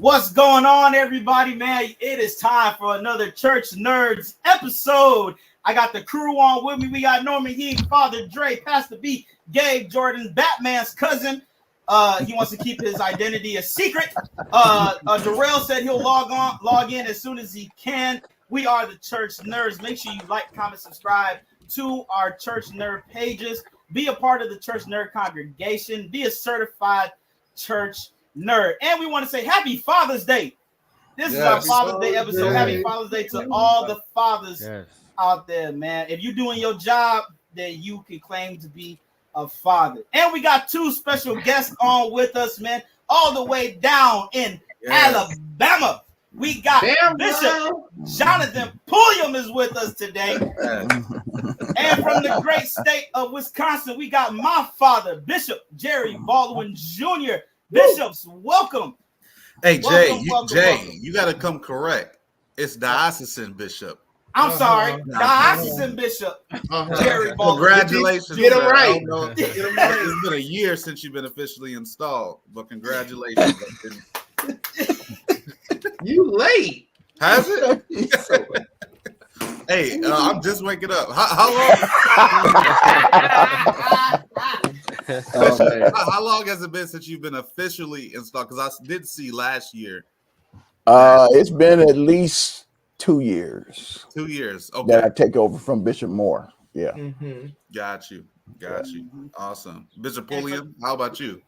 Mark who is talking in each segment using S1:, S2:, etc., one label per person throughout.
S1: What's going on, everybody, man? It is time for another Church Nerds episode. I got the crew on with me. We got Norman Heath, Father Dre, Pastor B, Gabe Jordan, Batman's cousin. He wants to keep his identity a secret. Darrell said he'll log in as soon as he can. We are the Church Nerds. Make sure you like, comment, subscribe to our Church Nerd pages. Be a part of the Church Nerd congregation. Be a certified church nerd. And we want to say Happy Father's Day. This is our Father's Day episode. Happy Father's Day to all the fathers out there, man. If you're doing your job, then you can claim to be a father. And we got two special guests on with us, man, all the way down in Alabama. We got Bishop Jonathan Pulliam is with us today. And from the great state of Wisconsin, we got my father, Bishop Jerry Baldwin Jr. Bishops, welcome.
S2: Hey, Jay, welcome. You got to come correct. It's diocesan bishop.
S1: I'm sorry, diocesan bishop. Jerry Baldwin.
S2: Congratulations.
S3: Get him right.
S2: It's been a year since you've been officially installed, but congratulations.
S3: You late.
S2: Has it? Hey, I'm just waking up. How long? How long has it been since you've been officially installed? Because I did see last year.
S4: It's been at least 2 years.
S2: 2 years. Okay.
S4: That I take over from Bishop Moore. Yeah.
S3: Mm-hmm.
S2: Got you. Awesome. Bishop Pulliam, how about you?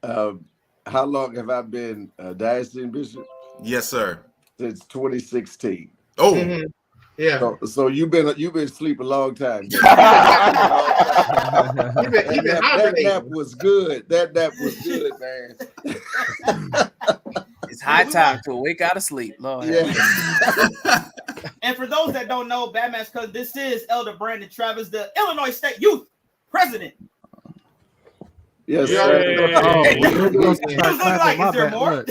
S5: How long have I been diocesan bishop?
S2: Yes, sir.
S5: Since 2016.
S2: Oh.
S3: Mm-hmm. Yeah.
S5: So you've been asleep a long time. That nap was good. That nap was good, man.
S6: It's high time to wake out of sleep, Lord.
S5: Yeah.
S1: And for those that don't know, Batman's cousin, this is Elder Brandon Travis, the Illinois State Youth President.
S5: Yes,
S1: Is there more?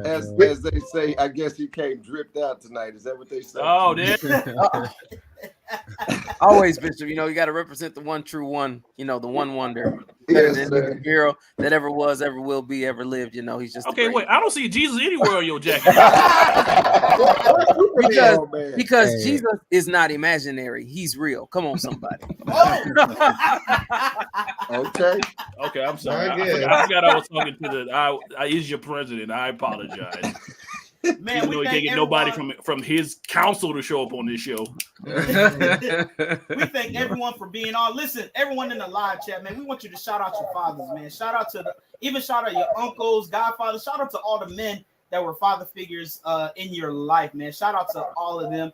S5: As they say, I guess he came dripped out tonight. Is that what they say?
S6: Oh, always, Bishop. You know, you got to represent the one true one. You know, the one wonder.
S5: Yes,
S6: the hero that ever was, ever will be, ever lived. You know, he's just
S7: okay. Wait, I don't see Jesus anywhere on your jacket.
S6: because Jesus is not imaginary. He's real. Come on, somebody.
S5: Okay,
S7: I'm sorry. I forgot I was talking to I is your president. I apologize.
S1: Man,
S7: we can't get nobody from his council to show up on this show.
S1: We thank everyone for being on. Listen, everyone in the live chat, man, we want you to shout out your fathers, man. Shout out your uncles, godfathers. Shout out to all the men that were father figures in your life, man. Shout out to all of them.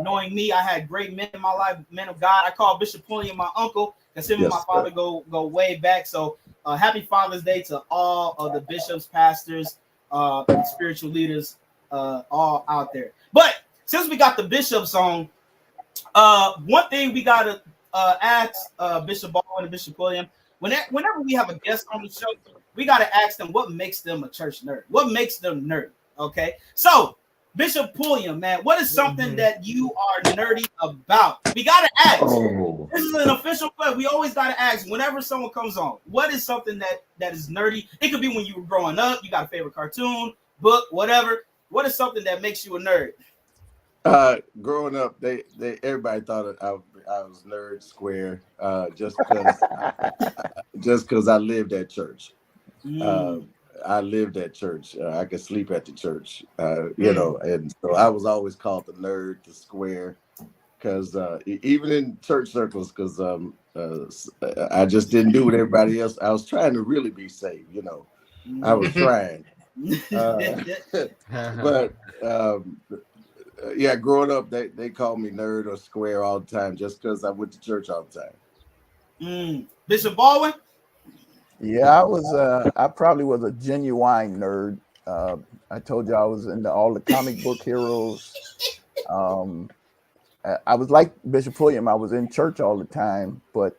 S1: Knowing me, I had great men in my life, men of God. I call Bishop Pulliam my uncle because him and my father go way back. So happy Father's Day to all of the bishops, pastors, spiritual leaders, all out there. But since we got the bishops on, one thing we gotta ask Bishop Baldwin and Bishop Pulliam, whenever we have a guest on the show, we gotta ask them what makes them a church nerd. What makes them nerdy? Okay, so Bishop Pulliam, man, what is something that you are nerdy about? We gotta ask. This is an official play. We always gotta ask whenever someone comes on. What is something that is nerdy? It could be when you were growing up. You got a favorite cartoon, book, whatever. What is something that makes you a nerd?
S5: Growing up, everybody thought I was nerd square just because I lived at church. I lived at church. I could sleep at the church, you know, and so I was always called the nerd, the square, because even in church circles, because I just didn't do what everybody else. I was trying to really be saved, you know. I was trying, but yeah, growing up, they called me nerd or square all the time just because I went to church all the time.
S1: Bishop Baldwin.
S4: Yeah, I probably was a genuine nerd. I told you I was into all the comic book heroes. I was like Bishop Pulliam. I was in church all the time, but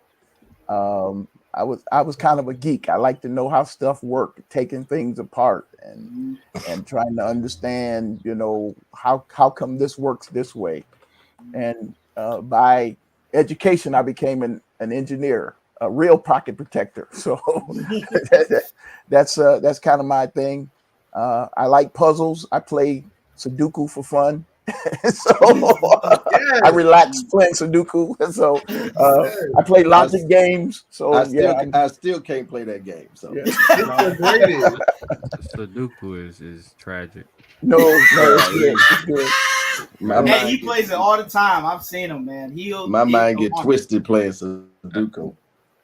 S4: I was kind of a geek. I like to know how stuff worked, taking things apart and trying to understand, you know, how come this works this way. And by education, I became an engineer. A real pocket protector. So that's kind of my thing. I like puzzles. I play Sudoku for fun. So
S3: Yes.
S4: I relax playing Sudoku. So I play logic games. So
S5: I still can't play that game. So
S3: It's the greatest.
S8: Sudoku is tragic.
S4: no, it's good. It's good.
S1: Hey, he plays it all the time. I've seen him, man.
S5: My mind get twisted playing Sudoku.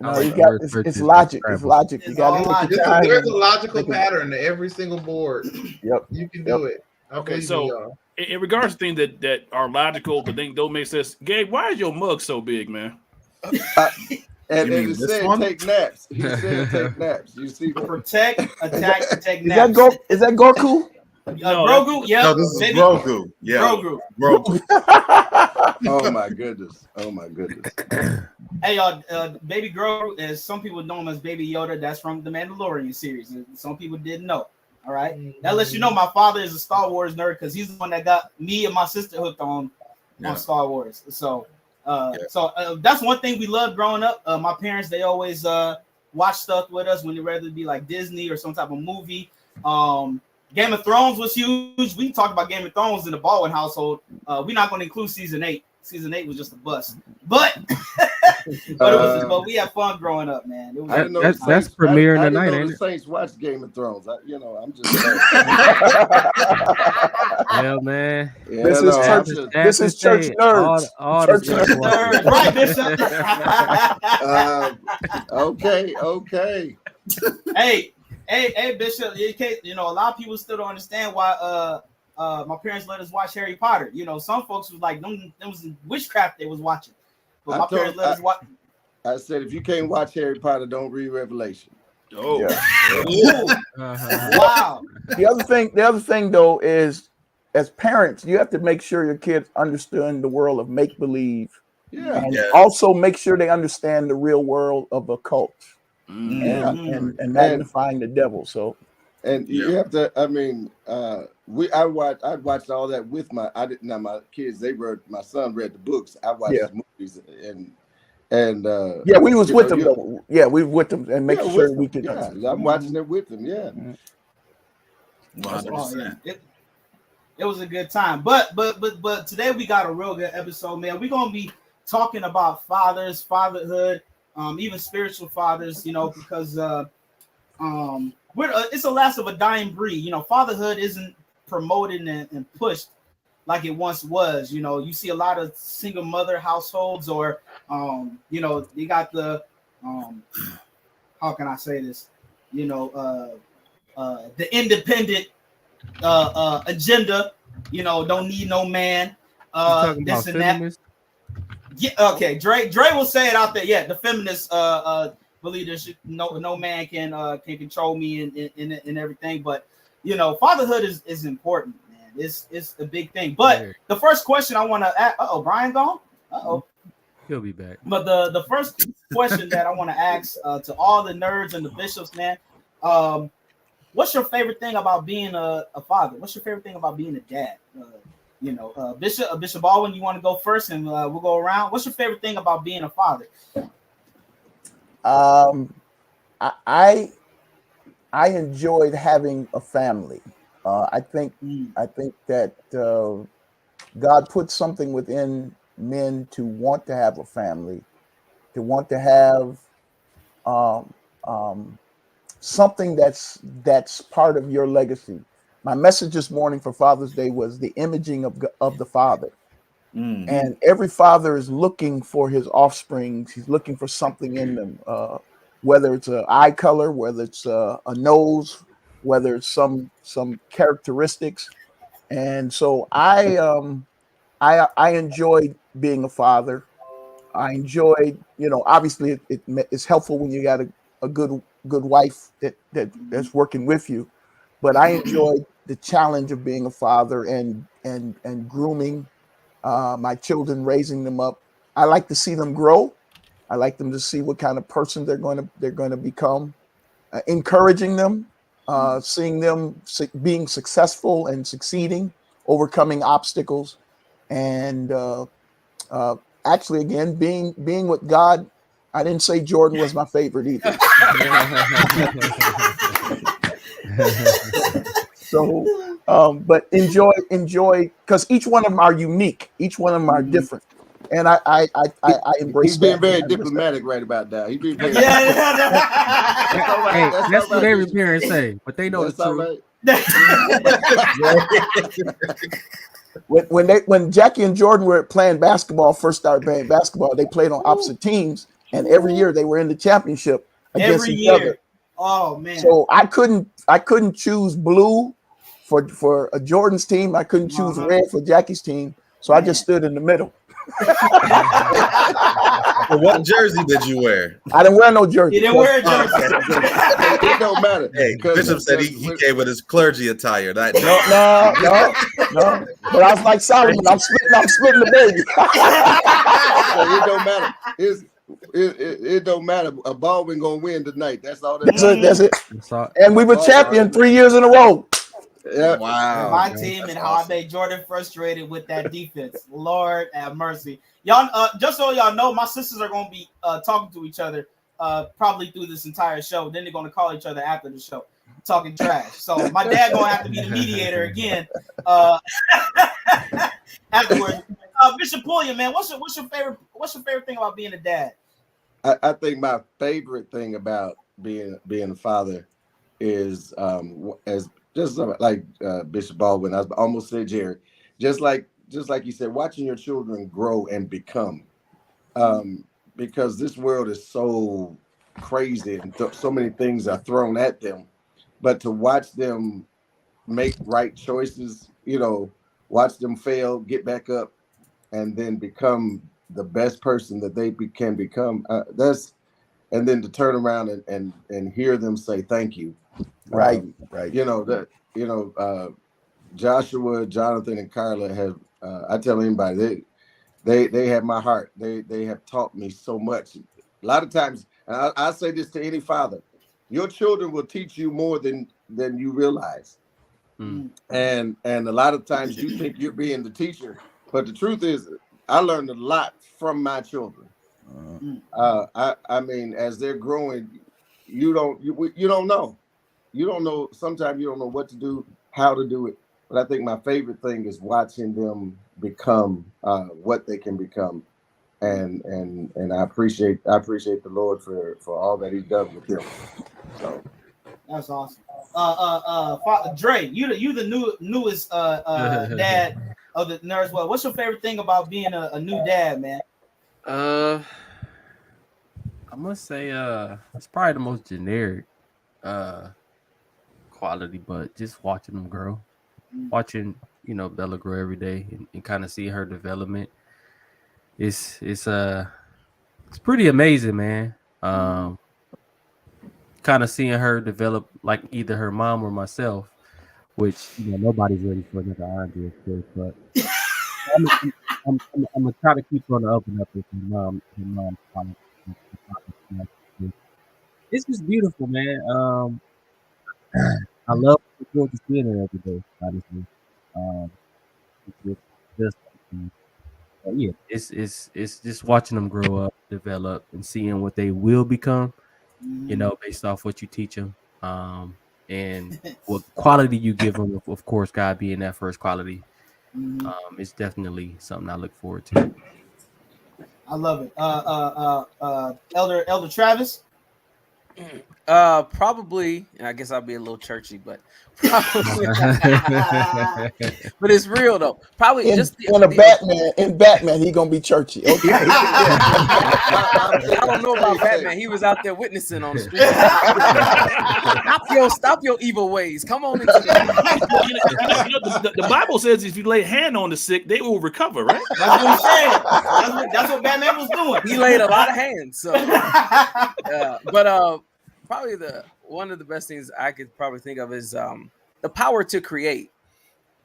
S4: No, it's logic. It's logic. You got to
S3: There's a logical pattern to every single board.
S4: Yep.
S3: You can do it.
S7: Okay, so in regards to things that are logical but then don't make sense, Gabe, why is your mug so big, man?
S5: And it said take naps. He said take naps. You see,
S1: protect, attack, protect naps.
S4: Is that Goku?
S1: Grogu? Yeah.
S2: No, this is Grogu. Yeah.
S1: Grogu.
S5: Oh my goodness.
S1: Hey, y'all, Baby Grogu, as some people know him as Baby Yoda, that's from the Mandalorian series. And some people didn't know. All right. That lets you know my father is a Star Wars nerd because he's the one that got me and my sister hooked on Star Wars. So that's one thing we loved growing up. My parents, they always watch stuff with us when they rather be like Disney or some type of movie. Game of Thrones was huge. We talked about Game of Thrones in the Baldwin household. We're not going to include season 8. Season 8 was just a bust. But but we had fun growing up, man. It was
S8: that's premiering tonight,
S5: ain't
S8: ain't
S5: it? Saints watch Game of Thrones. I'm just
S8: Hell, man.
S5: Yeah,
S4: this is church nerds.
S8: All
S4: church
S1: nerds. Right, Bishop.
S5: Okay.
S1: Hey, Bishop. A lot of people still don't understand why my parents let us watch Harry Potter. Some folks was like, them was witchcraft they was watching. But my parents let us watch.
S5: I said, if you can't watch Harry Potter, don't read Revelation.
S2: Oh,
S1: wow.
S4: The other thing though is, as parents, you have to make sure your kids understand the world of make believe, and also make sure they understand the real world of occult, and magnifying the devil. So,
S5: and you have to. I mean, I watched all that with my kids. My son read the books. I watched the movies and
S4: we was with them though. Yeah, we were with them and making sure we could.
S5: I'm watching it with them. Yeah.
S2: 100%.
S1: It was a good time, but today we got a real good episode, man. We're gonna be talking about fathers, fatherhood, even spiritual fathers, because it's the last of a dying breed. Fatherhood isn't promoted and pushed like it once was. You see a lot of single mother households, or they got the how can I say this? The independent agenda. Don't need no man. This and that. Yeah, okay. Dre will say it out there. Yeah, the feminists believe there should no man can control me and everything. But fatherhood is important, man. It's a big thing. But the first question I want to ask, Brian gone?
S8: He'll be back.
S1: But the first question that I want to ask to all the nerds and the bishops, man, what's your favorite thing about being a father? What's your favorite thing about being a dad? Bishop Baldwin, you want to go first, and we'll go around. What's your favorite thing about being a father?
S4: I enjoyed having a family. I think that God put something within men to want to have a family, to want to have something that's part of your legacy. My message this morning for Father's Day was the imaging of the father. And every father is looking for his offspring. He's looking for something in them, whether it's an eye color, whether it's a nose, whether it's some characteristics. And so I enjoyed being a father. I enjoyed, obviously it's helpful when you got a good wife that's working with you. But I enjoyed the challenge of being a father and grooming my children, raising them up. I like to see them grow. I like them to see what kind of person they're going to become. Encouraging them, seeing them being successful and succeeding, overcoming obstacles, and actually, again, being with God. I didn't say Jordan was my favorite either. So, but enjoy, because each one of them are unique. Each one of them are different, and I embrace.
S5: He's being
S4: that.
S5: very diplomatic right about that. He's being very.
S6: Hey,
S8: that's what every parent say, but they know the truth.
S4: When Jackie and Jordan were playing basketball, first started playing basketball, they played on opposite teams, and every year they were in the championship against each other.
S1: Oh man!
S4: So I couldn't choose blue for a Jordan's team. I couldn't choose red for Jackie's team. So I just stood in the middle.
S2: What jersey did you wear?
S4: I didn't wear no jersey.
S1: You didn't wear a jersey.
S5: It don't matter.
S2: Hey, Bishop said he came with his clergy attire.
S4: No. But I was like Solomon. I'm splitting the baby.
S5: It don't matter. It don't matter. A Baldwin gonna win tonight. That's all.
S4: That's it. And we were champion 3 years in a row.
S5: Yeah.
S2: Wow.
S1: My team and how I made Jordan frustrated with that defense. Lord have mercy. Y'all, just so y'all know, my sisters are going to be talking to each other probably through this entire show. Then they're going to call each other after the show, talking trash. So my dad going to have to be the mediator again afterwards. Bishop Pulliam, man, what's your favorite thing about being a dad?
S5: I think my favorite thing about being a father is just like Bishop Baldwin. I almost said Jerry. Just like you said, watching your children grow and become, because this world is so crazy and so many things are thrown at them. But to watch them make right choices, watch them fail, get back up, and then become the best person that they can become. And then to turn around and hear them say thank you.
S4: Right.
S5: Joshua, Jonathan, and Carla have. I tell anybody they have my heart. They have taught me so much. A lot of times, and I say this to any father: your children will teach you more than you realize. And a lot of times you think you're being the teacher, but the truth is, I learned a lot from my children. I mean, as they're growing, you don't know. You don't know. Sometimes you don't know what to do, how to do it. But I think my favorite thing is watching them become what they can become, and I appreciate the Lord for all that He's done with them. So
S1: that's awesome. Dre, you the newest dad of the Nerds. Well, what's your favorite thing about being a new dad, man?
S8: I must say it's probably the most generic quality, but just watching them grow, watching Bella grow every day and kind of see her development. It's pretty amazing, man. Kind of seeing her develop like either her mom or myself, which nobody's ready for another Andre, of course, but I'm gonna try to keep on the up and up with her mom. It's just beautiful, man. I love looking forward to seeing her every day, honestly. Yeah, it's just watching them grow up, develop, and seeing what they will become. Based off what you teach them, and what quality you give them. Of course, God being that first quality. It's definitely something I look forward to.
S1: I love it. Elder Travis.
S6: Probably, and I guess I'll be a little churchy, but probably, but it's real though. Probably
S4: in Batman, he gonna be churchy. Okay.
S6: I don't know about Batman. He was out there witnessing on the street. Stop your evil ways. Come on into
S7: the Bible says if you lay hand on the sick, they will recover, right?
S1: That's what he said. That's what Batman was doing.
S6: He laid a lot of hands. So, but probably one of the best things I could probably think of is the power to create,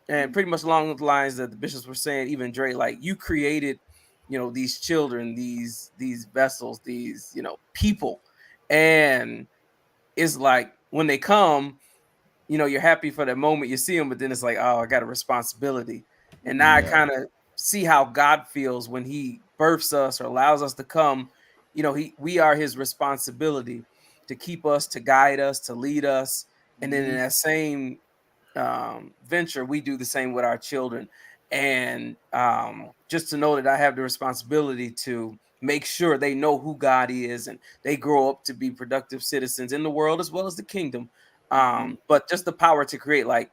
S6: and pretty much along the lines that the bishops were saying. Even Dre, like you created, these children, these vessels, these people, and it's like when they come, you're happy for that moment, you see them, but then it's like, oh, I got a responsibility, and now I kind of see how God feels when He births us or allows us to come. We are His responsibility to keep us, to guide us, to lead us. And then in that same venture, we do the same with our children. And just to know that I have the responsibility to make sure they know who God is and they grow up to be productive citizens in the world as well as the kingdom. But just the power to create, like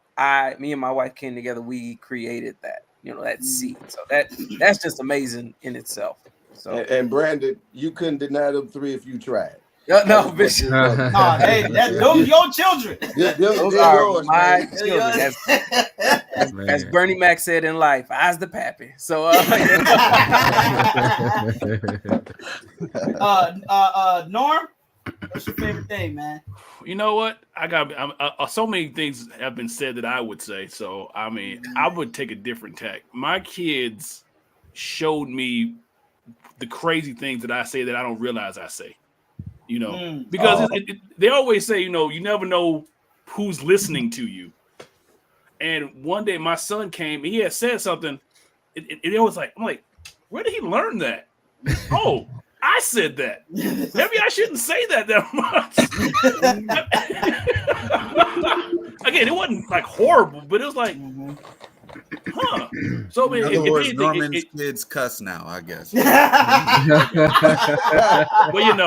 S6: me and my wife came together, we created that, that seed. So that's just amazing in itself. So
S5: and Brandon, you couldn't deny them 3 if you tried.
S6: No, Bishop.
S1: Hey, those your children.
S6: Those are my children. As Bernie Mac said in life, I's the pappy. So,
S1: Norm, what's your favorite thing, man?
S7: You know what? I got so many things have been said that I would say. So, I mean, I would take a different tack. My kids showed me the crazy things that I say that I don't realize I say. Because they always say, you never know who's listening to you. And one day my son came, he had said something. It was like, I'm like, where did he learn that? Oh, I said that. Maybe I shouldn't say that much. Again, it wasn't like horrible, but it was like, huh. So
S2: in other words, Norman's kids cuss now, I guess.
S7: Well,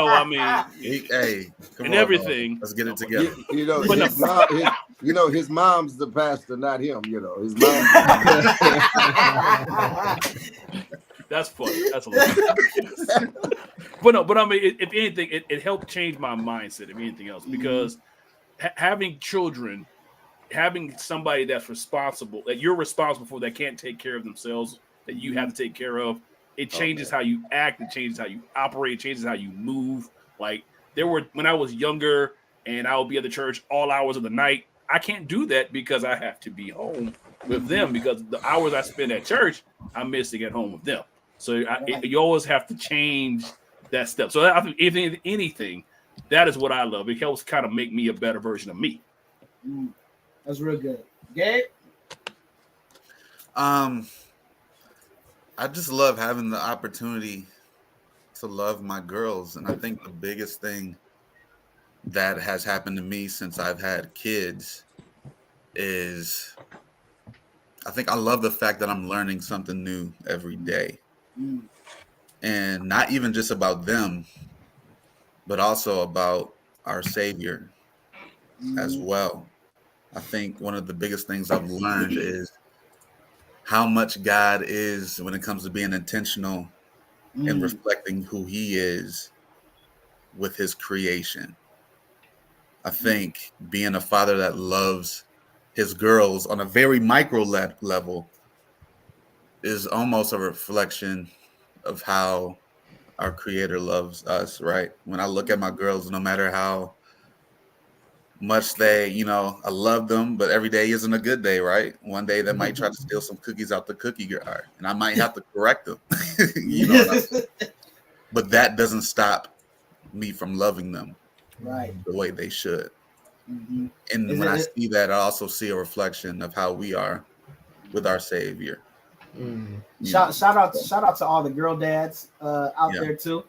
S7: I mean,
S2: hey, come
S7: and
S2: on,
S7: everything.
S2: Let's get it together.
S5: His mom's the pastor, not him. His mom.
S7: That's funny. That's a lot. But I mean, if anything, it helped change my mindset. If anything else, because having children. Having somebody that's responsible, that you're responsible for, that can't take care of themselves, that you have to take care of, it changes how you act, it changes how you operate, it changes how you move. Like when I was younger and I would be at the church all hours of the night, I can't do that because I have to be home with them, because the hours I spend at church, I'm missing at home with them. So you always have to change that step. So I think if anything, that is what I love. It helps kind of make me a better version of me.
S1: That's real good. Gabe?
S2: I just love having the opportunity to love my girls. And I think the biggest thing that has happened to me since I've had kids is I think I love the fact that I'm learning something new every day. And not even just about them, but also about our Savior as well. I think one of the biggest things I've learned is how much God is when it comes to being intentional and reflecting who he is with his creation. I think being a father that loves his girls on a very micro level is almost a reflection of how our Creator loves us, right? When I look at my girls, no matter how much they, I love them, but every day isn't a good day, right? One day they might try to steal some cookies out the cookie jar, and I might have to correct them. But that doesn't stop me from loving them the way they should. And when I see that, I also see a reflection of how we are with our Savior.
S1: Shout out to all the girl dads out there too.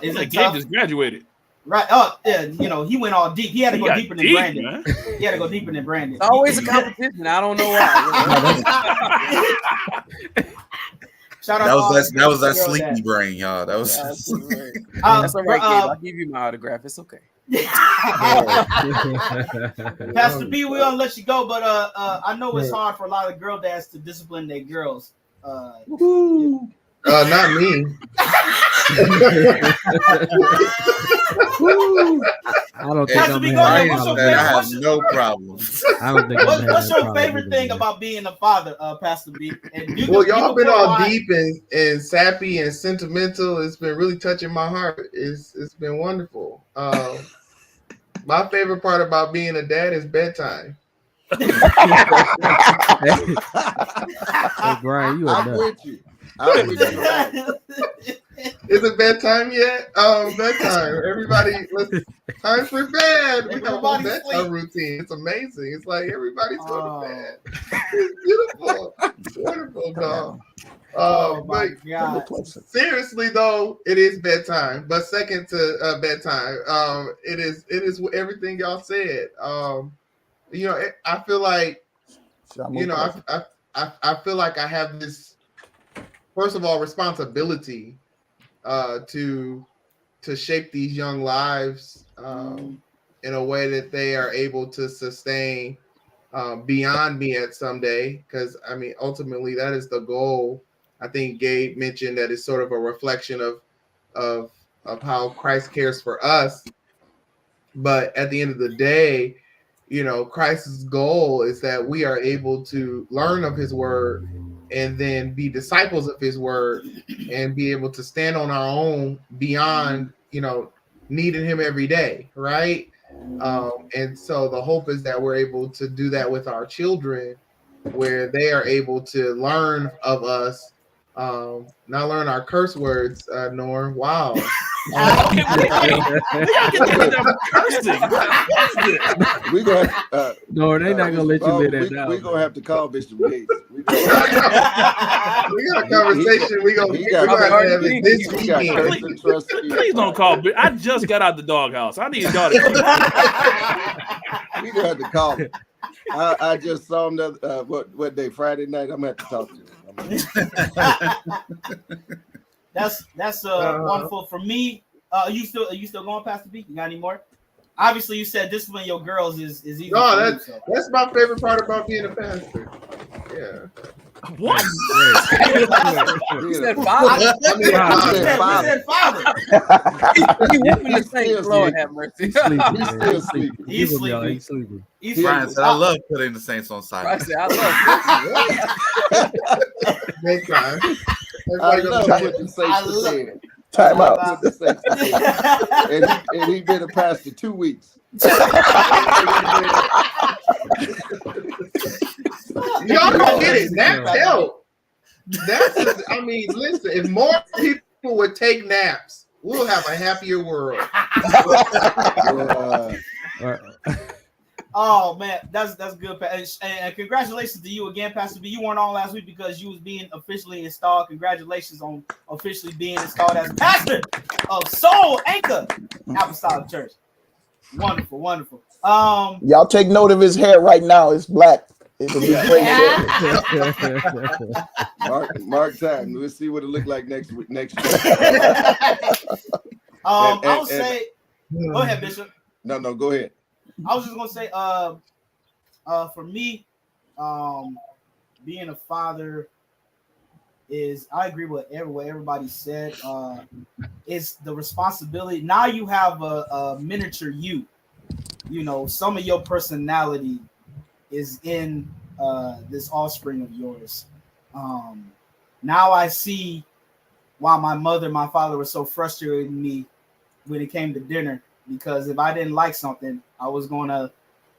S1: Is it
S7: Gabe just graduated?
S1: Right. Oh, yeah. He went all deep. He had to go deeper than Brandon. Man. He had to go deeper than Brandon.
S6: It's always a competition. I don't know why.
S1: Shout out
S2: that was that sleepy brain, y'all. That was.
S6: That's all right, Gabe. I'll give you my autograph. It's okay.
S1: Pastor B, we're gonna let you go, but I know it's hard for a lot of girl dads to discipline their girls.
S3: Not me.
S8: I don't think
S2: I have no problems.
S8: I don't think.
S1: What's your favorite thing about being a father, Pastor B?
S3: Well, y'all been all deep and sappy and sentimental. It's been really touching my heart. It's been wonderful. My favorite part about being a dad is bedtime.
S8: Hey, Brian,
S5: I'm with you. I'm with you.
S3: Is it bedtime yet? Bedtime. Everybody, time for bed. We have a bedtime routine. It's amazing. It's like everybody's going to bed. It's beautiful. It's wonderful, dog.
S1: My God.
S3: Seriously though, it is bedtime. But second to bedtime, it is everything y'all said. I feel like you know, I feel like I have this, first of all, responsibility to shape these young lives in a way that they are able to sustain beyond me at someday. Because I mean, ultimately, that is the goal. I think Gabe mentioned that it's sort of a reflection of how Christ cares for us. But at the end of the day, you know, Christ's goal is that we are able to learn of his word and then be disciples of his word and be able to stand on our own beyond, you know, needing him every day, right? And so the hope is that we're able to do that with our children, where they are able to learn of us, not learn our curse words, Norm. Wow.
S7: We gotta get to them cursing.
S5: We gonna
S8: no, they're not gonna let you live that down.
S5: We're gonna have to call Bishop Gates.
S3: We got a conversation. We're gonna have it this weekend.
S7: Please don't call. I just got out the doghouse. I need y'all to.
S5: We gonna have to call him. I just saw him what day? Friday night. I'm gonna have to talk to him.
S1: That's wonderful. For me, are you still going, Pastor B? You got any more? Obviously, you said discipline your girls is easy.
S3: No, that's my favorite part about being a pastor. Yeah.
S7: What?
S6: He said father.
S1: He said father.
S6: He whooping the Saints. Lord have mercy.
S8: He's sleeping.
S2: Brian said, I love putting the Saints on silent.
S6: I said, I love it.
S3: Next time.
S5: I love putting the Saints to bed.
S4: Time out.
S5: And he been a pastor 2 weeks.
S3: Y'all don't get it. Naps help. I mean, listen, if more people would take naps, we'll have a happier world.
S1: Oh man, that's good. And congratulations to you again, Pastor B. You weren't on last week because you was being officially installed. Congratulations on officially being installed as pastor of Soul Anchor Apostolic Church. Wonderful, wonderful.
S4: Y'all take note of his hair right now. It's black. It'll be great.
S5: Mark time. We'll see what it look like next week.
S1: I would say, go ahead, Bishop.
S5: No, go ahead.
S1: I was just gonna say, for me, being a father is, I agree with what everybody said. It's the responsibility. Now you have a miniature you. You know, some of your personality is in this offspring of yours. Now I see why my father was so frustrated with me when it came to dinner, because if I didn't like something, I was gonna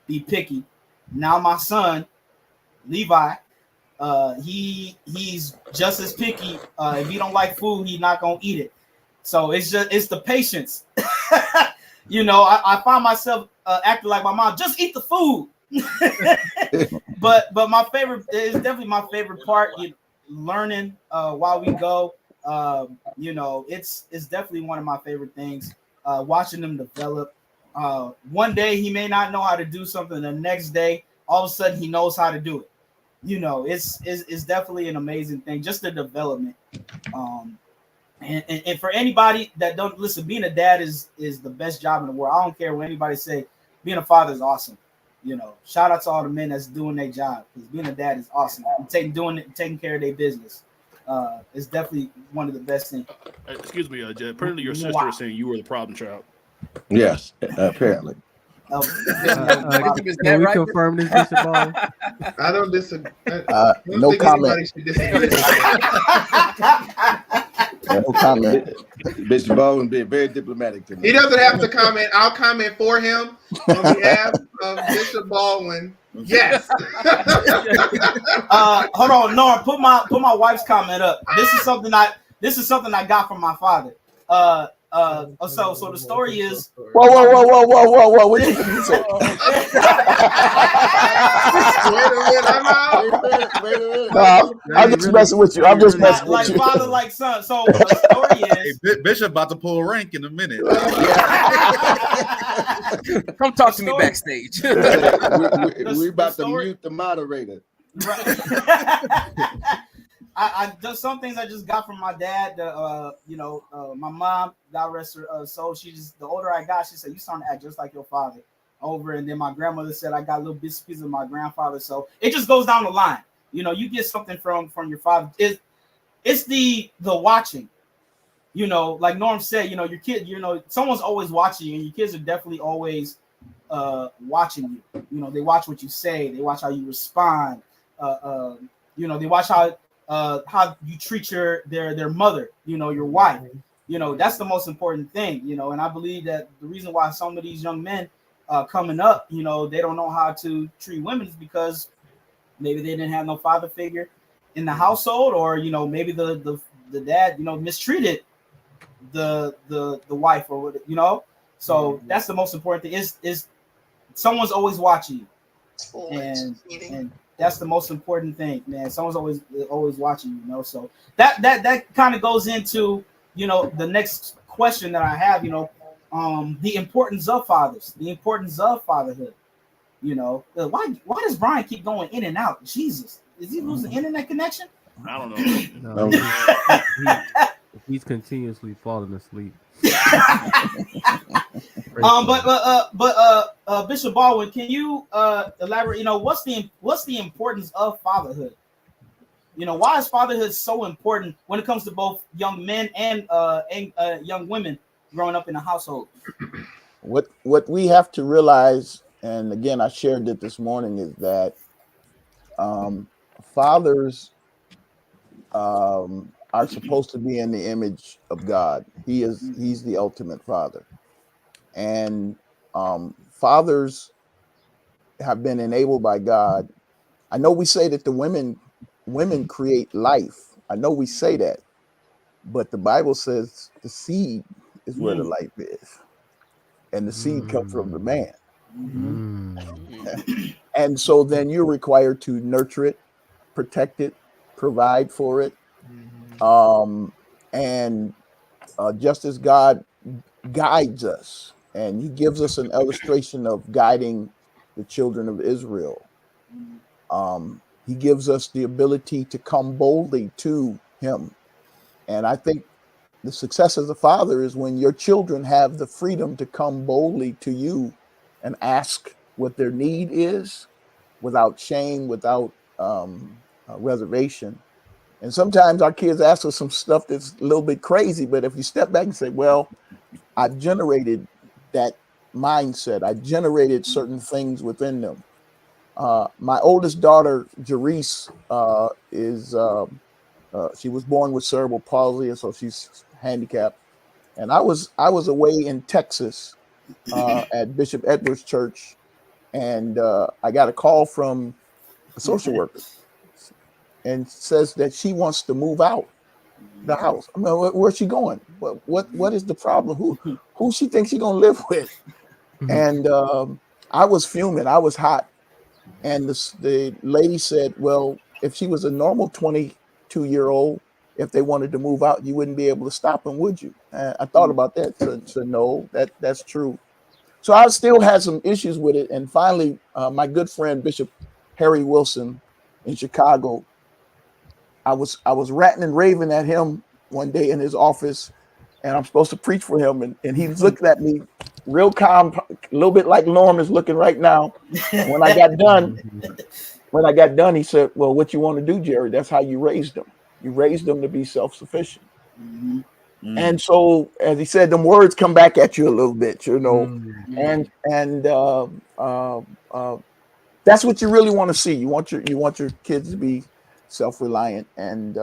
S1: be picky. Now my son, Levi, he's just as picky. If he don't like food, he's not gonna eat it. So it's the patience. You know, I find myself acting like my mom. Just eat the food. but my favorite is definitely my favorite part. Learning while we go. You know, it's definitely one of my favorite things. Watching them develop. One day he may not know how to do something. The next day, all of a sudden he knows how to do it. You know, it's definitely an amazing thing. Just the development. And for anybody that don't listen, being a dad is the best job in the world. I don't care what anybody say. Being a father is awesome. You know, shout out to all the men that's doing their job, because being a dad is awesome. Taking care of their business. It's definitely one of the best things.
S7: Excuse me, Jed. Apparently your sister is saying you were the problem child.
S5: Yes, apparently.
S8: Can we confirm this, Bishop Baldwin?
S3: I don't disagree.
S4: No comment. No comment.
S5: Bishop Baldwin being very diplomatic tonight.
S3: He doesn't have to comment. I'll comment for him on behalf of Bishop Baldwin. Yes.
S1: Hold on, Norm. Put my wife's comment up. This is something I got from my father. So the story is.
S4: Whoa! What did you say? No, I'm just messing with you. I'm just messing with you.
S1: Like father, like son. So the story is.
S2: Hey, Bishop about to pull a rank in a minute.
S6: Come talk to me backstage.
S5: We about to mute the moderator.
S1: I just some things I just got from my dad. My mom, God rest her soul. She just the older I got, she said, "You starting to act just like your father." Over, and then my grandmother said, "I got little bits of my grandfather." So it just goes down the line. You get something from your father. It's the watching. Like Norm said, your kid, someone's always watching you, and your kids are definitely always watching you. They watch what you say, they watch how you respond. They watch how you treat their mother, your wife. That's the most important thing. And I believe that the reason why some of these young men coming up, they don't know how to treat women is because maybe they didn't have no father figure in the household, or maybe the dad mistreated the wife, or what. So that's the most important thing, is someone's always watching you, and that's the most important thing, man. Someone's always watching you. So that kind of goes into the next question that I have, the importance of fathers, the importance of fatherhood. Why does Brian keep going in and out? Jesus, is he losing internet connection?
S7: I don't know.
S8: No, he's continuously falling asleep.
S1: But Bishop Baldwin, can you elaborate? What's the importance of fatherhood? Why is fatherhood so important when it comes to both young men and young women growing up in a household?
S4: What we have to realize, and again, I shared it this morning, is that fathers are supposed to be in the image of God. He's the ultimate father, and fathers have been enabled by God. I know we say that the women create life. I know we say that, but the Bible says the seed is where the life is, and the seed comes from the man. And so then you're required to nurture it, protect it, provide for it. And just as God guides us, and he gives us an illustration of guiding the children of Israel, he gives us the ability to come boldly to him. And I think the success as a father is when your children have the freedom to come boldly to you and ask what their need is without shame, without reservation. And sometimes our kids ask us some stuff that's a little bit crazy, but if you step back and say, well, I generated that mindset, I generated certain things within them. My oldest daughter, Jerice, she was born with cerebral palsy, and so she's handicapped. And I was away in Texas at Bishop Edwards Church, and I got a call from a social worker, and says that she wants to move out the house. I mean, where's she going? What is the problem? Who she thinks she's gonna live with? And I was fuming. I was hot. And the lady said, well, if she was a normal 22-year-old, if they wanted to move out, you wouldn't be able to stop them, would you? I thought about that. So no, that's true. So I still had some issues with it. And finally, my good friend, Bishop Harry Wilson in Chicago, I was ranting and raving at him one day in his office, and I'm supposed to preach for him. And he was looking at me real calm, a little bit like Norm is looking right now. When I got done, he said, well, what you want to do, Jerry? That's how you raised them. You raised them to be self-sufficient. And so, as he said, them words come back at you a little bit, and that's what you really want to see. You want your kids to be self-reliant, and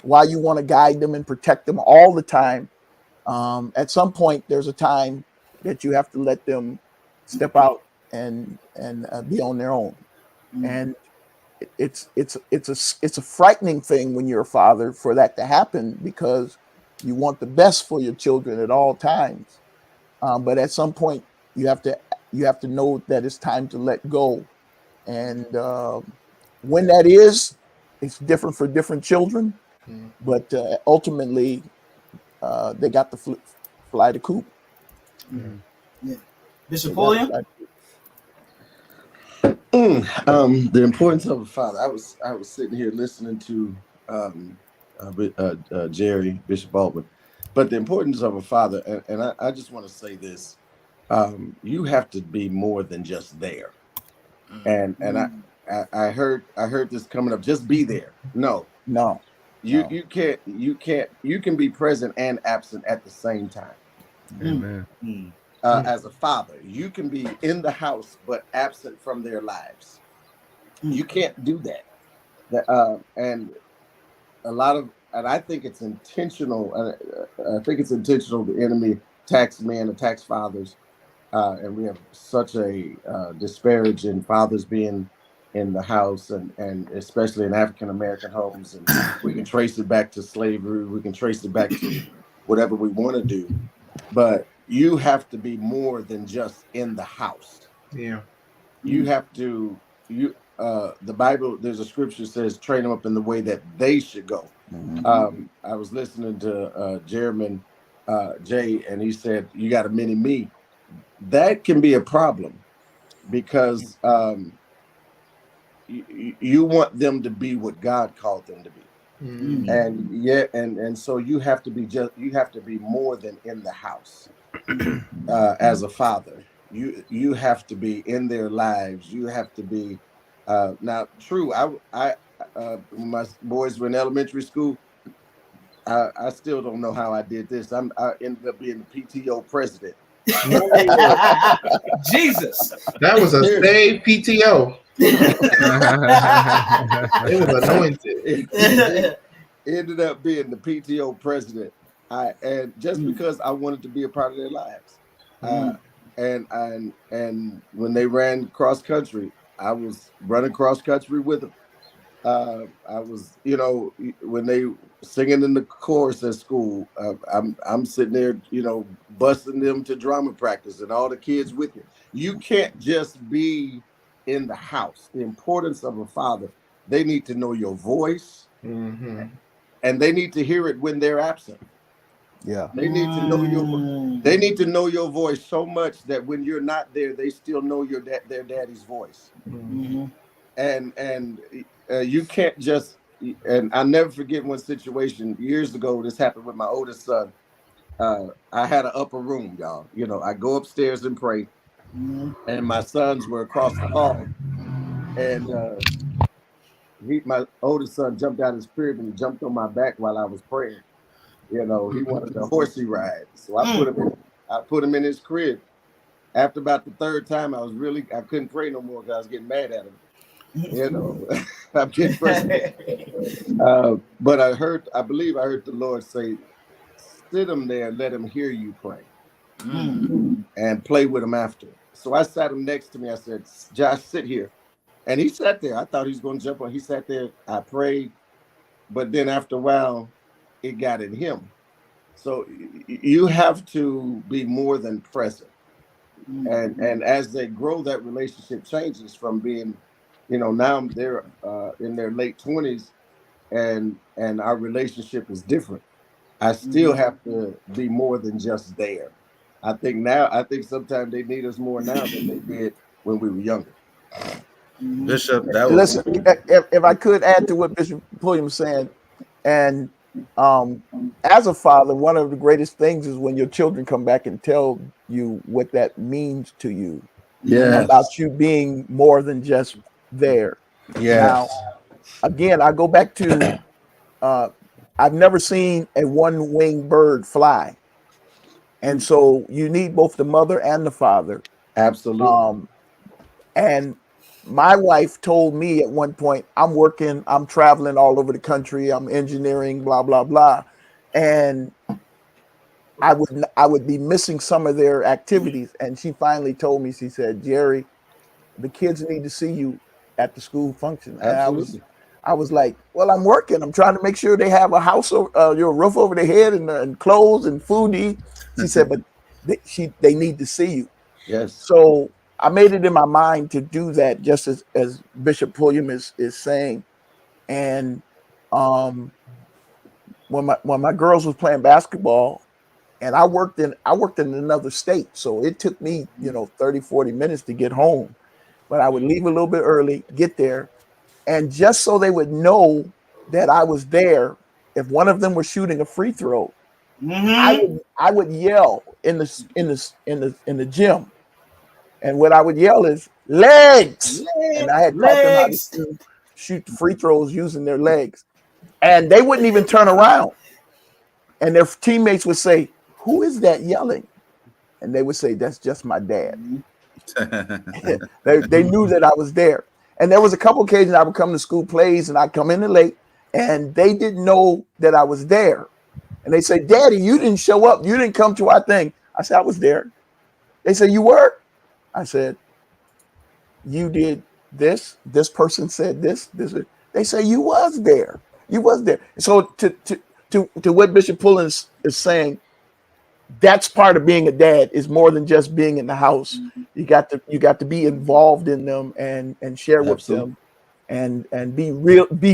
S4: while you want to guide them and protect them all the time, at some point there's a time that you have to let them step out and be on their own. And it's a frightening thing when you're a father for that to happen, because you want the best for your children at all times, but at some point you have to know that it's time to let go. And when that is, it's different for different children, but ultimately they got to fly the coop.
S1: Yeah. Bishop Pulliam?
S5: The importance of a father. I was sitting here listening to Jerry Bishop Baldwin, but the importance of a father, and I just want to say this: you have to be more than just there. And I heard this coming up. Just be there. No,
S4: No.
S5: you can't. You can be present and absent at the same time.
S8: Amen.
S5: As a father, you can be in the house but absent from their lives. You can't do that. And a lot of, and I think it's intentional. I think it's intentional. The enemy attacks men, attacks fathers, and we have such a disparage in fathers being in the house, and especially in African American homes. And we can trace it back to slavery. We can trace it back to whatever we want to do, but you have to be more than just in the house.
S3: Yeah.
S5: You have to, the Bible, there's a scripture that says, train them up in the way that they should go. I was listening to Jeremy Jay, and he said, you got a mini me. That can be a problem because you want them to be what God called them to be. And so you have to be more than in the house. As a father, you have to be in their lives. You have to be now. True, I my boys were in elementary school. I still don't know how I did this. I ended up being the PTO president.
S1: Jesus,
S3: that was a saved PTO. It was anointed.
S5: Ended up being the PTO president. And just because I wanted to be a part of their lives. And when they ran cross country, I was running cross country with them. I was, when they singing in the chorus at school, I'm sitting there, busting them to drama practice and all the kids with you. You can't just be in the house. The importance of a father, they need to know your voice, and they need to hear it when they're absent.
S4: Yeah.
S5: They need to know they need to know your voice so much that when you're not there, they still know their daddy's voice. And you can't just, and I'll never forget one situation years ago. This happened with my oldest son. I had an upper room, y'all. I go upstairs and pray, and my sons were across the hall, and my oldest son jumped out of his crib and jumped on my back while I was praying. He wanted a horsey ride, so I put him in his crib. After about the third time, I couldn't pray no more because I was getting mad at him. I'm getting frustrated. But I believe I heard the Lord say, sit him there and let him hear you pray, and play with him after. So I sat him next to me. I said, Josh, sit here. And he sat there. I thought he was going to jump on. He sat there. I prayed. But then after a while, it got in him. So you have to be more than present. And as they grow, that relationship changes from being, now they're in their late 20s, and our relationship is different. I still have to be more than just there. I think sometimes they need us more now than they did when we were younger.
S2: Bishop, that was.
S4: Listen, if I could add to what Bishop Pulliam was saying, and as a father, one of the greatest things is when your children come back and tell you what that means to you.
S5: Yeah.
S4: About you being more than just there.
S5: Yeah.
S4: Now, again, I go back to I've never seen a one-winged bird fly. And so you need both the mother and the father.
S5: Absolutely.
S4: And my wife told me at one point, I'm traveling all over the country, I'm engineering, blah, blah, blah. And I would be missing some of their activities. And she finally told me, she said, Jerry, the kids need to see you at the school function.
S5: Absolutely.
S4: And I was like, well, I'm working. I'm trying to make sure they have a house, your roof over their head, and clothes and food to eat. She said, but they need to see you.
S5: Yes.
S4: So I made it in my mind to do that, just as Bishop Pulliam is saying. And when my girls was playing basketball, and I worked in another state, so it took me 30-40 minutes to get home. but I would leave a little bit early, get there, and just so they would know that I was there, if one of them was shooting a free throw, I would yell in the gym, and what I would yell is legs, and I had taught them how to shoot free throws using their legs, and they wouldn't even turn around, and their teammates would say, "Who is that yelling?" And they would say, "That's just my dad." They knew that I was there. And there was a couple occasions I would come to school plays and I'd come in late and they didn't know that I was there. And they say, "Daddy, you didn't show up. You didn't come to our thing." I said, "I was there." They said, "You were?" I said, "You did this. This person said this. They say, "You was there. You was there." So to what Bishop Pulliam is saying, that's part of being a dad, is more than just being in the house. You got to be involved in them and share with them and be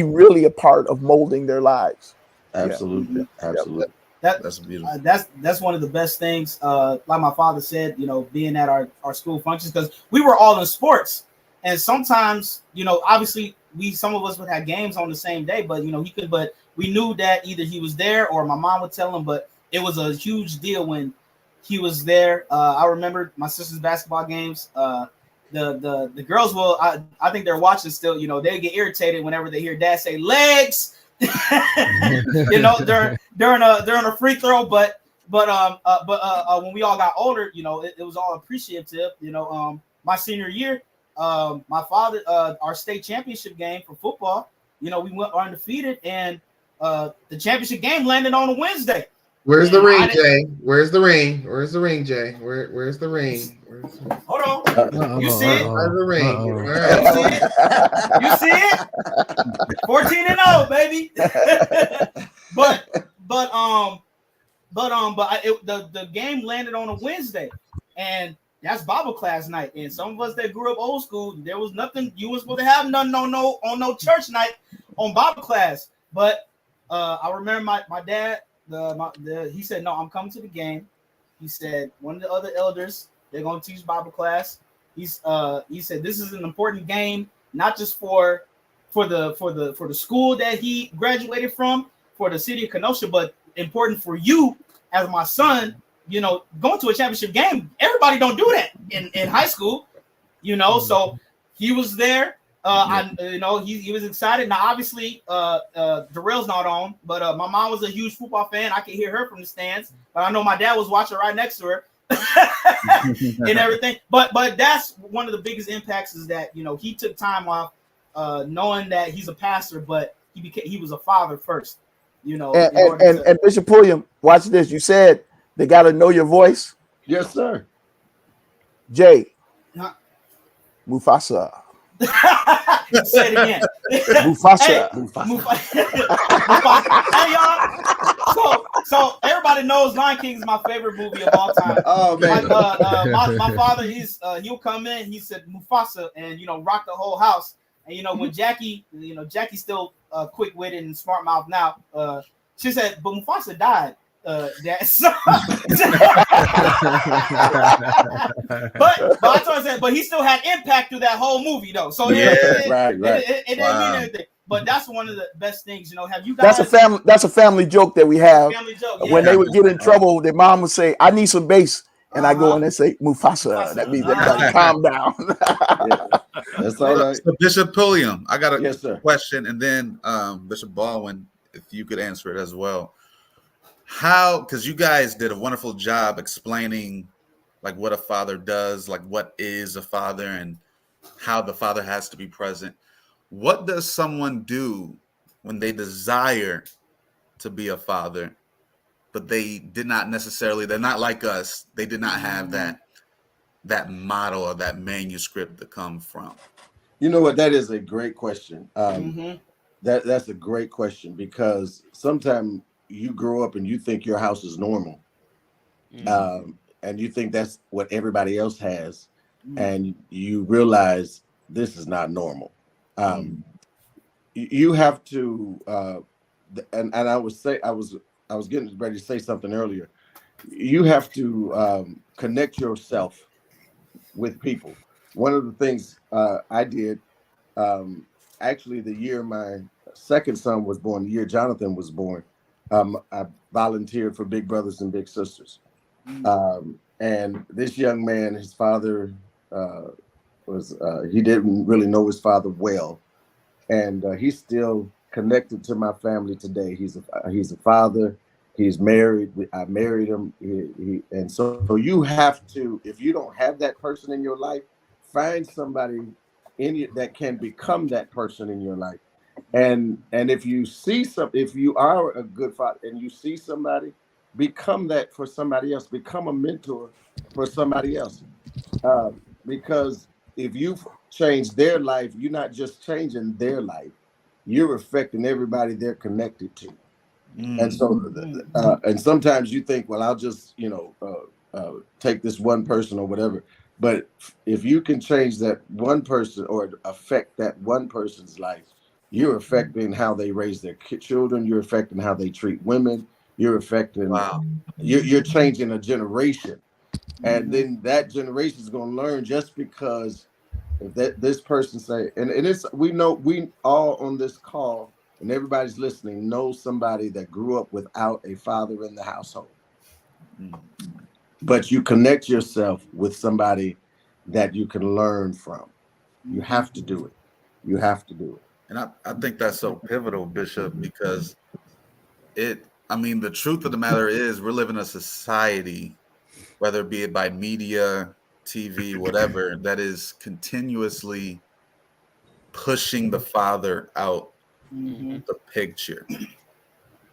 S4: really a part of molding their lives.
S5: Absolutely. Absolutely.
S2: That's beautiful.
S1: That's one of the best things. Like my father said, being at our school functions, because we were all in sports, and sometimes, obviously some of us would have games on the same day, but but we knew that either he was there or my mom would tell him, but it was a huge deal when he was there. I remember my sister's basketball games. The girls will, I think they're watching still, they get irritated whenever they hear dad say legs. During a free throw, but when we all got older, it was all appreciative. My senior year, my father, our state championship game for football, we went undefeated, and the championship game landed on a Wednesday.
S3: Where's the ring, Jay? Where's the ring? Where's the ring, Jay? Where's the ring?
S1: Hold on. You see it?
S3: Where's the ring?
S1: You see it? 14-0, baby. The game landed on a Wednesday, and that's Bible class night. And some of us that grew up old school, there was nothing, you were supposed to have nothing on no church night on Bible class. But I remember my dad. He said, "No, I'm coming to the game." He said, "One of the other elders, they're going to teach Bible class." He said, "This is an important game, not just for the school that he graduated from, for the city of Kenosha, but important for you as my son. Going to a championship game, everybody don't do that in high school, So he was there. He was excited. Now, obviously, Darrell's not on, but my mom was a huge football fan. I could hear her from the stands, but I know my dad was watching right next to her and everything. But that's one of the biggest impacts is that he took time off, knowing that he's a pastor, but he was a father first.
S4: And Bishop Pulliam, watch this. You said they got to know your voice.
S5: Yes, sir.
S4: Jay, Mufasa.
S1: Say it again.
S4: Mufasa.
S1: Hey, y'all. So everybody knows Lion King is my favorite movie of all time.
S5: Oh man.
S1: My father, he'll come in. He said Mufasa, and rock the whole house. And when Jackie's still quick-witted and smart mouth now. She said, "But Mufasa died." But I told her, but he still had impact through that whole movie, though. So
S5: right.
S1: It didn't mean anything. But that's one of the best things, Have you guys?
S4: That's a family joke that we have.
S1: Family joke, yeah.
S4: When they would get in trouble, their mom would say, "I need some bass," and I go in and say, "Mufasa." That means everybody calm down.
S5: That's all right.
S2: So Bishop Pulliam, I got a
S5: Yes,
S2: question, and then Bishop Baldwin, if you could answer it as well. How, because you guys did a wonderful job explaining like what a father does, like what is a father and how the father has to be present. What does someone do when they desire to be a father, but they did not necessarily, they're not like us, they did not have that model or that manuscript to come from?
S5: You know what? That is a great question. That's a great question, because sometimes you grow up and you think your house is normal, and you think that's what everybody else has, and you realize this is not normal. You have to, and I was getting ready to say something earlier. You have to connect yourself with people. one of the things I did, actually, the year my second son was born, the year Jonathan was born, I volunteered for Big Brothers and Big Sisters. And this young man, his father he didn't really know his father well, and he's still connected to my family today. He's a father. He's married. I married him. And so you have to, if you don't have that person in your life, find somebody that can become that person in your life. And if you are a good father and you see somebody, become that for somebody else. Become a mentor for somebody else. Because if you change their life, you're not just changing their life, you're affecting everybody they're connected to. And so, and sometimes you think, well, I'll just, take this one person or whatever. But if you can change that one person or affect that one person's life, you're affecting how they raise their children. You're affecting how they treat women. You're affecting, you're changing a generation. And then that generation is going to learn, just because if this person say, and we all on this call and everybody's listening know somebody that grew up without a father in the household. But you connect yourself with somebody that you can learn from. You have to do it. You have to do it.
S2: And I think that's so pivotal, Bishop, because the truth of the matter is we're living in a society, whether it be by media, TV, whatever, that is continuously pushing the father out the picture.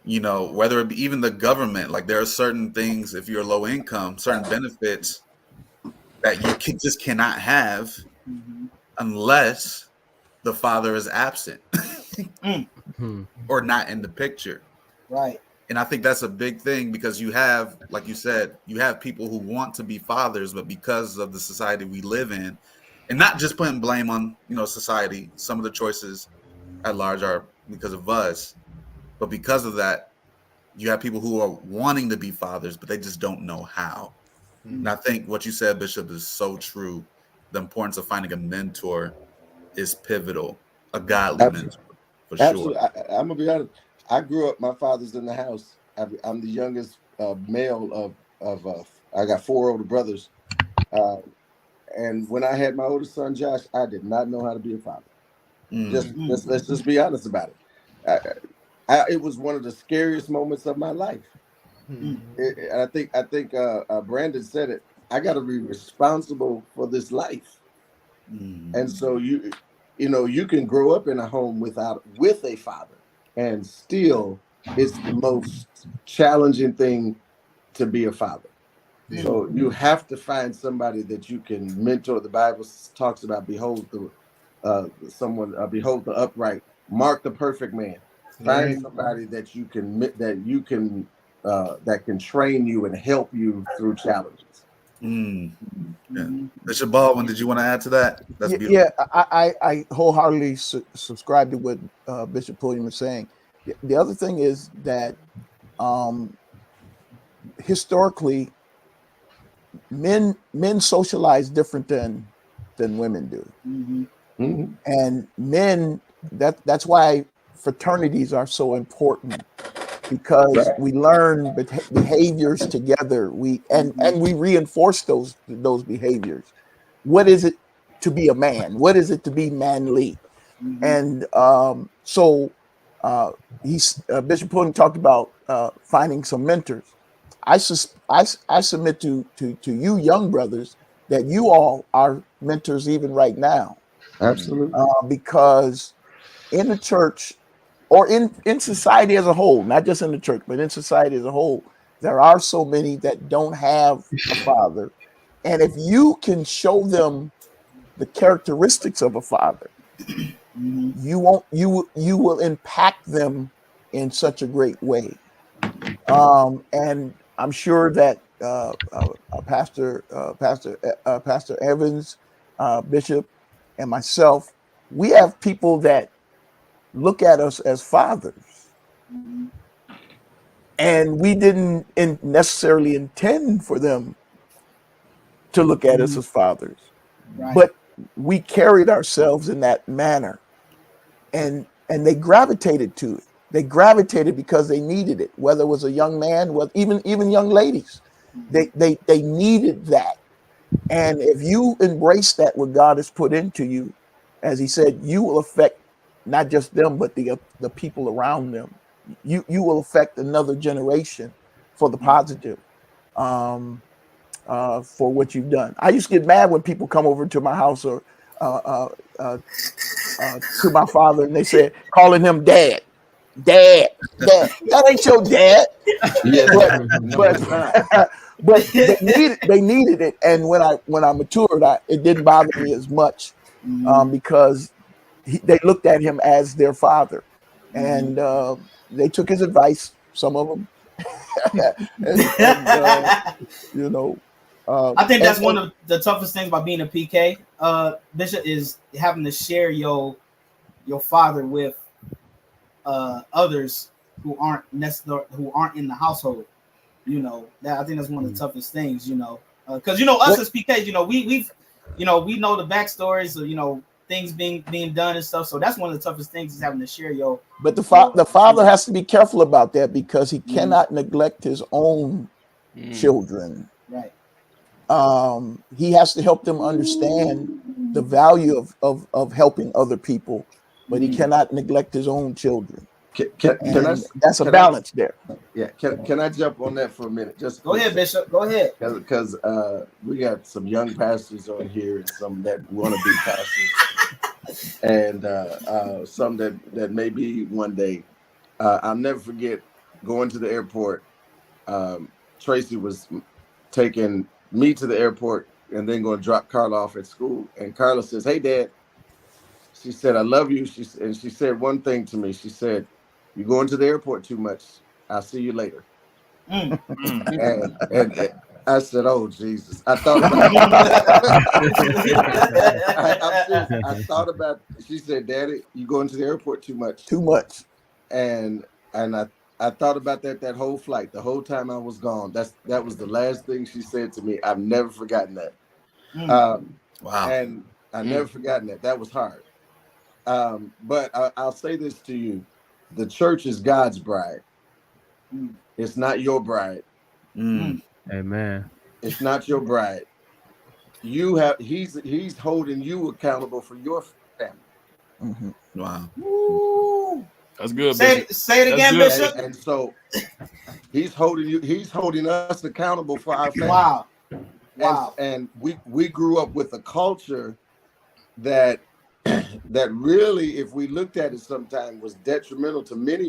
S2: Whether it be even the government, like there are certain things, if you're low income, certain benefits that you just cannot have unless the father is absent or not in the picture.
S1: Right.
S2: And I think that's a big thing, because you have, like you said, you have people who want to be fathers, but because of the society we live in, and not just putting blame on, society, some of the choices at large are because of us, but because of that, you have people who are wanting to be fathers, but they just don't know how. And I think what you said, Bishop, is so true. The importance of finding a mentor is pivotal, a godly mentor, for
S5: Absolutely.
S2: sure.
S5: I'm gonna be honest. I grew up. My father's in the house. I'm the youngest male of. I got 4 older brothers, and when I had my oldest son Josh, I did not know how to be a father. Let's just be honest about it. It was one of the scariest moments of my life. I think Brandon said it. I got to be responsible for this life, and so you can grow up in a home with a father, and still it's the most challenging thing to be a father. So you have to find somebody that you can mentor. The Bible talks about behold the upright, mark the perfect man. Find somebody that can train you and help you through challenges.
S2: Yeah. Bishop Baldwin, did you want to add to that? That's beautiful.
S4: Yeah, I wholeheartedly subscribe to what Bishop Pulliam was saying. The other thing is that historically, men socialize different than women do, and men that's why fraternities are so important, because we learn behaviors together. We reinforce those behaviors. What is it to be a man? What is it to be manly? And so Bishop Pulliam talked about finding some mentors. I submit to you young brothers that you all are mentors even right now.
S5: Absolutely.
S4: Because in the church, or in society as a whole, not just in the church, but in society as a whole, there are so many that don't have a father. And if you can show them the characteristics of a father, you will impact them in such a great way. And I'm sure that Pastor Evans, Bishop, and myself, we have people that look at us as fathers, and we didn't necessarily intend for them to look at us as fathers, but we carried ourselves in that manner, and they gravitated to it. They gravitated because they needed it, whether it was a young man, whether even young ladies, they needed that. And if you embrace that, what God has put into you, as he said, you will affect not just them, but the people around them. You will affect another generation for the positive, for what you've done. I used to get mad when people come over to my house or to my father, and they said, calling him dad. Dad, that ain't your dad.
S5: Yes,
S4: but they needed it, and when I matured, it didn't bother me as much, because they looked at him as their father, and they took his advice. Some of them, you know.
S1: I think that's one of the toughest things about being a PK, Bishop, is having to share your father with others who aren't in the household. You know, that I think that's one of the toughest things. You know, because us as PKs, we know the backstories of things being done and stuff. So that's one of the toughest things is having to share your.
S4: But the father has to be careful about that because he cannot neglect his own children.
S1: Right.
S4: He has to help them understand the value of helping other people, but he cannot neglect his own children. That's a balance there.
S5: Yeah. Can I jump on that for a minute? Just
S1: go ahead, Bishop. Go ahead.
S5: Because we got some young pastors on here and some that want to be pastors, and some that may be one day. I'll never forget going to the airport. Tracy was taking me to the airport and then going to drop Carla off at school. And Carla says, "Hey, Dad." She said, "I love you." She said one thing to me. She said, "You're going to the airport too much. I'll see you later." And I said, "Oh, Jesus." I thought about I thought about, she said, "Daddy, you going to the airport too much."
S4: Too much.
S5: And I thought about that whole flight, the whole time I was gone. That was the last thing she said to me. I've never forgotten that.
S2: Wow.
S5: And I never forgotten that. That was hard. But I'll say this to you. The church is God's bride. It's not your bride.
S8: Amen.
S5: It's not your bride. He's holding you accountable for your family.
S2: Wow.
S1: Woo.
S7: That's good.
S1: Say it again, Bishop.
S5: And so he's holding us accountable for our family.
S1: Wow.
S5: And we grew up with a culture that really, if we looked at it sometime, was detrimental to many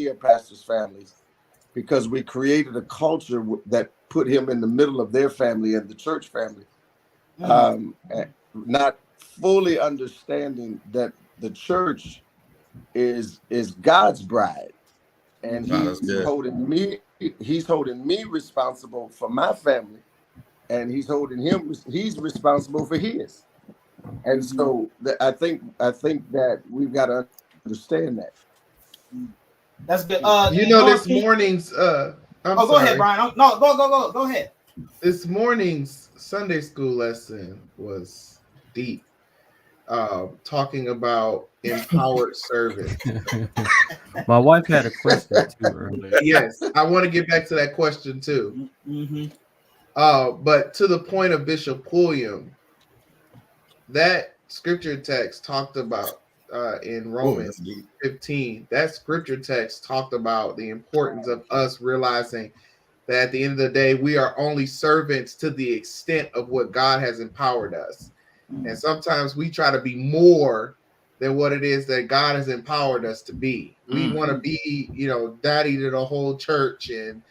S5: of pastors' families, because we created a culture that put him in the middle of their family and the church family, not fully understanding that the church is God's bride, and he's holding me responsible for my family, and he's responsible for his. And so I think that we've got to understand that.
S1: That's good.
S3: This morning's
S1: go ahead, Brian. No, go ahead.
S3: This morning's Sunday school lesson was deep, talking about empowered servant.
S8: My wife had a question too earlier.
S3: Yes, I want to get back to that question too. But to the point of Bishop Pulliam, that scripture text talked about in Romans 15, that scripture text talked about the importance of us realizing that at the end of the day, we are only servants to the extent of what God has empowered us. And sometimes we try to be more than what it is that God has empowered us to be. We want to be, daddy to the whole church, and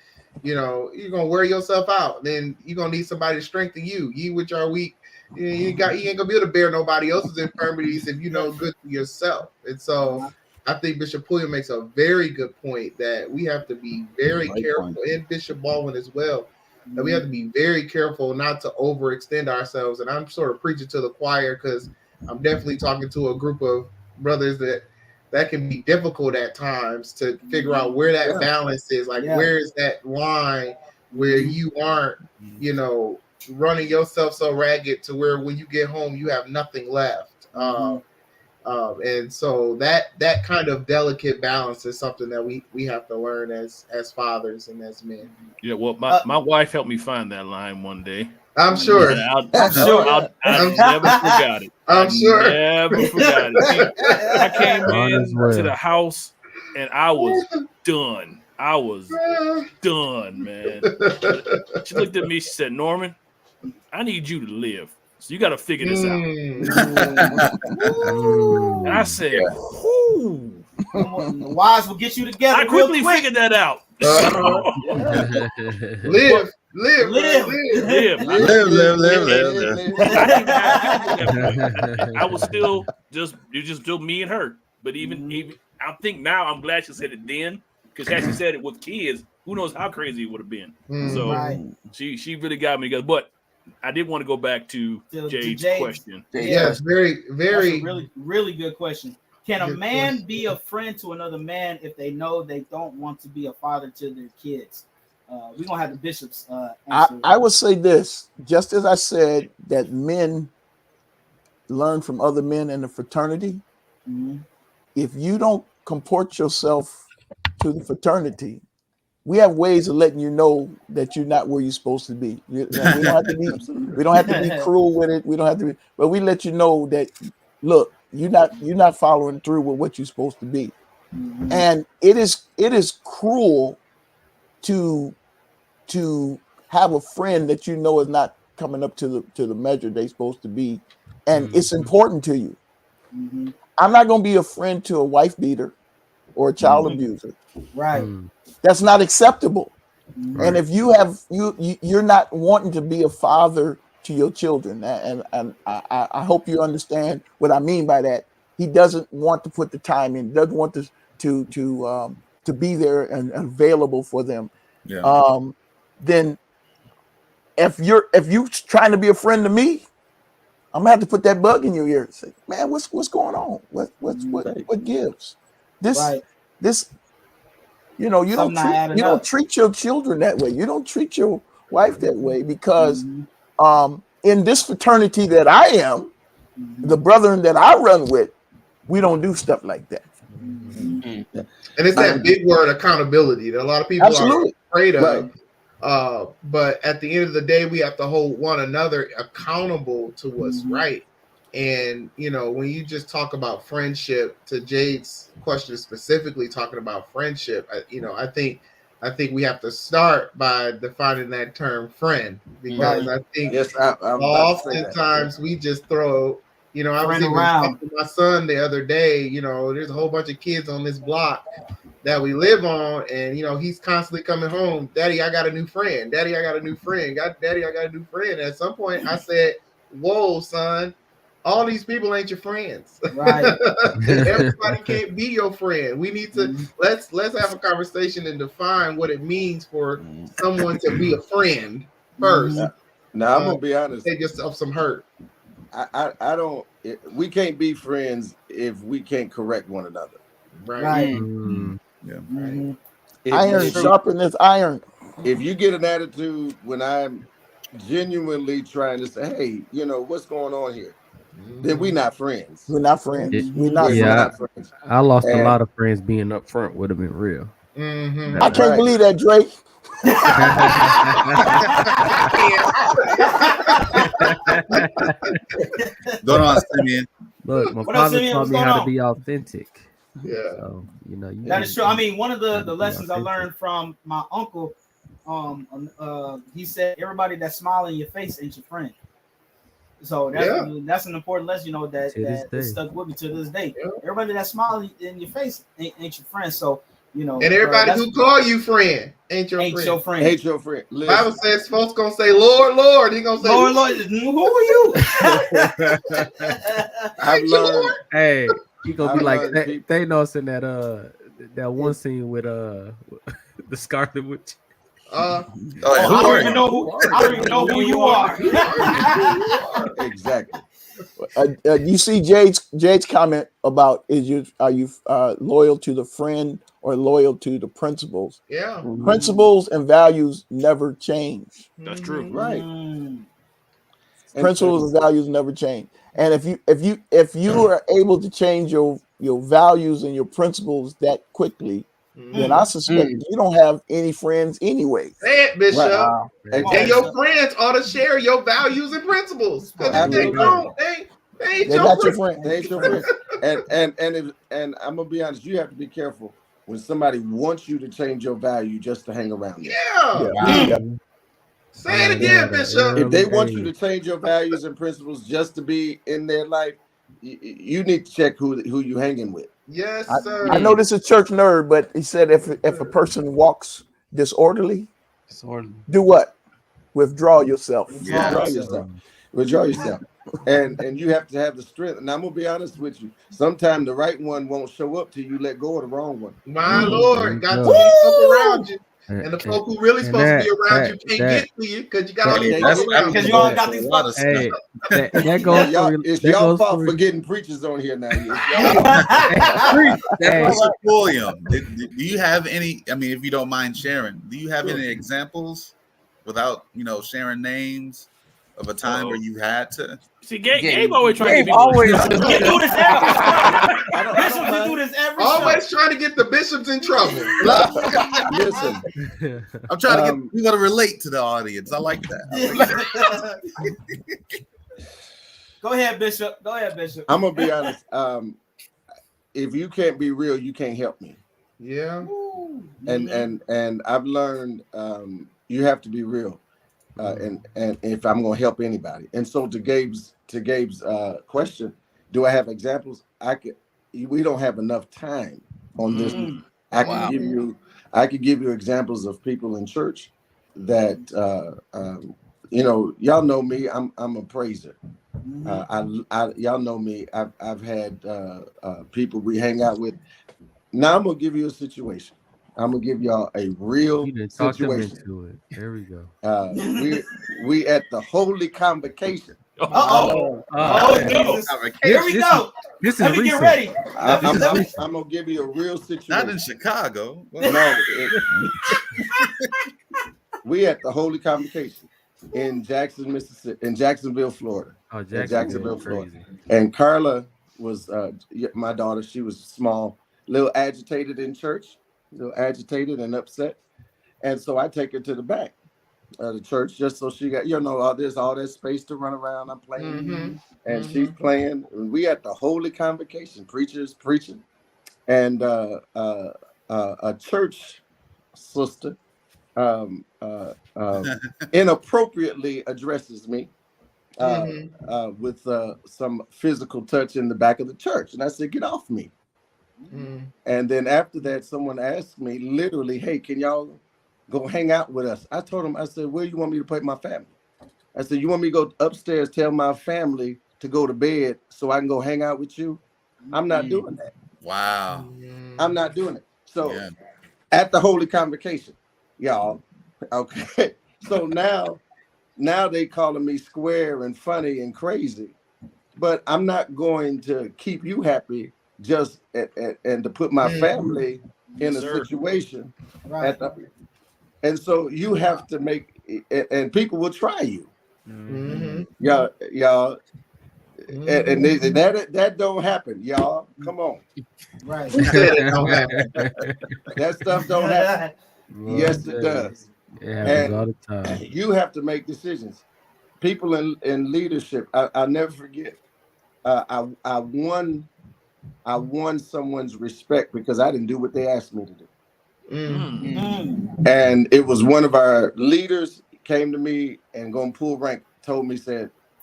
S3: you're gonna wear yourself out. Then you're gonna need somebody to strengthen you. You which are weak, you ain't gonna be able to bear nobody else's infirmities if you know good for yourself. And so I think Bishop Pulliam makes a very good point that we have to be very careful, and Bishop Baldwin as well, that we have to be very careful not to overextend ourselves. And I'm sort of preaching to the choir because I'm definitely talking to a group of brothers that can be difficult at times to figure out where that balance is. Like, where is that line where you aren't, running yourself so ragged to where when you get home you have nothing left. And so that kind of delicate balance is something that we have to learn as fathers and as men.
S7: Yeah, well, my wife helped me find that line one day.
S3: I'm sure.
S7: I never forgot it.
S3: I'm sure.
S7: Never forgot it. I came to the house and I was done. I was done, man. She looked at me. She said, "Norman, I need you to live. So you got to figure this out." And I said, "Whoo."
S1: The wives will get you together.
S7: I quickly figured that out.
S3: Live.
S7: I was still just me and her. But even I think now I'm glad she said it then, because had she said it with kids, who knows how crazy it would have been. So she really got me together. But I did want to go back to Jade's question.
S3: Yes, very, very,
S1: that's a really, really good question. Can a man be a friend to another man if they know they don't want to be a father to their kids? We're gonna have the bishops answer.
S4: I would say this, just as I said that men learn from other men in the fraternity. If you don't comport yourself to the fraternity, we have ways of letting you know that you're not where you're supposed to be. We don't have to be cruel with it. We don't have to be, but we let you know that, look, you're not following through with what you're supposed to be. And it is cruel to have a friend that you know is not coming up to the measure they're supposed to be, and it's important to you. I'm not going to be a friend to a wife beater or a child abuser.
S1: Right.
S4: That's not acceptable. And if you're not wanting to be a father to your children, and I hope you understand what I mean by that. He doesn't want to put the time in, doesn't want to be there and available for them. Then if you trying to be a friend to me, I'm gonna have to put that bug in your ear and say, man, what's going on? What gives? This you don't treat your children that way. You don't treat your wife that way, because in this fraternity that I am, the brethren that I run with, we don't do stuff like that.
S3: And it's that big word, accountability, that a lot of people are afraid of. But at the end of the day, we have to hold one another accountable to what's right. And, when you just talk about friendship, to Jade's question specifically talking about friendship, I think we have to start by defining that term friend, because I think oftentimes we just throw, I was even talking to my son the other day, there's a whole bunch of kids on this block that we live on, and he's constantly coming home, Daddy, I got a new friend. Daddy, I got a new friend. Daddy, I got a new friend. At some point I said, whoa, son, all these people ain't your friends. Right. Everybody can't be your friend. We need to let's have a conversation and define what it means for someone to be a friend first.
S5: Now I'm gonna be honest.
S3: Take yourself some hurt.
S5: I don't. We can't be friends if we can't correct one another.
S3: Right.
S4: Iron sharpens iron.
S5: If you get an attitude when I'm genuinely trying to say, hey, what's going on here, then we're not friends.
S4: We're not friends. We're not friends.
S8: I lost a lot of friends being up front would have been real.
S4: I can't believe that, Drake.
S2: Going on, Simeon.
S8: Look, my father taught me how to be authentic.
S3: Yeah.
S8: So,
S1: that is true. I mean, one of the lessons I learned from my uncle, he said, everybody that's smiling in your face ain't your friend. So that's an important lesson, that stuck with me to this day. Yeah. Everybody that's smiling in your face ain't your friend. So,
S3: and everybody who call you friend ain't your friend.
S5: Ain't your friend.
S3: The Bible says folks gonna say, Lord, Lord. He gonna say,
S1: Lord, Lord, who are you?
S5: I've learned.
S8: Hey, he gonna be like Thanos in that one scene with the Scarlet Witch.
S1: I don't even know who you are.
S5: Exactly.
S4: You see Jade's comment about are you loyal to the friend or loyal to the principles?
S3: Yeah.
S4: Principles and values never change.
S7: That's true.
S5: Right.
S4: Principles and values never change. And if you are able to change your values and your principles that quickly, then I suspect you don't have any friends anyway.
S3: Say it, Bishop.
S4: Right. Wow.
S3: And your friends ought to share your values and principles. Because if they don't, they ain't your friend.
S5: They ain't your friend. And I'm gonna be honest, you have to be careful when somebody wants you to change your value just to hang around them.
S3: Yeah. Say it again, Bishop.
S5: If they want you to change your values and principles just to be in their life, you need to check who you hanging with.
S3: Yes, sir.
S4: I know this is church nerd, but he said if a person walks disorderly, do what? Withdraw yourself.
S5: Withdraw yourself. And you have to have the strength. And I'm gonna be honest with you. Sometimes the right one won't show up till you let go of the wrong one.
S3: My Lord, got to be folk around you. And the folk who really supposed to be around you can't get to you because you got all these folk around you.
S1: Because you all got these fuckers.
S8: Hey, that goes
S5: it's y'all fault for getting preachers on here now.
S2: That's like Pulliam. Do you have any? I mean, if you don't mind sharing, do you have any examples without sharing names of a time where you had to?
S7: See, Gabe always trying to get
S1: always do this every Bishops do this every
S3: always trying to get the bishops in trouble.
S5: Listen,
S2: I'm trying to get you got to relate to the audience. I like that.
S1: Go ahead, Bishop.
S5: I'm gonna be honest. If you can't be real, you can't help me.
S3: Yeah.
S5: And I've learned you have to be real. And if I'm going to help anybody, and so to Gabe's question, do I have examples? We don't have enough time on this. I can give you examples of people in church that y'all know me. I'm a praiser. Y'all know me. I've had people we hang out with. Now I'm gonna give you a situation. I'm gonna give y'all a real situation.
S8: Into it. There we go.
S5: We at the Holy Convocation.
S1: Jesus. Here we go.
S8: This is
S1: Let me get ready.
S5: I'm gonna give you a real situation.
S2: Not in Chicago.
S5: No. We at the Holy Convocation in Jackson, Mississippi, in Jacksonville, Florida.
S8: Oh,
S5: Jacksonville, Florida. And Carla was my daughter. She was small, a little agitated in church. Agitated and upset, and so I take her to the back of the church just so she got there's all that space to run around. I'm playing, and she's playing. And we at the Holy Convocation, preachers preaching, and a church sister inappropriately addresses me with some physical touch in the back of the church, and I said, "Get off me." And then after that, someone asked me literally, "Hey, can y'all go hang out with us?" I told him, I said, "Where you want me to put my family?" I said, "You want me to go upstairs, tell my family to go to bed so I can go hang out with you?" I'm not doing that.
S2: Wow.
S5: I'm not doing it. So at the Holy Convocation, y'all, okay. So now they calling me square and funny and crazy, but I'm not going to keep you happy just and to put my family in a situation.
S1: Right.
S5: And so you have to make, and people will try you. Y'all, and that don't happen, y'all. Come on.
S1: Right.
S5: That stuff don't happen. Yes, it does.
S8: It happens all the time.
S5: You have to make decisions. People in leadership, I'll never forget. I won someone's respect because I didn't do what they asked me to do. And it was one of our leaders came to me and going pull rank, told me,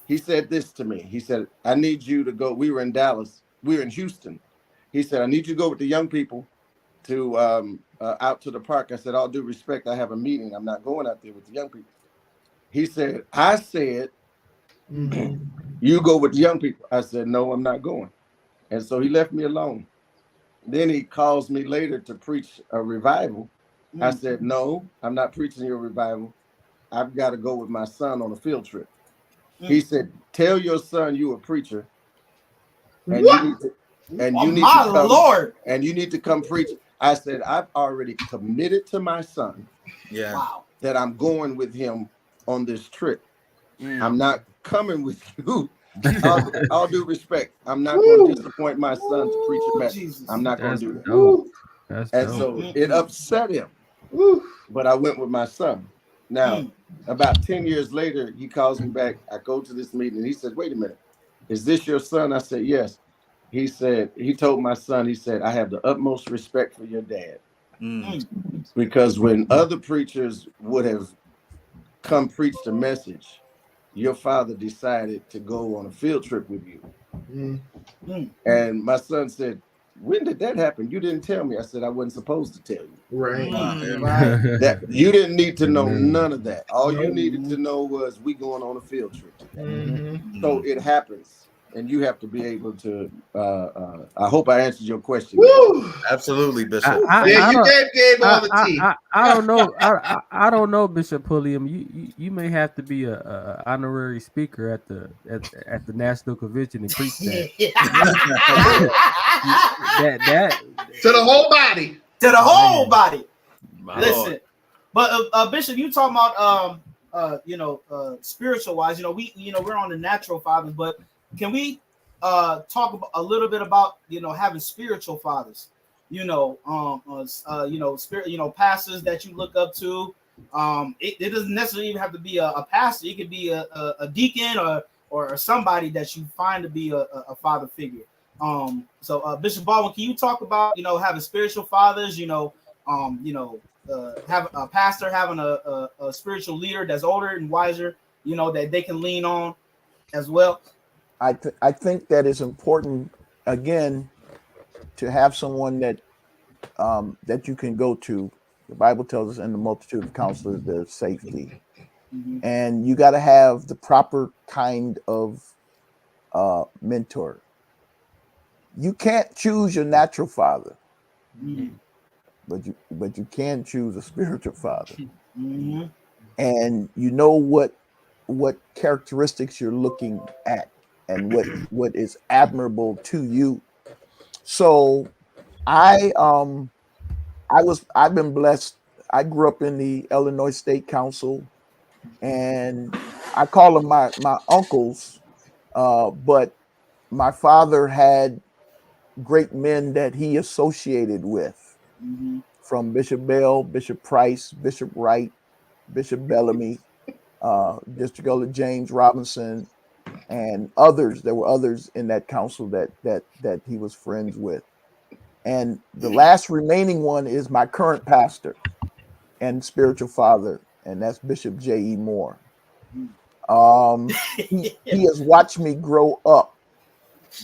S5: he said this to me. He said, "I need you to go." We were in Dallas. We were in Houston. He said, "I need you to go with the young people to out to the park." I said, "All due respect, I have a meeting. I'm not going out there with the young people." He said, "I said, you go with the young people." I said, "No, I'm not going." And so he left me alone. Then he calls me later to preach a revival. I said, "No, I'm not preaching your revival. I've got to go with my son on a field trip." He said, "Tell your son you a preacher. And
S1: Lord.
S5: And you need to come preach." I said, "I've already committed to my son that I'm going with him on this trip. I'm not coming with you. All due respect, I'm not going to disappoint my son to preach a message. I'm not going to do that.
S8: Dope. That's
S5: And
S8: dope.
S5: so it upset him. But I went with my son. Now, about 10 years later, he calls me back. I go to this meeting and he said, wait a minute, is this your son? I said, yes. He said, he told my son, he said, I have the utmost respect for your dad. Because when other preachers would have come preach the message, your father decided to go on a field trip with you. And my son said, when did that happen? You didn't tell me. I said, I wasn't supposed to tell you.
S3: Right.
S5: That you didn't need to know none of that. All you needed to know was we going on a field trip together. So it happens. And you have to be able to. I hope I answered your question.
S2: Absolutely, Bishop.
S3: You gave all the tea.
S8: I don't know. I don't know, Bishop Pulliam. You may have to be a honorary speaker at the national convention and preach that. that
S3: to the whole body.
S1: To the whole body.
S7: My
S1: Listen,
S7: Lord.
S1: but Bishop, you talking about spiritual wise. We're on the natural fathers, but can we talk about, a little bit about having spiritual fathers? Spirit, pastors that you look up to. It doesn't necessarily even have to be a pastor. It could be a deacon or somebody that you find to be a father figure. So Bishop Baldwin, can you talk about having spiritual fathers? Have a pastor having a spiritual leader that's older and wiser. That they can lean on as well.
S4: I think that it's important, again, to have someone that you can go to. The Bible tells us in the multitude of counselors there's safety. And you got to have the proper kind of mentor. You can't choose your natural father, but you can choose a spiritual father. And you know what characteristics you're looking at and what is admirable to you. So I've been blessed. I grew up in the Illinois State Council, and I call them my uncles, but my father had great men that he associated with, from Bishop Bell, Bishop Price, Bishop Wright, Bishop Bellamy, District Elder James Robinson, and others. There were others in that council that he was friends with. And the last remaining one is my current pastor and spiritual father, and that's Bishop J.E. Moore. He has watched me grow up.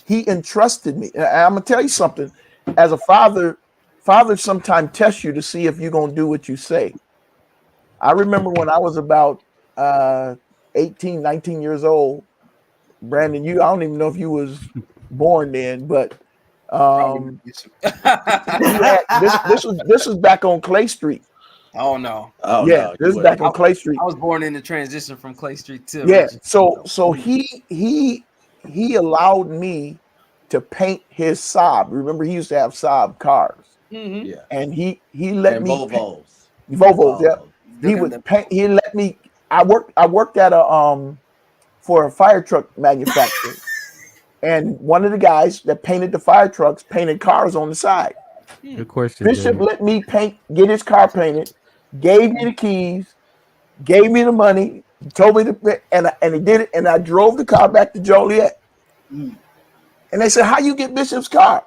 S4: He entrusted me. And I'm going to tell you something. As a father sometimes tests you to see if you're going to do what you say. I remember when I was about 18, 19 years old, Brandon, I don't even know if you was born then, but this was back on Clay Street.
S6: Oh no!
S5: Oh
S4: yeah,
S5: no,
S4: this is back on Clay Street.
S6: I was born in the transition from Clay Street to
S4: So he allowed me to paint his Saab. Remember, he used to have Saab cars.
S5: Yeah,
S4: and he let me
S5: Volvos.
S4: Yeah, he would paint. He let me. I worked at for a fire truck manufacturer. And one of the guys that painted the fire trucks painted cars on the side.
S8: Good question.
S4: Bishop let me get his car painted, gave me the keys, gave me the money, told me to, and he did it. And I drove the car back to Joliet. And they said, "How you get Bishop's car?"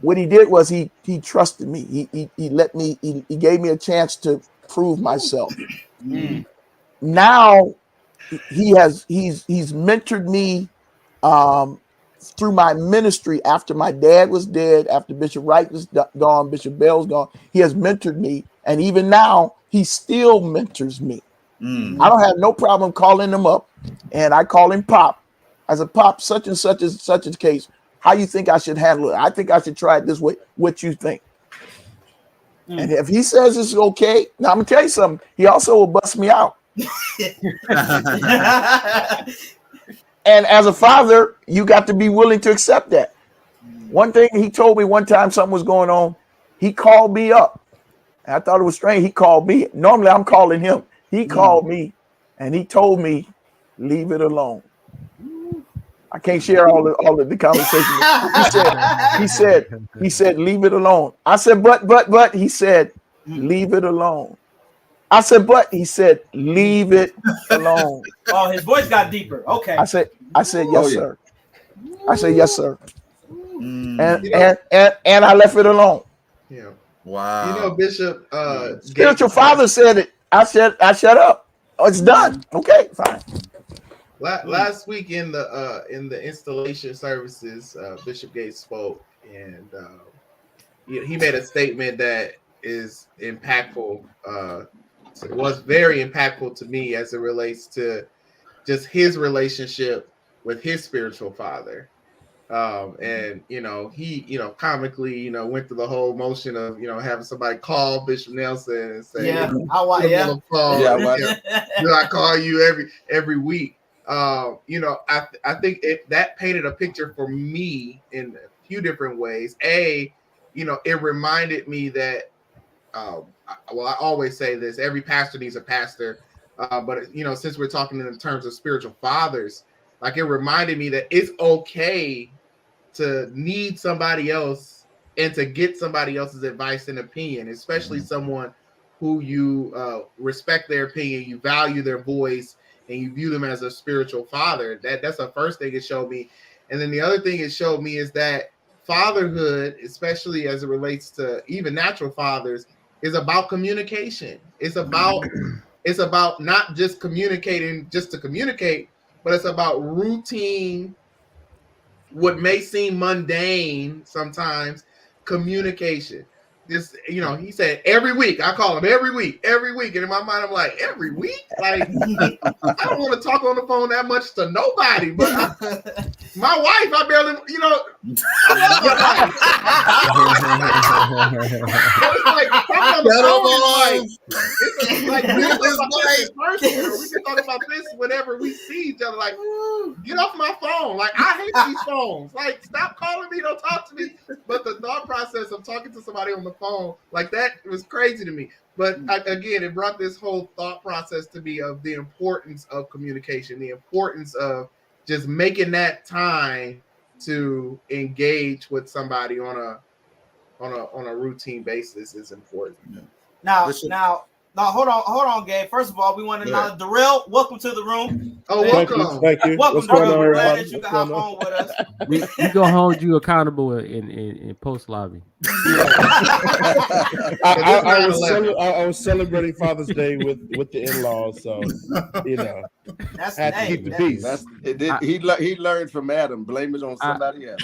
S4: What he did was he trusted me. He let me. He gave me a chance to prove myself. Now he's mentored me through my ministry after my dad was dead, after Bishop Wright was gone, Bishop Bell's gone. He has mentored me, and even now he still mentors me. I don't have no problem calling him up, and I call him Pop. I said, "Pop, such and such is such a case. How you think I should handle it? I think I should try it this way. What you think?" And if he says it's okay, now I'm gonna tell you something. He also will bust me out. And as a father, you got to be willing to accept that. One thing he told me one time, something was going on. He called me up. And I thought it was strange. He called me. Normally I'm calling him. He called me and he told me leave it alone. I can't share all of the conversation. He said, leave it alone. I said, but he said, leave it alone. I said, but he said, leave it alone.
S1: Oh, his voice got deeper. Okay.
S4: I said, yes, sir. I said, yes, sir. And I left it alone.
S3: Yeah.
S2: Wow.
S3: You know, Bishop
S4: spiritual father said it. I shut up. Oh, it's done. Okay, fine.
S3: Last week in the installation services, Bishop Gates spoke, and he made a statement that is impactful. Was very impactful to me as it relates to just his relationship with his spiritual father. And he comically went through the whole motion of having somebody call Bishop Nelson and say,
S1: I
S3: call you every week. I think that painted a picture for me in a few different ways. It reminded me that I always say this: every pastor needs a pastor. But since we're talking in terms of spiritual fathers, like, it reminded me that it's okay to need somebody else and to get somebody else's advice and opinion, especially someone who you respect their opinion, you value their voice, and you view them as a spiritual father. That's the first thing it showed me. And then the other thing it showed me is that fatherhood, especially as it relates to even natural fathers, is about communication. It's about not just communicating just to communicate, but it's about routine, what may seem mundane sometimes, communication. This, he said every week. I call him every week. And in my mind, I'm like, every week? Like, I don't want to talk on the phone that much to nobody. But my wife, I barely, we can talk about this whenever we see each other. Like, get off my phone. Like, I hate these phones. Like, stop calling me. Don't talk to me. But the thought process of talking to somebody on the phone like that was crazy to me. But again, it brought this whole thought process to me of the importance of communication, the importance of just making that time to engage with somebody on a routine basis is important.
S1: Now, hold on, Gabe. First of all, we want to acknowledge Darrell. Welcome to the room.
S3: Oh, welcome.
S9: Thank you.
S1: Welcome, Darrell. We're glad that you can hop on with us.
S8: We gonna hold you accountable in post lobby.
S9: I was celebrating Father's Day with the in-laws, so
S1: that's
S9: had to keep the peace.
S5: He learned from Adam. Blame it on somebody else.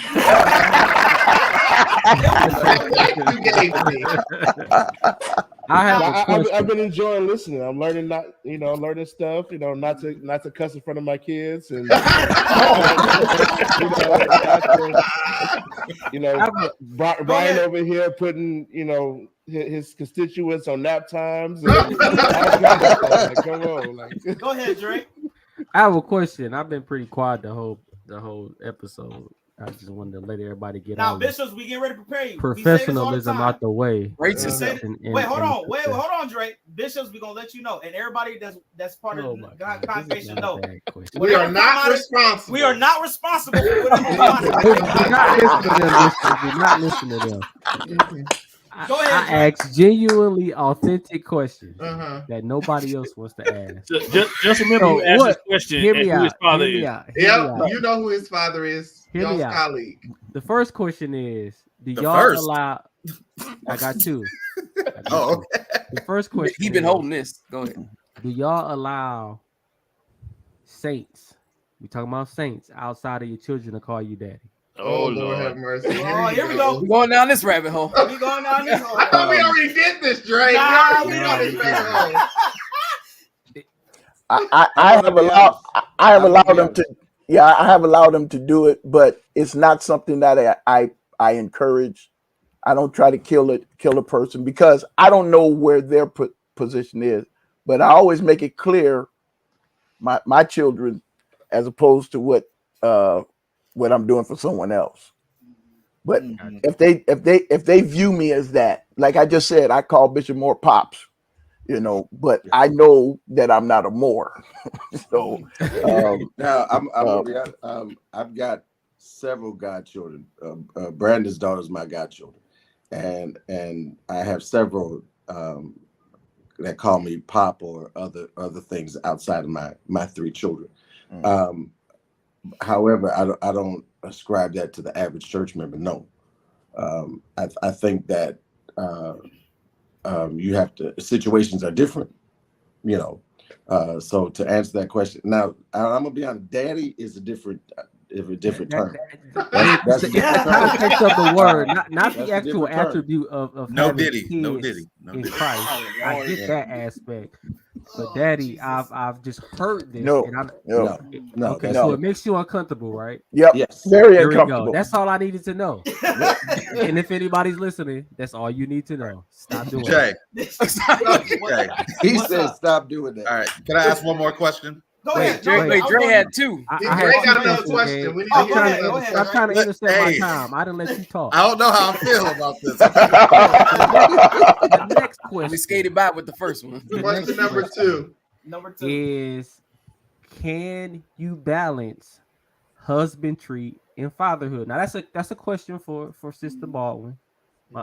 S3: You gave me.
S9: I've been enjoying listening. I'm learning learning stuff. Not to cuss in front of my kids, and Brian over here putting his constituents on nap times. And come on,
S1: go ahead, Drake.
S8: I have a question. I've been pretty quiet the whole episode. I just wanted to let everybody get
S1: now,
S8: all
S1: Bishops, we get ready to prepare you.
S8: Professionalism out the way.
S1: Wait, hold on, Drake. Bishops, we're gonna let you know, and everybody that's part of the congregation know.
S3: We are not responsible.
S1: We are not responsible for what I'm
S8: not listening to them.
S1: Go ahead.
S8: I ask genuinely authentic questions that nobody else wants to ask.
S7: Just remember, you asked this question.
S8: Hear me
S7: who
S8: out.
S7: his father is.
S3: You know who his father is. Y'all's colleague.
S8: The first question is: do y'all allow? I got two.
S2: Okay.
S8: The first question.
S6: He's been holding this. Go ahead.
S8: Do y'all allow saints? We talking about saints outside of your children to call you daddy?
S3: Oh, Lord have mercy.
S1: Here we go.
S6: We're going down this rabbit hole.
S1: We going down this hole.
S3: I thought we already did this, Drake.
S1: Nah,
S3: we know this rabbit hole.
S4: I have allowed them to. Yeah, I have allowed them to do it, but it's not something that I encourage. I don't try to kill a person because I don't know where their position is. But I always make it clear, my children, as opposed to what I'm doing for someone else. But if they view me as that, like I just said, I call Bishop Moore Pops. you know, but I know that I'm not a Moore. So
S5: now I'm gonna be honest, I've got several godchildren. Brandon's daughter's my godchildren, and I have several that call me Pop or other things outside of my three children. However, I don't ascribe that to the average church member. No, I think that you have to. Situations are different, you know. So to answer that question, now I'm gonna be honest. Daddy is a different term. That's
S8: the context of the word, not
S5: That's
S8: the
S5: a
S8: actual
S5: different term.
S8: attribute of
S2: No
S8: having
S2: diddy,
S8: kids
S2: no diddy, no
S8: in
S2: diddy.
S8: Christ. I get that aspect, but Daddy, I've just heard this,
S4: no,
S8: and
S5: No,
S8: okay,
S5: that's
S8: so
S5: it.
S8: it makes you uncomfortable, right?
S4: Yep.
S5: Yes.
S4: Very
S8: There we go.
S4: uncomfortable.
S8: That's all I needed to know. And if anybody's listening, that's all you need to know. Stop doing
S2: Jay,
S1: Jay,
S5: He said, "Stop doing that."
S2: all right. Can I ask one more question?
S1: Go
S8: Wait,
S1: ahead. No,
S8: wait,
S1: I was
S6: Dre
S1: going-
S6: had two.
S8: I
S3: Dre
S8: had two
S3: got another
S8: questions,
S3: question.
S8: Gabe.
S3: We need
S8: Stop
S3: to
S8: trying
S3: get
S8: to
S3: that.
S8: stop trying to intercept my
S2: Hey.
S8: time. I didn't let you talk.
S2: I don't know how I feel about this.
S8: The next
S6: We
S8: question.
S6: skated by with the first one.
S3: Question number two.
S1: Number two.
S8: Is, can you balance husbandry and fatherhood? Now that's a question for Sister Baldwin,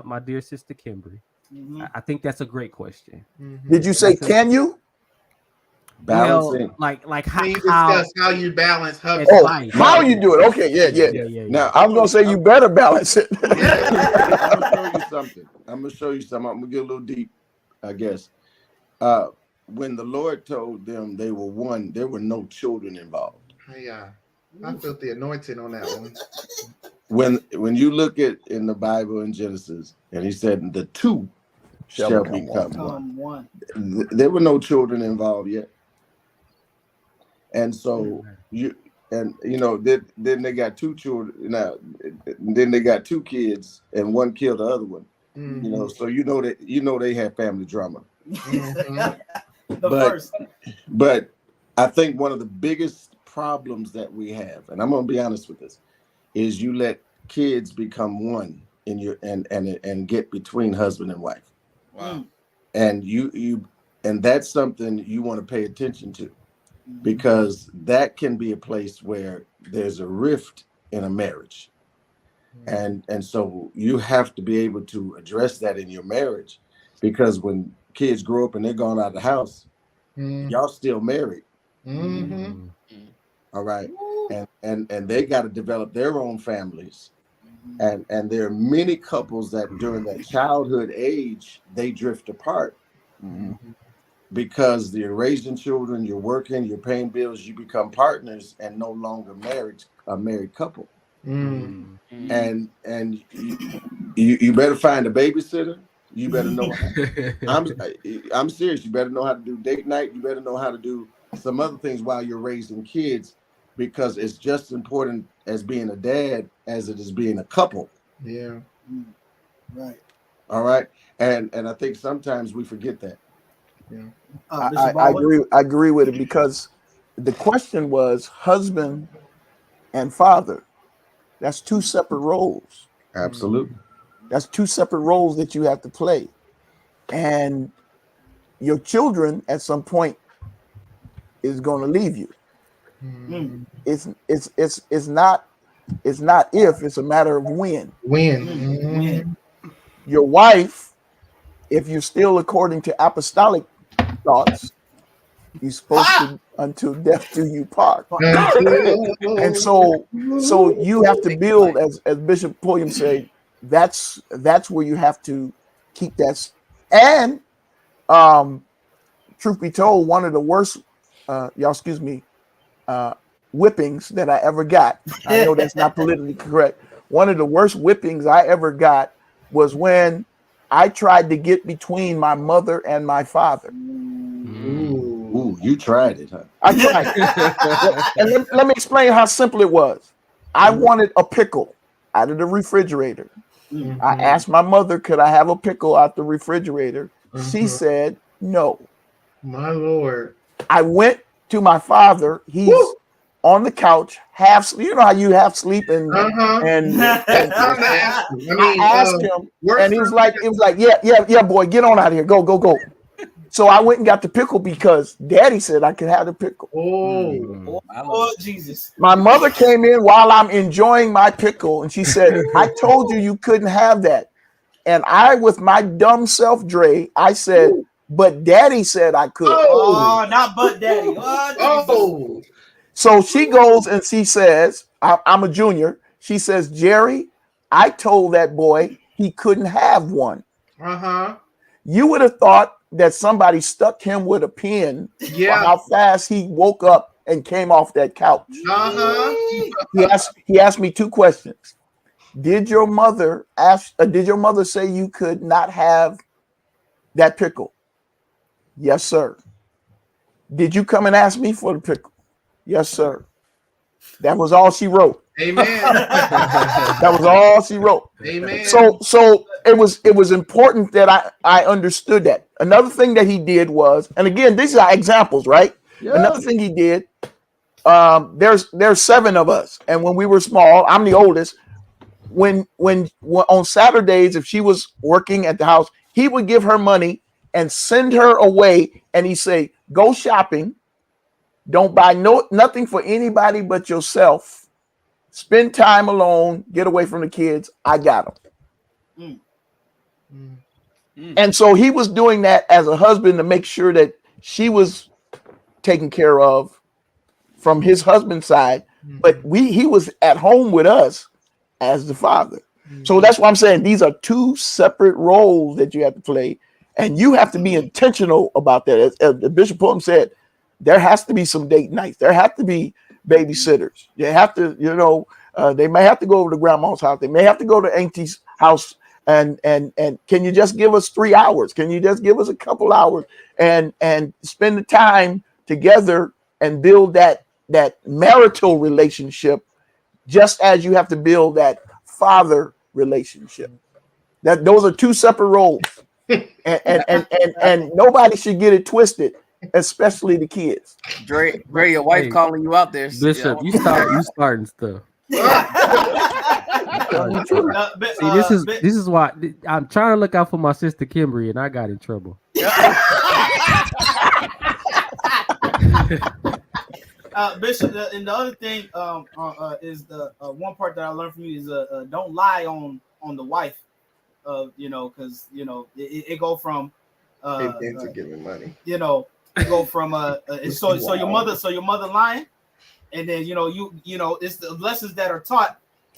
S8: my dear sister Kimberly. I think that's a great question.
S4: Did you say can you?
S5: Balancing.
S8: Well, like
S3: Can you
S8: how
S3: discuss how you balance husband?
S4: Oh,
S8: advice.
S4: how you do it? Okay, yeah.
S5: Now
S4: I'm gonna say you better balance it.
S5: I'm gonna show you something. I'm gonna get a little deep, I guess. When the Lord told them they were one, there were no children involved.
S3: Yeah, I felt the anointing on that one.
S5: When you look at in the Bible in Genesis, and He said the two shall become one. There were no children involved yet, and so then they got two children. Now, then they got two kids, and one killed the other one.
S3: Mhm.
S5: You know, so they had family drama.
S1: First.
S5: But I think one of the biggest problems that we have, and I'm gonna be honest with this, is you let kids become one in your and get between husband and wife.
S2: Wow.
S5: And and that's something you want to pay attention to, because that can be a place where there's a rift in a marriage. And so you have to be able to address that in your marriage, because when kids grow up and they're gone out of the house, y'all still married. All right. And they got to develop their own families. And there are many couples that during that childhood age, they drift apart because you're raising children, you're working, you're paying bills, you become partners and no longer a married couple. And you better find a babysitter. You better know. I'm serious. You better know how to do date night. You better know how to do some other things while you're raising kids, because it's just as important as being a dad as it is being a couple.
S3: Yeah.
S1: Right.
S5: All right. And I think sometimes we forget that.
S3: Yeah.
S4: I agree with it, because the question was husband and father. That's two separate roles.
S5: Absolutely.
S4: That's two separate roles that you have to play. And your children at some point is going to leave you. It's not if, it's a matter of when.
S3: When.
S4: Your wife, if you're still according to apostolic thoughts, you're supposed to until death do you part. And so you have to build, as Bishop Pulliam said, that's where you have to keep that. And truth be told, one of the worst whippings that I ever got, I know that's not politically correct, one of the worst whippings I ever got was when I tried to get between my mother and my father.
S5: Ooh, you tried it, huh?
S4: I tried. And let me explain how simple it was. I wanted a pickle out of the refrigerator. I asked my mother, could I have a pickle out the refrigerator? She said no.
S3: My Lord.
S4: I went to my father. He's on the couch, half sleep. You know how you half sleep and I asked him, and he was like, yeah, boy, get on out of here. Go. So I went and got the pickle because Daddy said I could have the pickle.
S1: Oh, Jesus.
S4: My mother came in while I'm enjoying my pickle, and she said, I told you couldn't have that. And I, with my dumb self, Dre, I said, but Daddy said I could.
S1: Oh, not but Daddy. Oh, Jesus.
S4: So she goes and she says, I'm a junior. She says, Jerry, I told that boy he couldn't have one. You would have thought that somebody stuck him with a pin for how fast he woke up and came off that couch. He asked me 2 questions. Did your mother say you could not have that pickle? Yes, sir. Did you come and ask me for the pickle? Yes, sir. That was all she wrote.
S3: Amen.
S4: That was all she wrote.
S3: Amen.
S4: So it was important that I understood that. Another thing that he did was, and again, these are examples, right? Yeah. Another thing he did, there's 7 of us, and when we were small, I'm the oldest. When on Saturdays, if she was working at the house, he would give her money and send her away, and he'd say, "Go shopping. Don't buy nothing for anybody but yourself. Spend time alone. Get away from the kids. I got them." And so he was doing that as a husband to make sure that she was taken care of from his husband's side, but he was at home with us as the father. So that's why I'm saying these are 2 separate roles that you have to play, and you have to be intentional about that. As Bishop Pulliam said, there has to be some date nights. There have to be babysitters. They have to, they may have to go over to grandma's house. They may have to go to auntie's house. And can you just give us 3 hours? Can you just give us a couple hours and spend the time together and build that marital relationship, just as you have to build that father relationship? That those are 2 separate roles, and nobody should get it twisted, especially the kids.
S6: Dre, your wife calling you out there,
S8: Bishop. You starting stuff. See, this is why I'm trying to look out for my sister Kimberly, and I got in trouble.
S1: Bishop, and the other thing is the one part that I learned from you is don't lie on the wife, because it go from
S3: into giving money.
S1: It go from so your mother lying, and then it's the lessons that are taught.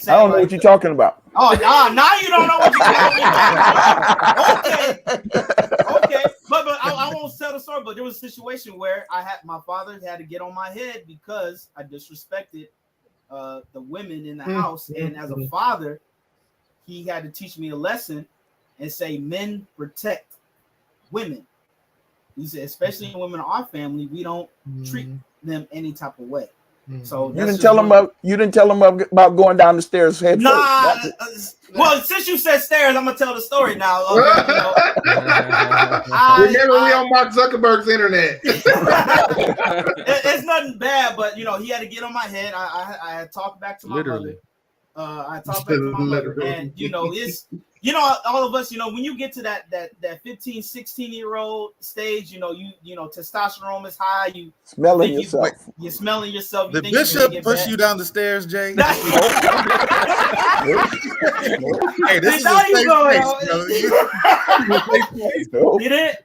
S4: I don't know what you're talking about.
S1: Oh, now you don't know what you're talking about. Okay. But I won't tell the story. But there was a situation where my father had to get on my head because I disrespected the women in the house, and as a father, he had to teach me a lesson and say, men protect women. He said, especially women in our family, we don't treat them any type of way. So
S4: you didn't tell them about going down the stairs head
S1: first. Well, since you said stairs, I'm gonna tell the story now. Okay,
S3: remember, we on Mark Zuckerberg's internet.
S1: It's nothing bad, but he had to get on my head. I had talked back to my mother. I talked back to my mother, and it's all of us, when you get to that 15, 16-year-old stage, testosterone is high. You
S4: smelling yourself.
S1: You're smelling yourself.
S2: The bishop push you down the stairs, Jay? Hey, this is a safe place,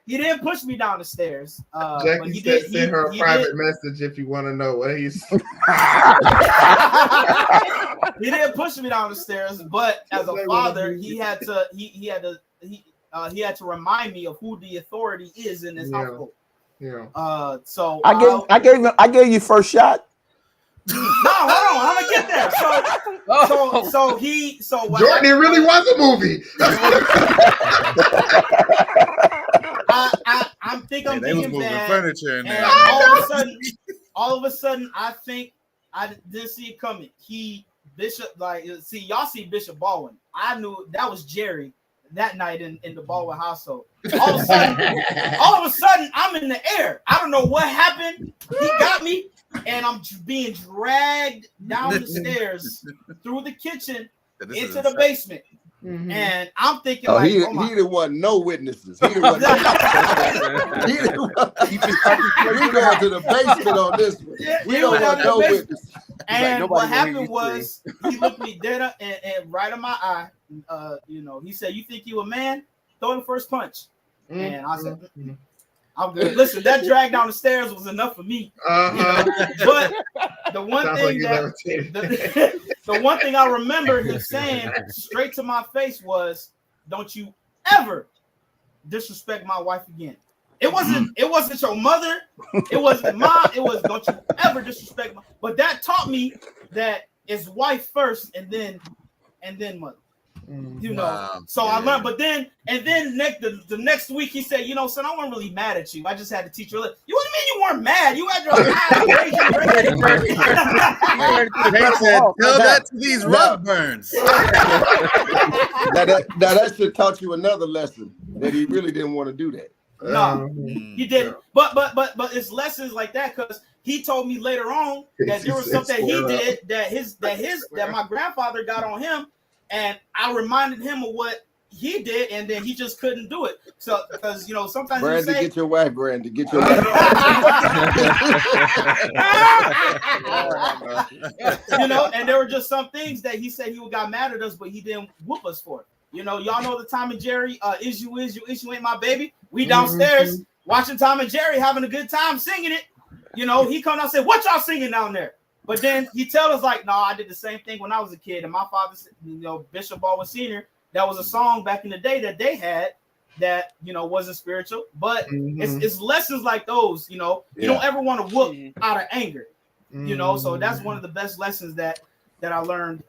S1: He didn't push me down the stairs.
S3: Jackie said send her a private message if you want to know what he's.
S1: He didn't push me down the stairs, but as a father, he had to remind me of who the authority is in this household.
S3: Yeah.
S1: So
S4: I gave you first shot.
S1: No, hold on, I'm gonna get there. So
S3: Jordan, it really was a movie.
S1: I'm thinking bad,
S2: furniture in there.
S1: all of a sudden, I think I didn't see it coming. Bishop, y'all see Bishop Baldwin. I knew that was Jerry that night in the Baldwin household. All of a sudden, I'm in the air. I don't know what happened. He got me, and I'm being dragged down the stairs through the kitchen into the basement.
S3: Mhm.
S1: And I'm thinking,
S5: Oh,
S1: like,
S5: he
S1: oh my.
S5: didn't want no witnesses. He didn't want he didn't want, we going to the basement on this one.
S1: Yeah,
S5: We
S1: he
S5: don't
S1: went down
S5: want
S1: to
S5: no
S1: the basement.
S5: witnesses.
S1: And
S6: nobody
S1: what
S6: gonna hear
S1: happened
S6: you
S1: was he looked me dead up and right in my eye. You know, he said, "You think you a man? Throw the first punch." And I said, "I'm good." Listen, that drag down the stairs was enough for me. You know? But the one
S3: Sounds
S1: thing
S3: like
S1: that the one thing I remember him saying straight to my face was, "Don't you ever disrespect my wife again." It wasn't your mother, it wasn't mom, it was, "Don't you ever disrespect my." But that taught me that it's wife first and then mother. You know,
S2: Wow.
S1: so I learned, but then the next week he said, "You know, son, I wasn't really mad at you. I just had to teach you a little." You what do you mean you weren't mad? You had your
S2: They said, "Tell that to these rug burns."
S5: Now that should taught you another lesson that he really didn't want to do that.
S1: No, he didn't. But it's lessons like that, because he told me later on that there was something he did that my grandfather got on him, and I reminded him of what he did, and then he just couldn't do it. So because, you know, sometimes
S5: Brandy,
S1: you say,
S5: get your wife, Brandy, get your wife.
S1: you know, and there were just some things that he said he got mad at us, but he didn't whoop us for it. You know, y'all know the Tom and Jerry "Is You Ain't My Baby." We downstairs watching Tom and Jerry, having a good time singing it. You know, he come out and say, "What y'all singing down there?" But then he tell us, like, "No, I did the same thing when I was a kid." And my father, you know, Bishop Baldwin Sr., that was a song back in the day that they had that, you know, wasn't spiritual. But it's lessons like those, you know. You don't ever want to whoop out of anger. You know, so that's one of the best lessons that I learned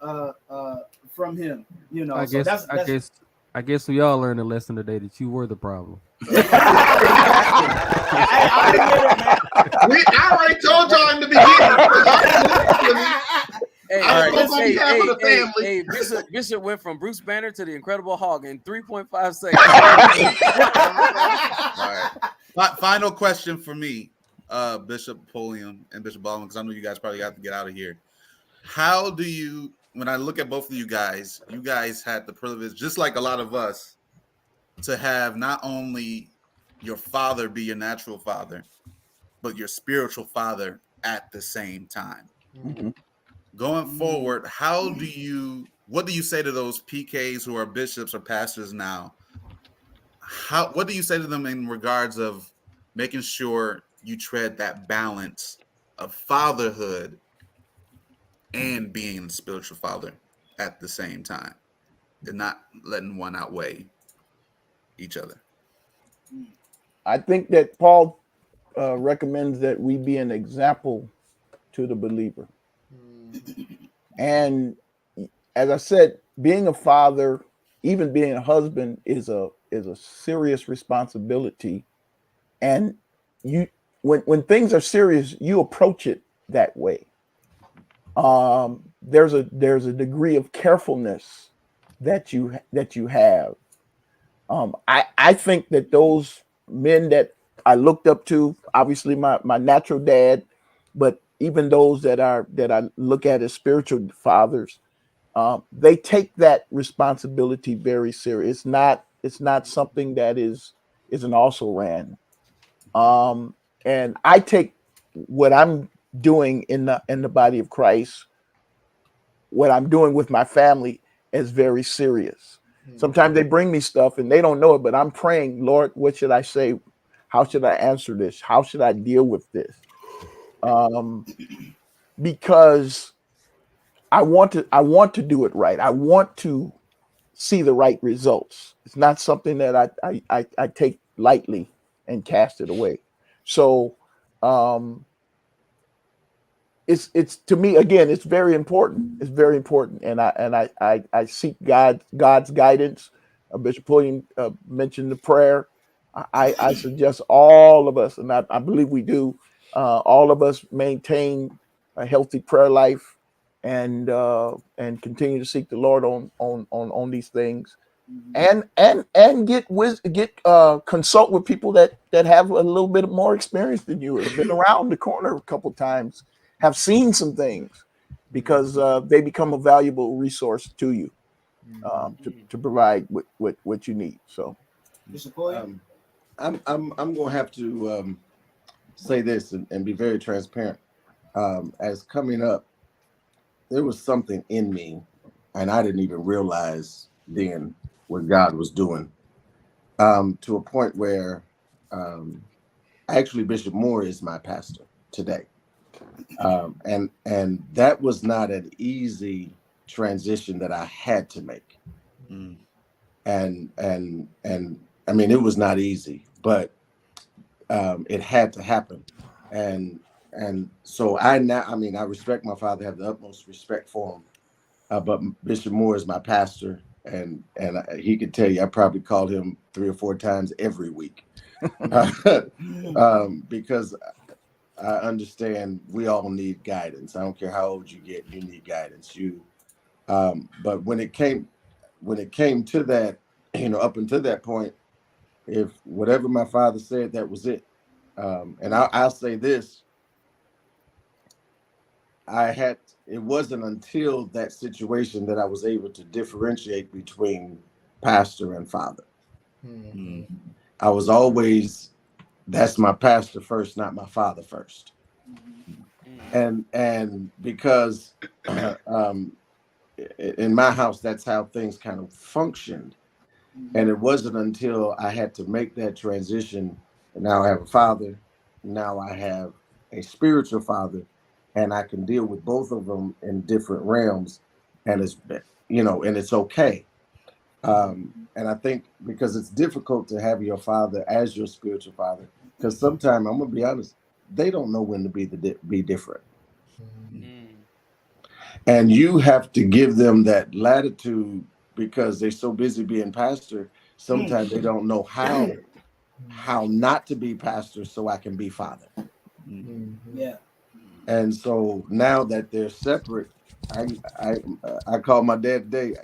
S1: from him. You know,
S8: I guess we all learned a lesson today that you were the problem.
S1: Hey, I admit it, man.
S3: I already told y'all in the beginning.
S6: Bishop went from Bruce Banner to the Incredible Hulk in 3.5 seconds.
S2: All right. Final question for me, Bishop Pulliam and Bishop Baldwin, because I know you guys probably have to get out of here. How do you, when I look at both of you guys had the privilege, just like a lot of us, to have not only your father be your natural father, but your spiritual father at the same time.
S4: Mhm.
S2: Going forward, what do you say to those PKs who are bishops or pastors now? What do you say to them in regards of making sure you tread that balance of fatherhood and being a spiritual father at the same time, and not letting one outweigh each other?
S4: I think that Paul recommends that we be an example to the believer. And as I said, being a father, even being a husband, is a serious responsibility. And you, when things are serious, you approach it that way. There's a degree of carefulness that you have. I think that those men that I looked up to, obviously my natural dad, but even those that I look at as spiritual fathers, they take that responsibility very serious. It's not something that is an also ran. And I take what I'm doing in the body of Christ, what I'm doing with my family, as very serious. Sometimes they bring me stuff and they don't know it, but I'm praying, Lord, what should I say? How should I answer this? How should I deal with this? Because I want to do it right. I want to see the right results. It's not something that I take lightly and cast it away. So it's to me, again, it's very important. It's very important, and I seek God's guidance. Bishop Pulliam mentioned the prayer. I suggest all of us, and I believe we do, all of us maintain a healthy prayer life and continue to seek the Lord on these things, and consult with people that have a little bit more experience than you, have been around the corner a couple times, have seen some things, because they become a valuable resource to you. to provide what you need. So,
S1: Bishop Pulliam?
S5: I'm gonna have to say this and be very transparent. As coming up, there was something in me, and I didn't even realize then what God was doing. To a point where actually Bishop Moore is my pastor today. And that was not an easy transition that I had to make. And I mean, it was not easy, but it had to happen. And so I respect my father, have the utmost respect for him. But Bishop Moore is my pastor, and he could tell you I probably called him 3 or 4 times every week because I understand we all need guidance. I don't care how old you get, you need guidance. But when it came to that, up until that point, if whatever my father said, that was it. And I'll say this. It wasn't until that situation that I was able to differentiate between pastor and father. I was always, that's my pastor first, not my father first. And because in my house, that's how things kind of functioned. And it wasn't until I had to make that transition. And now I have a father. Now I have a spiritual father, and I can deal with both of them in different realms. And it's, and it's okay. And I think because it's difficult to have your father as your spiritual father, because sometimes, I'm going to be honest, they don't know when to be different. And you have to give them that latitude because they're so busy being pastor. Sometimes they don't know how not to be pastor so I can be father.
S1: Yeah.
S5: And so now that they're separate, I called my dad today.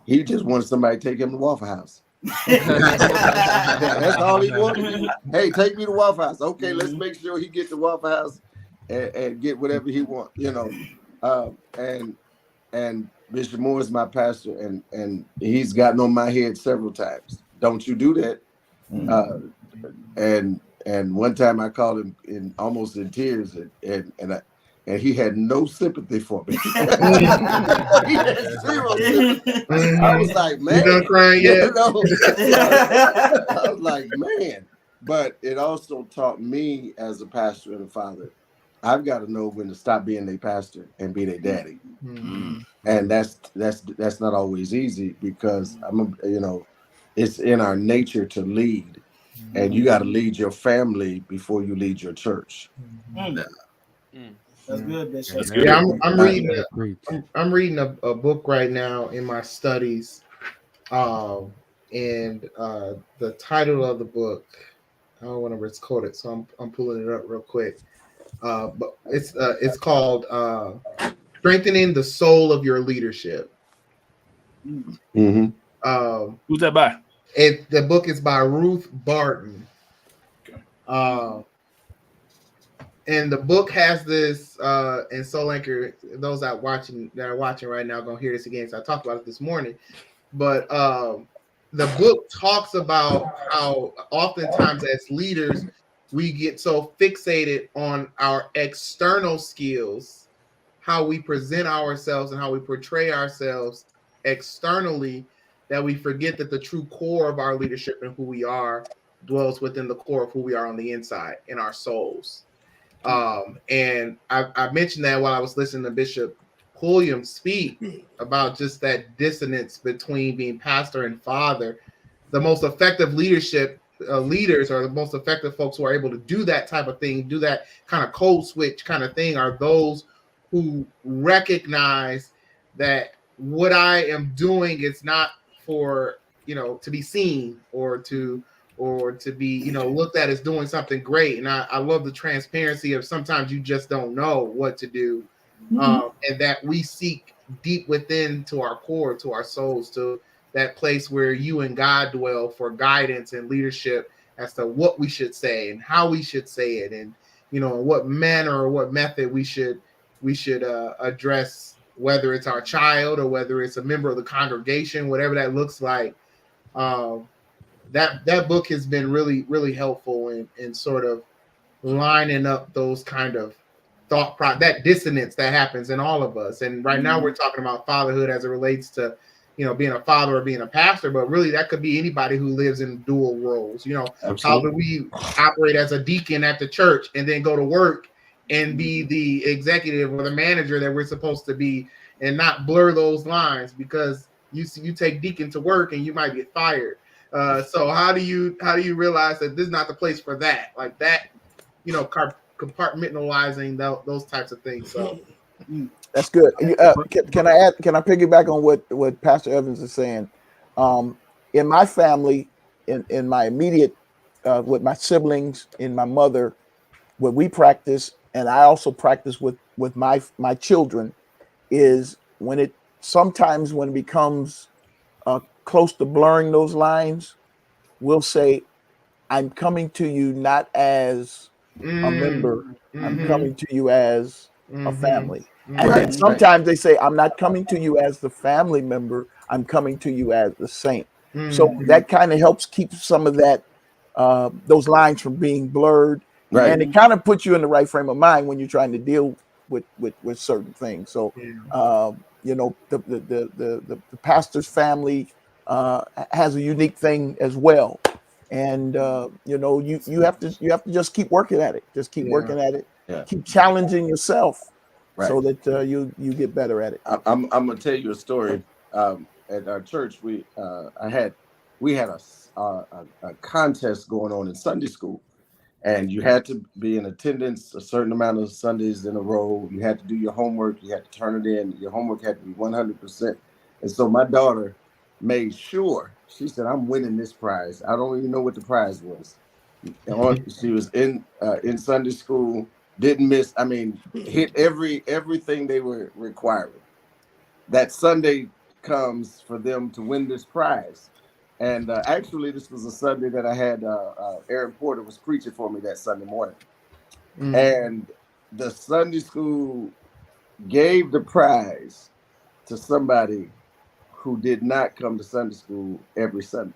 S5: He just wanted somebody to take him to Waffle House. That's all he wanted. Hey, take me to Waffle House. Okay, let's make sure he gets to Waffle House and get whatever he wants, and Bishop Moore is my pastor, and he's gotten on my head several times. Don't you do that? And one time I called him almost in tears, and he had no sympathy for me. He had 0 sympathy. I was like, man,
S3: you done crying yet?
S5: I was like, man. But it also taught me as a pastor and a father, I've got to know when to stop being their pastor and be their daddy. And that's not always easy because it's in our nature to lead, and you got to lead your family before you lead your church.
S1: That's good, Bishop.
S3: Yeah, I'm reading a book right now in my studies, and the title of the book, I don't want to misquote it, so I'm pulling it up real quick. But it's called Strengthening the Soul of Your Leadership.
S5: Mm-hmm.
S7: Who's that by?
S3: The book is by Ruth Barton. And the book has this, and Soul Anchor, those that are watching right now are going to hear this again. So I talked about it this morning. But the book talks about how oftentimes as leaders, we get so fixated on our external skills, how we present ourselves and how we portray ourselves externally, that we forget that the true core of our leadership and who we are dwells within the core of who we are on the inside, in our souls. And I mentioned that while I was listening to Bishop Pulliam speak about just that dissonance between being pastor and father. The most effective leaders or the most effective folks who are able to do that type of thing, do that kind of code switch kind of thing, are those who recognize that what I am doing is not for, to be seen or to be, looked at as doing something great. And I love the transparency of sometimes you just don't know what to do. And that we seek deep within to our core, to our souls, to that place where you and God dwell for guidance and leadership as to what we should say and how we should say it, and what manner or what method we should address whether it's our child or whether it's a member of the congregation, whatever that looks like. That book has been really, really helpful in sort of lining up those kind of that dissonance that happens in all of us. And right now we're talking about fatherhood as it relates to, being a father or being a pastor, but really that could be anybody who lives in dual roles.
S5: Absolutely.
S3: How do we operate as a deacon at the church and then go to work and be the executive or the manager that we're supposed to be, and not blur those lines, because you take deacon to work and you might get fired. So how do you realize that this is not the place for that? Like that, compartmentalizing those types of things. So
S4: that's good. Can I piggyback on what Pastor Evans is saying? In my family, in my immediate, with my siblings, in my mother, what we practice, and I also practice with my children, is sometimes when it becomes close to blurring those lines, we'll say, I'm coming to you not as a member, I'm coming to you as a family. And then sometimes they say, I'm not coming to you as the family member, I'm coming to you as the saint. So that kind of helps keep some of that, those lines from being blurred. Right. And it kind of puts you in the right frame of mind when you're trying to deal with certain things. So, the pastor's family has a unique thing as well. And you have to just keep working at it. Just keep working at it. Yeah. Keep challenging yourself, so that you get better at it.
S5: I'm gonna tell you a story. At our church, we had a contest going on in Sunday school, and you had to be in attendance a certain amount of Sundays in a row. You had to do your homework. You had to turn it in. Your homework had to be 100%. And so my daughter made sure. She said, I'm winning this prize. I don't even know what the prize was. She was in Sunday school, didn't miss, hit everything they were requiring. That Sunday comes for them to win this prize. And actually, this was a Sunday that I had, Aaron Porter was preaching for me that Sunday morning. And the Sunday school gave the prize to somebody who did not come to Sunday school every Sunday.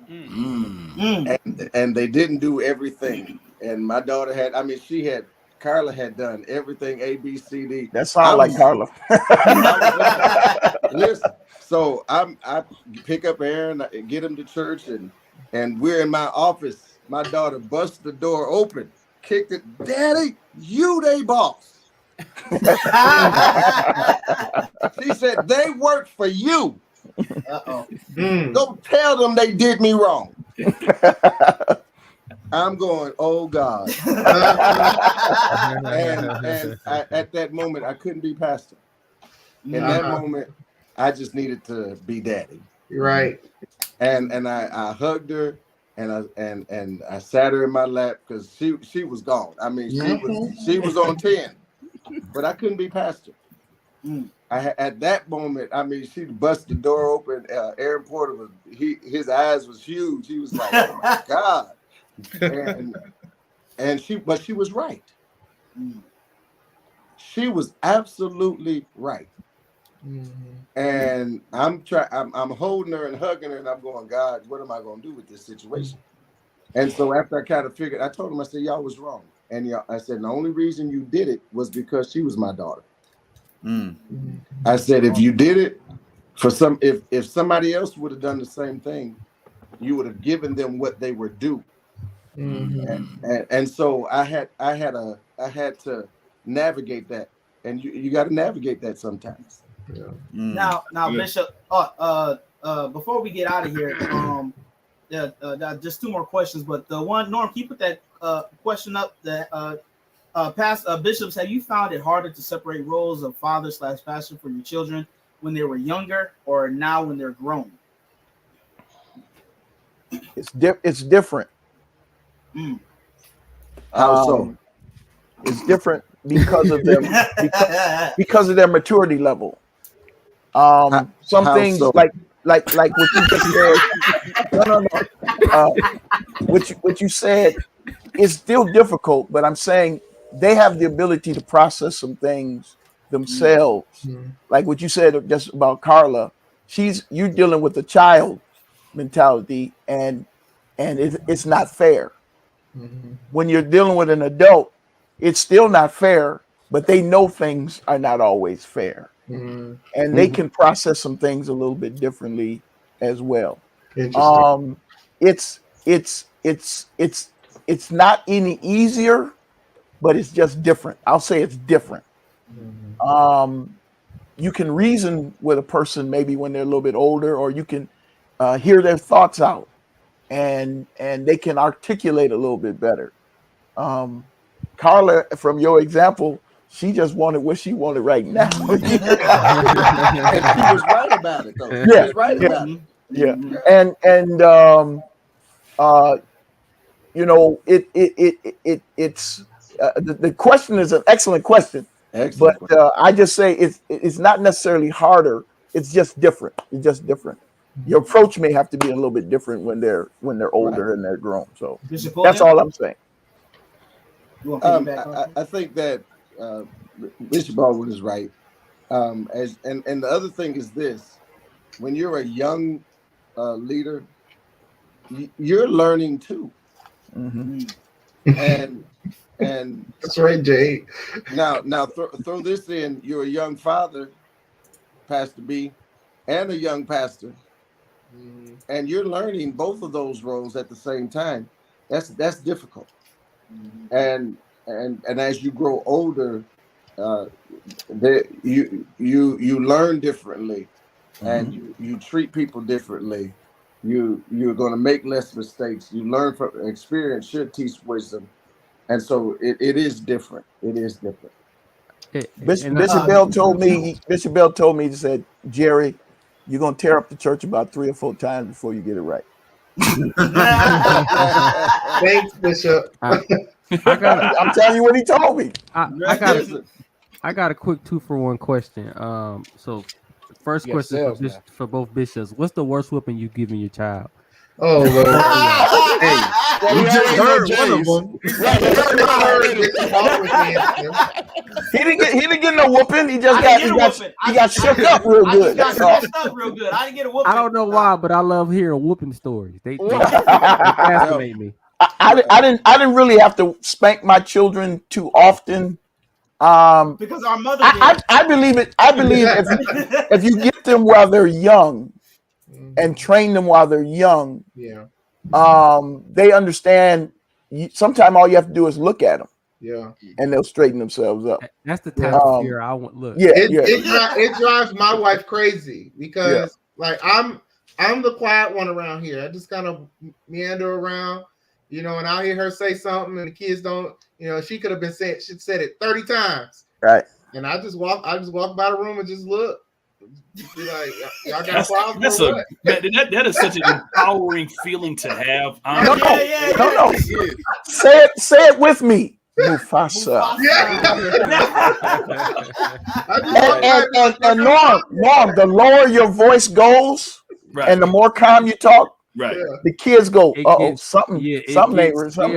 S5: And they didn't do everything. And my daughter Carla had done everything, A, B, C, D.
S4: That sounds like Carla.
S5: Listen, so I pick up Aaron, get him to church, and we're in my office. My daughter busts the door open, kicked it. Daddy, you they boss. She said, they work for you. Don't tell them they did me wrong. I'm going, oh God. and at that moment, I couldn't be pastor. In that moment, I just needed to be daddy.
S3: Right.
S5: And I hugged her, and I sat her in my lap, because she was gone. She was on 10. But I couldn't be pastor. At that moment, she busted the door open. Aaron Porter his eyes was huge. He was like, "Oh my God!" But she was right. She was absolutely right. And I'm holding her and hugging her, and I'm going, God, what am I going to do with this situation? And so after I kind of figured, I told him, I said, y'all was wrong. And I said, the only reason you did it was because she was my daughter. I said, if you did it for if somebody else would have done the same thing, you would have given them what they were due. And so I had to navigate that, and you got to navigate that sometimes.
S1: Now, Bishop. Before we get out of here, just two more questions. But the one, Norm, can you put that question up? That past bishops, have you found it harder to separate roles of father/pastor for your children when they were younger, or now when they're grown?
S4: It's different.
S5: How so?
S4: It's different because of their because of their maturity level. Some things so? like what you just said. No. What you said is still difficult, but I'm saying they have the ability to process some things themselves. Like what you said just about Carla, you're dealing with a child mentality, and it's not fair. When you're dealing with an adult, it's still not fair, but they know things are not always fair, and they can process some things a little bit differently as well.
S3: Interesting.
S4: It's not any easier, but it's just different. I'll say it's different. You can reason with a person maybe when they're a little bit older, or you can hear their thoughts out, and they can articulate a little bit better. Carla, from your example, she just wanted what she wanted right now.
S5: And she was right about it, though. She was right about it.
S4: Yeah, and you know, it's the question is an excellent question.
S5: Excellent.
S4: But I just say it's not necessarily harder. It's just different. It's just different. Your approach may have to be a little bit different when they're older and they're grown. So that's all I'm saying.
S5: I think that Bishop Baldwin is right. And the other thing is this: when you're a young leader, you're learning too. And
S3: that's right, Jay.
S5: Now throw this in. You're a young father, Pastor B, and a young pastor, and you're learning both of those roles at the same time. That's difficult. And as you grow older, you learn differently, and you treat people differently. You're going to make less mistakes. You learn from experience. Should teach wisdom. And so it is different. It is different.
S4: Bishop Bell told me. He said, "Jerry, you're gonna tear up the church about 3 or 4 times before you get it right."
S3: Thanks, Bishop.
S4: I'm telling you what he told me.
S8: I got a quick 2-for-1 question. So first question for both bishops: what's the worst whipping you've given your child?
S3: Oh, Lord.
S2: Hey, we just heard one of them.
S4: He didn't get no whooping. He just got shook up real good.
S1: I didn't get a whooping.
S8: I don't know why, but I love hearing whooping stories. They fascinate me.
S4: I didn't really have to spank my children too often.
S1: Because our mother did.
S4: I believe if you get them while they're young and train them while they're young, they understand. Sometimes all you have to do is look at them, and they'll straighten themselves up.
S8: That's the type of fear I want. Look,
S3: It drives my wife crazy because like I'm the quiet one around here. I just kind of meander around, and I hear her say something, and the kids don't. She could have been said. She said it 30 times,
S4: right?
S3: And I just walk by the room and just look. Be like, y'all got
S7: that is such an empowering feeling to have.
S4: No. Say it with me, Mufasa. And Norm, the lower your voice goes, and the more calm you talk, the kids go, something dangerous.
S7: I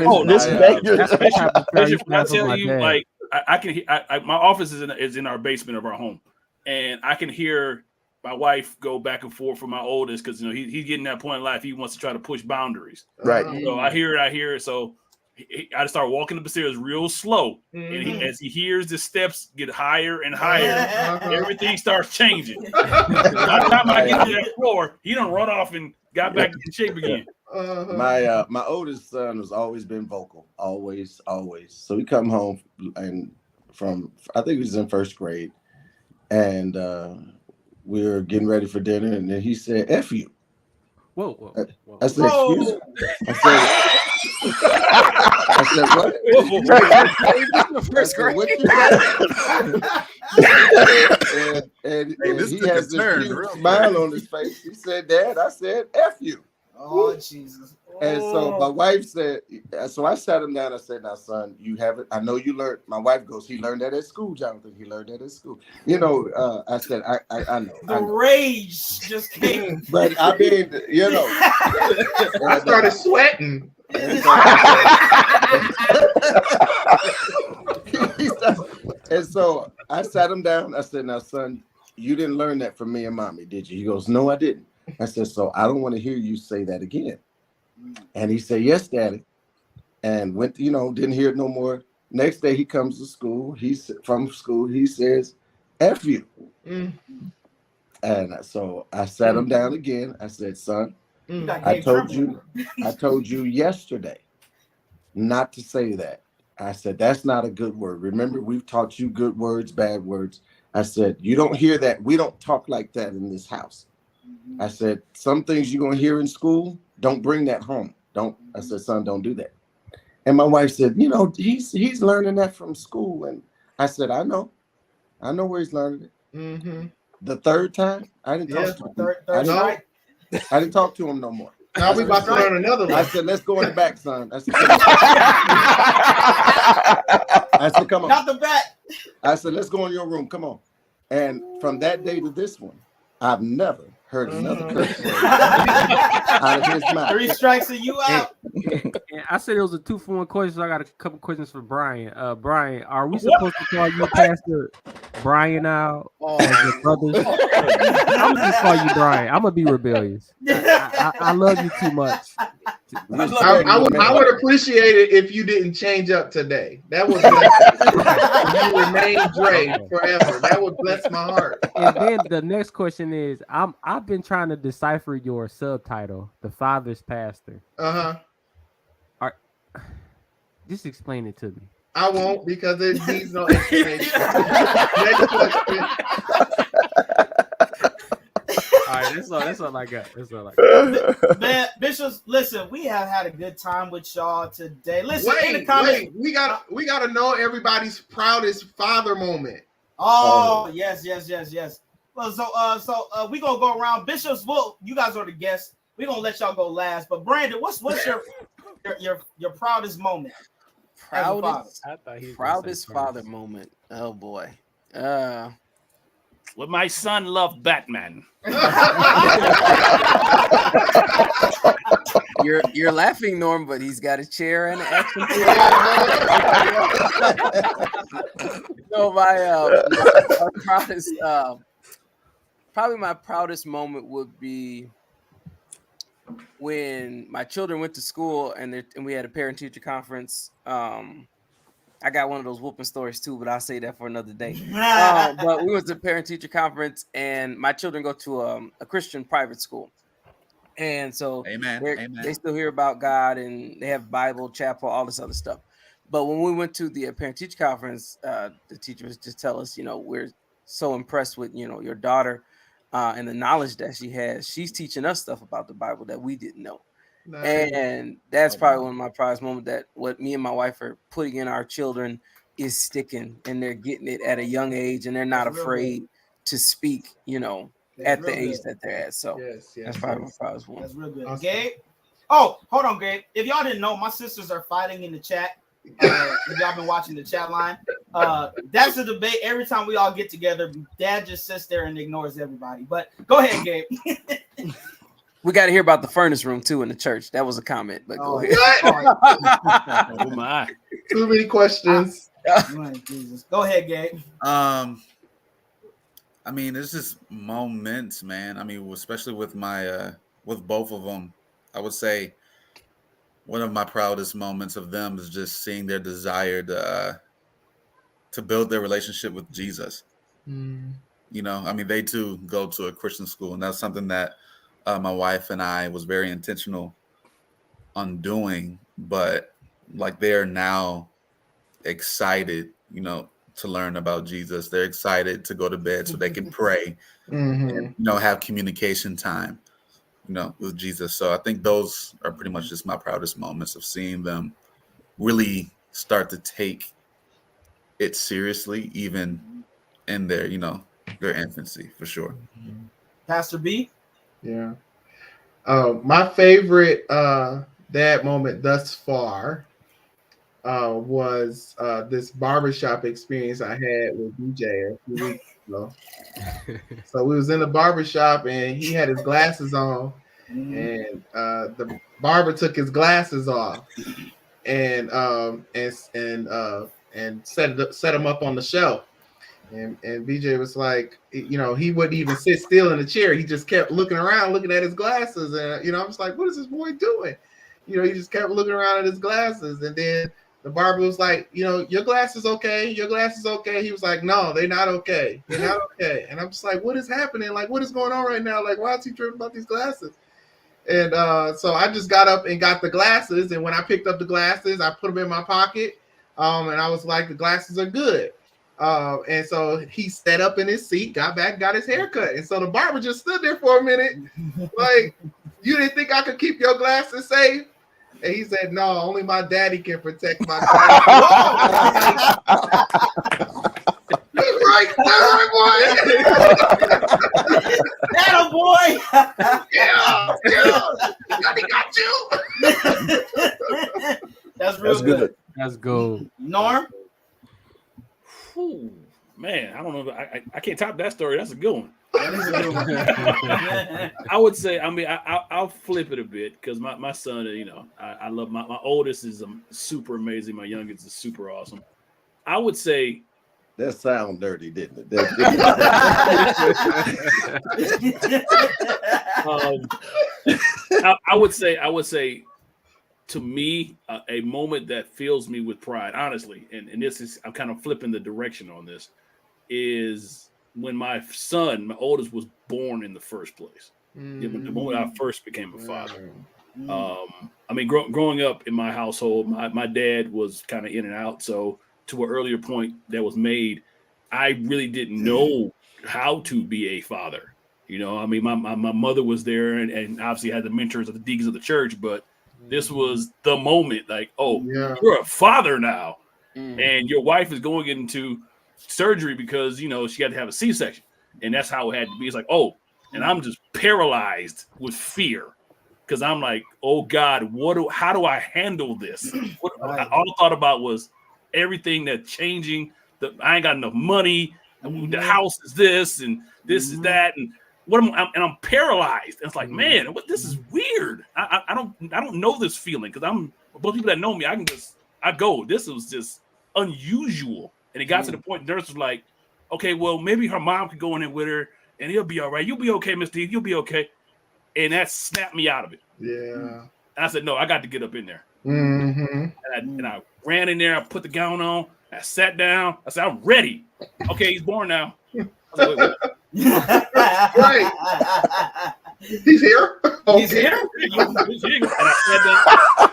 S7: tell you, like I can. My office is in our basement of our home, and I can hear my wife go back and forth for my oldest because he's getting that point in life. He wants to try to push boundaries.
S4: Right.
S7: So I hear it. So I just start walking up the stairs real slow, and as he hears the steps get higher and higher, everything starts changing. By the time I get to that floor, he done run off and got back in shape again.
S5: My oldest son has always been vocal, always. So he come home and I think he was in first grade, and we were getting ready for dinner, and then he said, "F you."
S8: Whoa.
S5: I said, "Excuse me." I said, "What?"
S7: First grade.
S5: And he has this huge smile on his face. He said, "Dad," I said, "F you."
S1: Oh, Jesus.
S5: And so my wife said, so I sat him down. I said, "Now, son, you have it. I know you learned." My wife goes, "He learned that at school, Jonathan. He learned that at school." I said, I know.
S1: The rage just came.
S5: But I mean,
S3: I started sweating.
S5: And so I sat him down. I said, now, son, you didn't learn that from me and mommy, did you? He goes, no, I didn't. I said, so I don't want to hear you say that again. And he said, yes, daddy. And went, didn't hear it no more. Next day he comes to school. From school, he says, F you. And so I sat him down again. I said, son, I told you yesterday not to say that. I said, that's not a good word. Remember, we've taught you good words, bad words. I said, you don't hear that. We don't talk like that in this house. I said, some things you're going to hear in school, don't bring that home. I said, son, don't do that. And my wife said, he's learning that from school. And I said, I know where he's learning it.
S3: Mm-hmm.
S5: The third time, I didn't talk to him. I didn't talk to him no more.
S3: Now we about to learn another one.
S5: I said, let's go in the back, son. I said, come on.
S1: Not the back.
S5: I said, let's go in your room. Come on. And from that day to this one, I've never heard another curse word out of his mouth.
S1: 3 strikes and you out.
S8: And I said it was a 2-for-1 question, so I got a couple questions for Brian. Brian, are we supposed to call you Pastor Brian now? As your brothers? I'm gonna just call you Brian. I'm gonna be rebellious. I love you too much.
S3: I would appreciate it if you didn't change up today. That would you remain Dre forever. That would bless my heart.
S8: And then the next question is, I've been trying to decipher your subtitle, The Father's Pastor. Just explain it to me.
S3: I won't, because it needs no explanation. Next question.
S8: All right, that's all I got.
S1: Man, Bishops, listen, we have had a good time with y'all today. Listen, in the
S3: Wait,
S1: comments,
S3: we gotta know everybody's proudest father moment.
S1: Oh, yes. Well, so we gonna go around. Bishops, you guys are the guests. We gonna let y'all go last. But Brandon, what's your proudest moment?
S6: Proudest father moment. Oh boy.
S7: When my son loved Batman.
S6: You're laughing, Norm, but he's got a chair and an action figure. No, my proudest, probably my proudest moment would be when my children went to school and we had a parent-teacher conference. I got one of those whooping stories too, but I'll say that for another day. But we went to a parent-teacher conference, and my children go to a Christian private school. And so they still hear about God, and they have Bible, chapel, all this other stuff. But when we went to the parent-teacher conference, the teachers just tell us, we're so impressed with, your daughter and the knowledge that she has. She's teaching us stuff about the Bible that we didn't know. Nice. And that's probably one of my proudest moments, that what me and my wife are putting in our children is sticking, and they're getting it at a young age, and they're not afraid to speak, at the age that they're at. So that's probably my proudest one.
S1: That's real good. Awesome. Gabe? Oh, hold on, Gabe. If y'all didn't know, my sisters are fighting in the chat. If y'all been watching the chat line, that's the debate. Every time we all get together, Dad just sits there and ignores everybody. But go ahead, Gabe.
S6: We got to hear about the furnace room too in the church. That was a comment, but go ahead.
S7: Oh my!
S3: Too many questions.
S1: Jesus. Go ahead, Gabe.
S2: I mean, it's just moments, man. I mean, especially with with both of them, I would say one of my proudest moments of them is just seeing their desire to build their relationship with Jesus. I mean, they too go to a Christian school, and that's something that my wife and I was very intentional on doing, but like they're now excited, to learn about Jesus. They're excited to go to bed so they can pray and, have communication time, with Jesus. So I think those are pretty much just my proudest moments of seeing them really start to take it seriously, even in their, their infancy, for sure.
S1: Pastor B?
S3: Yeah. My favorite dad moment thus far was this barbershop experience I had with DJ a few weeks ago. So we was in the barbershop, and he had his glasses on, and the barber took his glasses off, and and set them up on the shelf. And BJ was like, you know, he wouldn't even sit still in the chair. He just kept looking around, looking at his glasses. And, you know, I was like, what is this boy doing? You know, he just kept looking around at his glasses. And then the barber was like, you know, your glasses okay? Your glasses okay? He was like, no, they're not okay. They're not okay. And I'm just like, what is happening? Like, what is going on right now? Like, why is he tripping about these glasses? And so I just got up and got the glasses. And when I picked up the glasses, I put them in my pocket. And I was like, the glasses are good. And so he sat up in his seat, got back, got his hair cut. And so the barber just stood there for a minute, like, you didn't think I could keep your glasses safe? And he said, no, only my daddy can protect my glasses. Right, boy.
S1: That boy.
S3: Yeah. Daddy got you.
S1: That's real good.
S8: That's good.
S1: Norm?
S7: Ooh, man, I don't know. I can't top that story. That's a good one. I would say, I mean, I'll flip it a bit because my son, you know, I love my oldest is super amazing. My youngest is super awesome. I would say
S5: that sound dirty, didn't it?
S7: I would say to me, a moment that fills me with pride, honestly, and this is, I'm kind of flipping the direction on this, is when my son, my oldest, was born in the first place. The moment I first became a father. I mean, growing up in my household, my dad was kind of in and out. So to an earlier point that was made, I really didn't know how to be a father. You know, I mean, my mother was there and obviously had the mentors of the deacons of the church, but this was the moment, like, oh, you're a father now, and your wife is going into surgery because, you know, she had to have a C-section, and that's how it had to be. It's like, oh, and I'm just paralyzed with fear because I'm like, oh God, how do I handle this? All I thought about was everything that's changing. I ain't got enough money. The house is this and this is that, and I'm paralyzed. And it's like, man, this is weird. I don't know this feeling because both people that know me, I go. This was just unusual, and it got to the point the nurse was like, okay, well, maybe her mom could go in there with her, and he'll be all right. You'll be okay, Miss D. You'll be okay. And that snapped me out of it.
S3: Yeah.
S7: And I said, no, I got to get up in there.
S3: Mm-hmm.
S7: And I ran in there. I put the gown on. I sat down. I said, I'm ready. Okay, he's born now. I was like, wait.
S3: Right. He's here. Okay.
S1: He's here.
S7: And I sat down.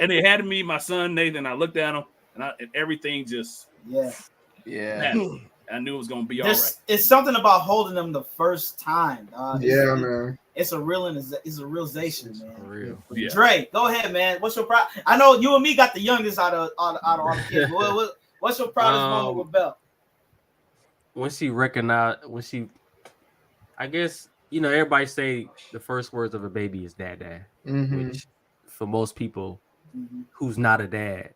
S7: And they had me, my son Nathan. I looked at him, and everything just happened. I knew it was gonna be all right.
S1: It's something about holding them the first time.
S3: Man.
S1: It's a realization, man.
S8: For real.
S7: Yeah.
S1: Dre, go ahead, man. What's your pride? I know you and me got the youngest out of all the kids. What's your proudest moment with Belle?
S8: When she recognized, I guess, you know, everybody say the first words of a baby is dad, which for most people who's not a dad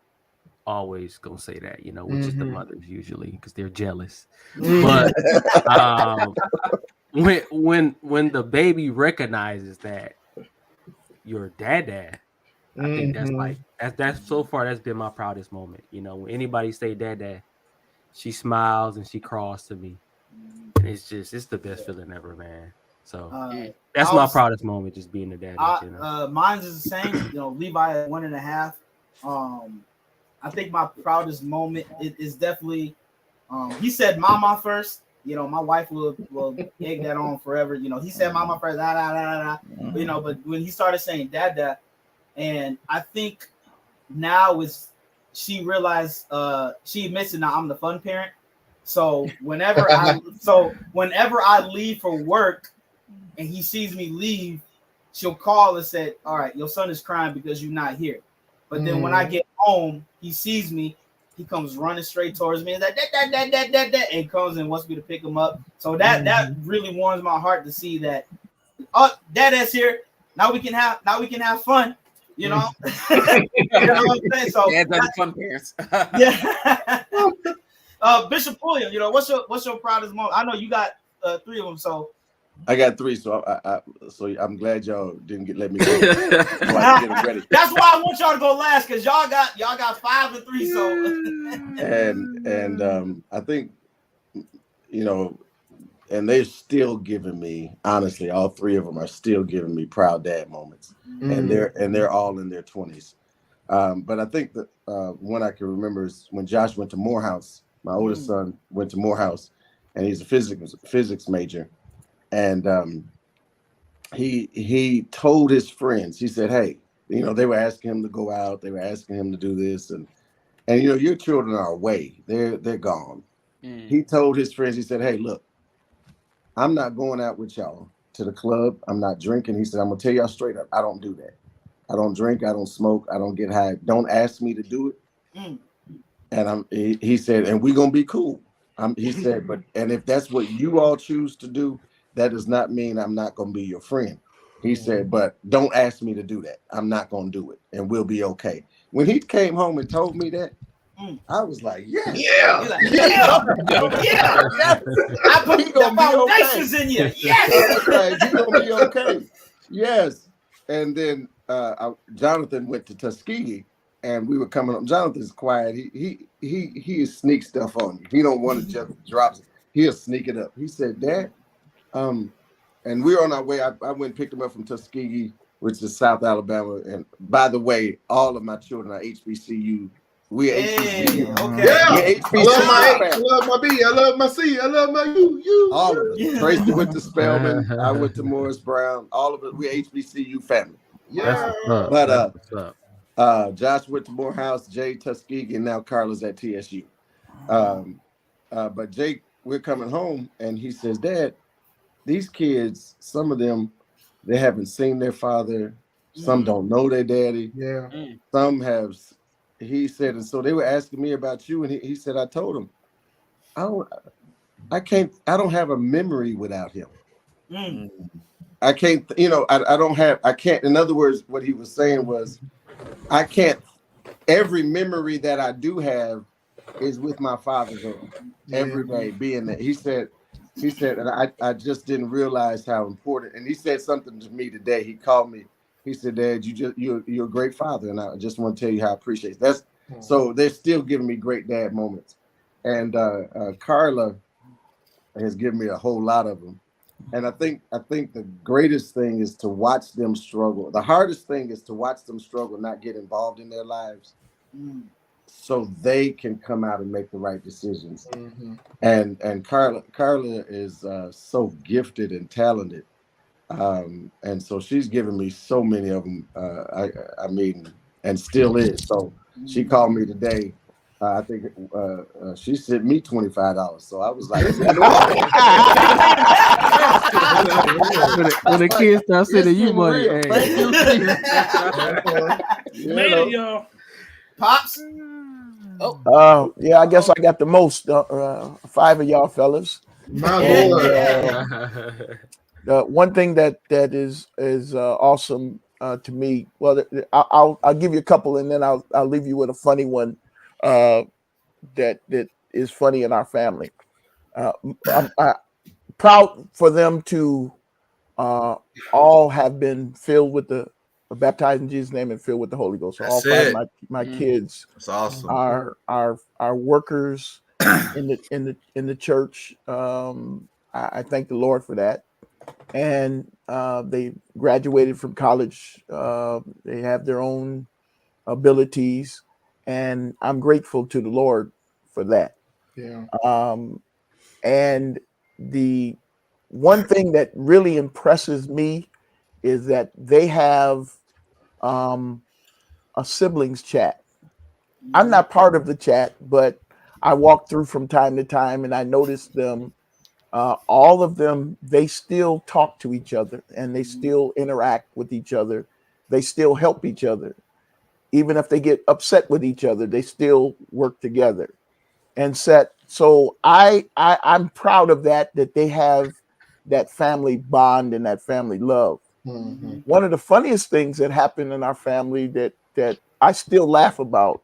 S8: always gonna say that, you know, which is the mothers usually because they're jealous. But when the baby recognizes that you're dad, I think that's so far that's been my proudest moment. You know, when anybody say dad, she smiles and she crawls to me, and it's the best feeling ever, man. So that's my proudest moment, just being a dad. You know?
S1: Mine's is the same. You know, Levi at 1.5. I think my proudest moment is definitely. He said "mama" first. You know, my wife will egg that on forever. You know, he said "mama" first. You know, but when he started saying "dad," and I think now she realized she admits it now. I'm the fun parent. So whenever I leave for work and he sees me leave, she'll call and say, all right, your son is crying because you're not here. But then when I get home, he sees me, he comes running straight towards me and like that, and comes and wants me to pick him up. So that really warms my heart to see that, oh, Dad's here. Now we can have fun. You know, you know what I'm saying? So
S6: Dad's not fun parents.
S1: Yeah. Bishop Pulliam, you know, what's your proudest moment? I know you got 3 of them, so
S5: I got 3, so I'm glad y'all didn't let me go. So I can get them ready.
S1: That's why I want y'all to go last, because y'all got 5 and 3. So
S5: and I think, you know, and they're still giving me, honestly, all 3 of them are still giving me proud dad moments, and they're all in their 20s. But I think that one I can remember is when Josh went to Morehouse. My oldest son went to Morehouse, and he's a physics major. And he told his friends, he said, hey, you know, they were asking him to go out, they were asking him to do this, and you know, your children are away, they're gone. He told his friends, he said, hey, look, I'm not going out with y'all to the club, I'm not drinking. He said, I'm gonna tell y'all straight up, I don't do that. I don't drink, I don't smoke, I don't get high. Don't ask me to do it. And he said, and we're gonna be cool. He said, and if that's what you all choose to do, that does not mean I'm not gonna be your friend. He said, but don't ask me to do that. I'm not gonna do it, and we'll be okay. When he came home and told me that, I was like, yes.
S1: Yeah. I put the foundations in you. Yes.
S5: Right, he's gonna be okay. Yes. And then Jonathan went to Tuskegee, and we were coming up. Jonathan's quiet. He sneaks stuff on you. He don't want to just drop it. He'll sneak it up. He said, Dad, and we were on our way. I went and picked him up from Tuskegee, which is South Alabama. And by the way, all of my children are HBCU. We're HBCU.
S1: Okay.
S3: Yeah. I love my B. I love my C. I love my U.
S5: All of it. Tracy went to Spelman. I went to Morris Brown. All of it. We're HBCU family.
S3: Yeah.
S5: But Josh went to Morehouse, Jay Tuskegee, and now Carla's at TSU. But Jake, we're coming home, and he says, Dad, these kids, some of them, they haven't seen their father. Some don't know their daddy.
S3: Yeah.
S5: Some have. He said, and so they were asking me about you, and he said, I told him, I don't have a memory without him. I can't, you know, I can't, in other words, what he was saying was, I can't, every memory that I do have is with my father's arm every day being there. He said, and I just didn't realize how important, and he said something to me today. He called me. He said, Dad, you're a great father, and I just want to tell you how I appreciate that. So they're still giving me great dad moments. And Carla has given me a whole lot of them. And I think the greatest thing is to watch them struggle. The hardest thing is to watch them struggle, not get involved in their lives, so they can come out and make the right decisions. And Carla is so gifted and talented. And so she's given me so many of them. I mean, and still is. So she called me today. I think she sent me $25. So I was like,
S8: when the kids start sending you money,
S7: Made it, y'all.
S1: Pops.
S4: Yeah, I guess I got the most. 5 of y'all fellas.
S3: My Lord.
S4: One thing that is awesome to me. Well, I'll give you a couple, and then I'll leave you with a funny one that is funny in our family. I'm proud for them to all have been filled with baptized in Jesus' name and filled with the Holy Ghost. So all 5 of my kids
S2: That's awesome.
S4: are workers in the church. I thank the Lord for that. And they graduated from college. They have their own abilities, and I'm grateful to the Lord for that.
S3: Yeah.
S4: And the one thing that really impresses me is that they have a siblings chat. I'm not part of the chat, but I walk through from time to time, and I notice them. All of them, they still talk to each other, and they still interact with each other. They still help each other. Even if they get upset with each other, they still work together. And so I'm proud of that they have that family bond and that family love. One of the funniest things that happened in our family that I still laugh about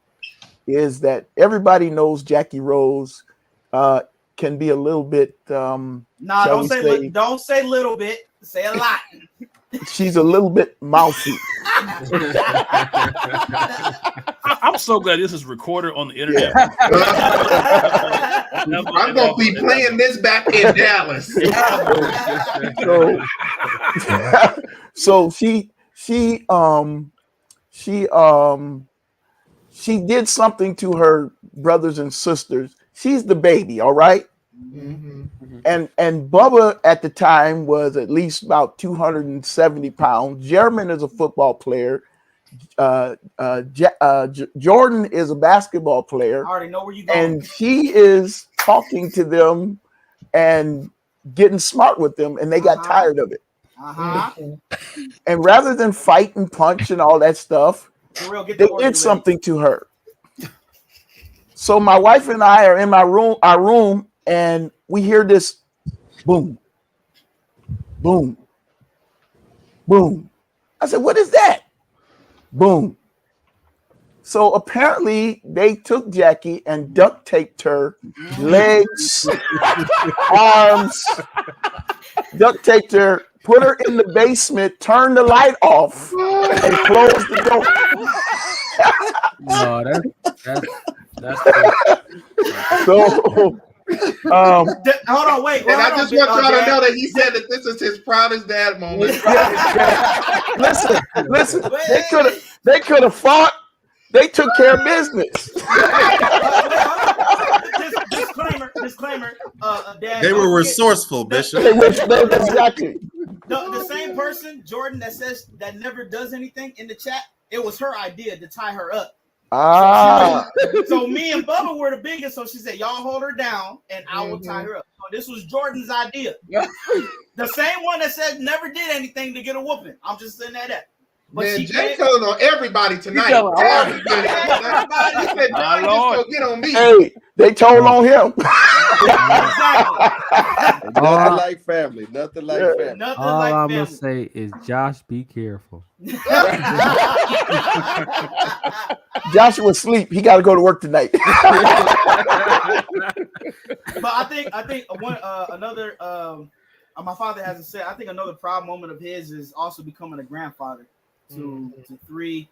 S4: is that everybody knows Jackie Rose can be a little bit.
S1: Nah, don't say little bit. Say a lot.
S4: She's a little bit mouthy.
S7: I'm so glad this is recorded on the internet.
S3: I'm gonna be playing this back in Dallas.
S4: So she did something to her brothers and sisters. She's the baby, all right?
S3: Mm-hmm.
S4: And Bubba at the time was at least about 270 pounds. Jeremy is a football player. Jordan is a basketball player.
S1: I already know where you're going.
S4: And she is talking to them and getting smart with them, and they got tired of it. And rather than fight and punch and all that stuff, they did something to her. So my wife and I are in our room, and we hear this boom, boom, boom. I said, "What is that?" Boom. So apparently they took Jackie and duct taped her legs, arms, duct taped her, put her in the basement, turned the light off, and closed the door.
S8: No, that's
S4: So
S1: hold on, wait.
S3: And I just want y'all to know that he said that this is his proudest dad moment.
S4: Listen, they could have fought. They took care of business.
S1: Disclaimer. Dad,
S2: they were resourceful, Bishop.
S4: Exactly.
S1: The same person, Jordan, that says that never does anything in the chat. It was her idea to tie her up. So me and Bubba were the biggest. So she said, "Y'all hold her down, and I will tie her up." So this was Jordan's idea. The same one that said never did anything to get a whooping. I'm just saying that. But
S3: man, Jay telling on everybody tonight. Everybody. He said, "Johnny just gonna get on me."
S4: Hey, they told on him.
S5: Nothing like family. Nothing like family.
S8: All I'm gonna say is, Josh, be careful.
S4: Joshua sleep. He got to go to work tonight.
S1: But I think another. My father hasn't said. I think another proud moment of his is also becoming a grandfather to three.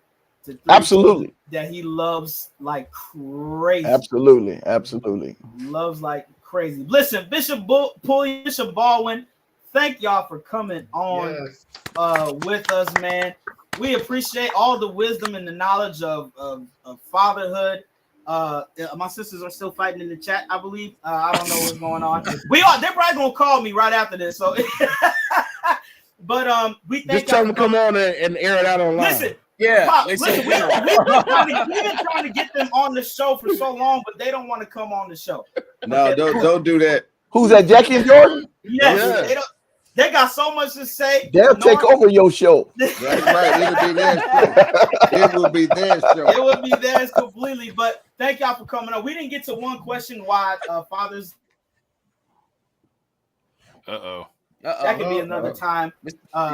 S4: Absolutely.
S1: That he loves like crazy.
S4: Absolutely.
S1: Loves like crazy. Listen, Bishop Pulliam, Bishop Baldwin, thank y'all for coming on with us, man. We appreciate all the wisdom and the knowledge of fatherhood. My sisters are still fighting in the chat, I believe. I don't know what's going on. They're probably gonna call me right after this. So, but we thank
S9: just tell them to come on and air it out online.
S1: Listen.
S6: Yeah,
S1: Pop, listen, we've been trying to get them on the show for so long, but they don't want to come on the show.
S5: No, don't do that.
S4: Who's that, Jackie and Jordan?
S1: Yes, they got so much to say.
S4: They'll take over your show.
S5: That's right. It'll be their show. It will be their show.
S1: It will be theirs completely. But thank y'all for coming on. We didn't get to one question why fathers. That could be another time.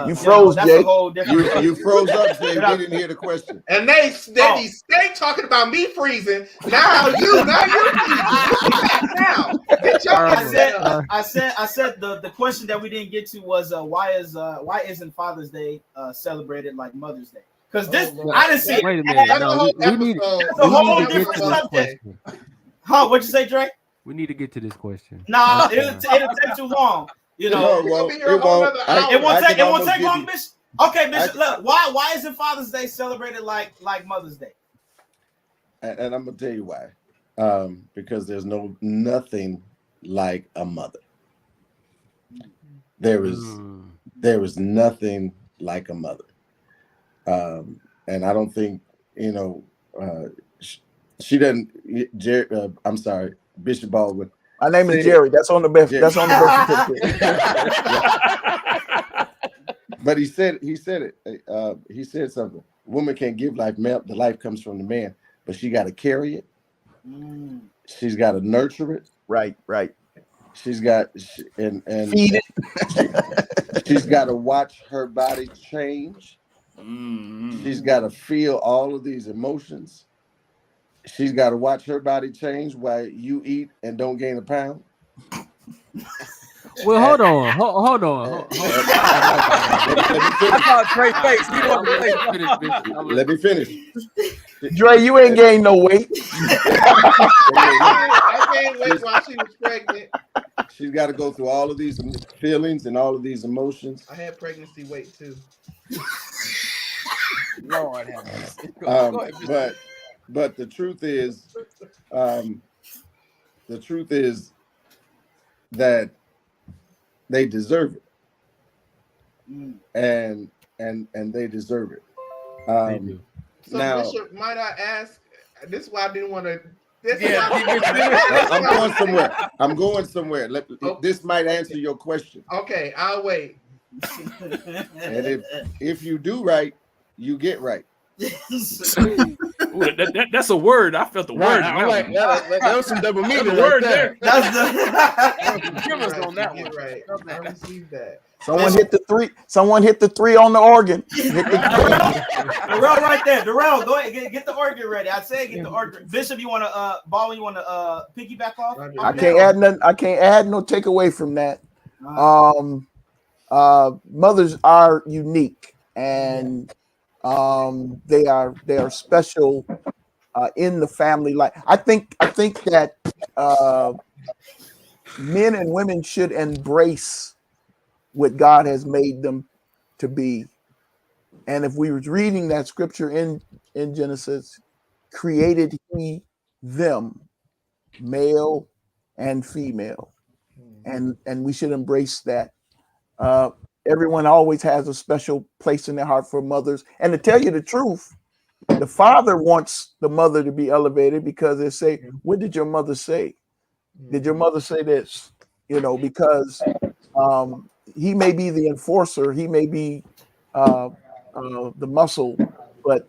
S4: You froze,
S1: that's
S4: Jay.
S1: a whole different.
S5: You froze up, Jay. We didn't hear the question.
S3: And they stay talking about me freezing. Now you now. Get your
S1: I said the question that we didn't get to was why isn't Father's Day celebrated like Mother's Day? Because I didn't see it.
S8: Wait a minute. No, we need to get to this question.
S1: Huh? What'd you say, Dre?
S8: We need to get to this question.
S1: Nah, it'll take too long. You know,
S5: it won't
S1: take long, Bishop. Okay, Bishop. Look, why isn't Father's Day celebrated like Mother's Day?
S5: And I'm gonna tell you why. Because there's nothing like a mother. There is nothing like a mother. And I don't think she doesn't. I'm sorry, Bishop Baldwin.
S4: My name is Jerry. That's on the best. That's on the birth certificate.
S5: But he said it. He said something. Woman can't give life. The life comes from the man, but she got to carry it. She's got to nurture it.
S4: Right.
S5: She's got and
S4: feed it.
S5: She's got to watch her body change. She's got to feel all of these emotions. She's got to watch her body change while you eat and don't gain a pound.
S8: Well, hold on. Hold on.
S6: I saw Trey's face. He wanted to say
S5: Let me finish.
S4: Dre, you ain't gained no weight.
S3: I gained weight while she was pregnant.
S5: She's got to go through all of these feelings and all of these emotions.
S3: I had pregnancy weight too.
S6: Lord have mercy. Go ahead,
S5: but the truth is that they deserve it, and they deserve it.
S8: They do.
S3: So,
S5: now,
S3: Bishop, might I ask? This is why I didn't want to.
S5: I'm going somewhere. This might answer your question.
S3: Okay, I'll wait.
S5: And if you do right, you get right.
S7: Ooh, that's a word. I felt the word.
S9: I'm like, that was some double meaning.
S7: That's a word there.
S1: That's the
S6: Give us on that one.
S3: Right. I received that.
S4: Someone hit the three. Someone hit the three on the organ. Hit the
S1: Darrell right there. Darrell, go ahead. Get the organ ready. I say get the organ. Bishop, you want to Baldwin, you want to piggyback off?
S4: I can't add nothing. I can't add no take away from that. Mothers are unique, and they are special in the family life. I think that men and women should embrace what God has made them to be. And if we were reading that scripture in Genesis, created he them, male and female, and we should embrace that. Everyone always has a special place in their heart for mothers. And to tell you the truth, the father wants the mother to be elevated because they say, what did your mother say? Did your mother say this? Because he may be the enforcer, he may be the muscle, but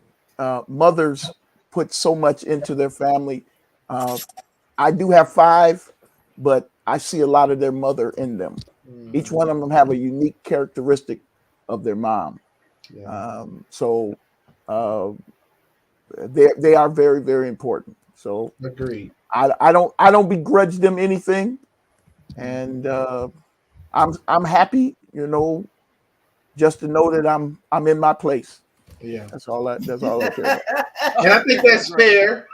S4: mothers put so much into their family. I do have 5, but I see a lot of their mother in them. Each one of them have a unique characteristic of their mom. So they are very, very important. So
S3: agreed.
S4: I don't begrudge them anything, and I'm happy, just to know that I'm in my place.
S3: Yeah,
S4: that's all I care about.
S3: And I think that's fair.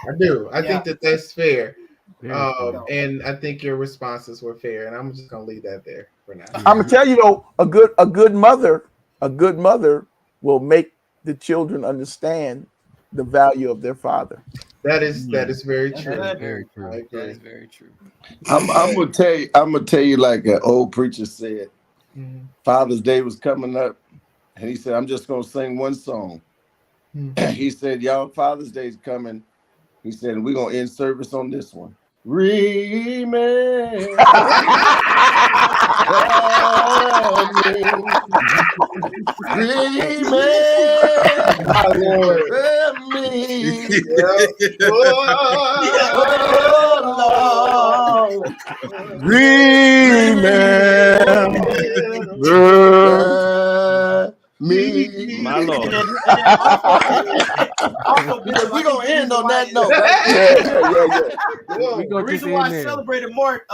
S3: I do. I think that's fair. And I think your responses were fair, and I'm just gonna leave that there for now.
S4: I'm gonna tell you though, a good mother will make the children understand the value of their father.
S3: That is very true.
S6: That is very true. That is very true.
S5: I'm gonna tell you like an old preacher said. Father's Day was coming up, and he said, "I'm just gonna sing one song." He said, "Y'all, Father's Day's coming." He said, "We're gonna end service on this one." Remember me,
S7: my Lord.
S5: We're gonna end on that note.
S1: The reason why I celebrated more,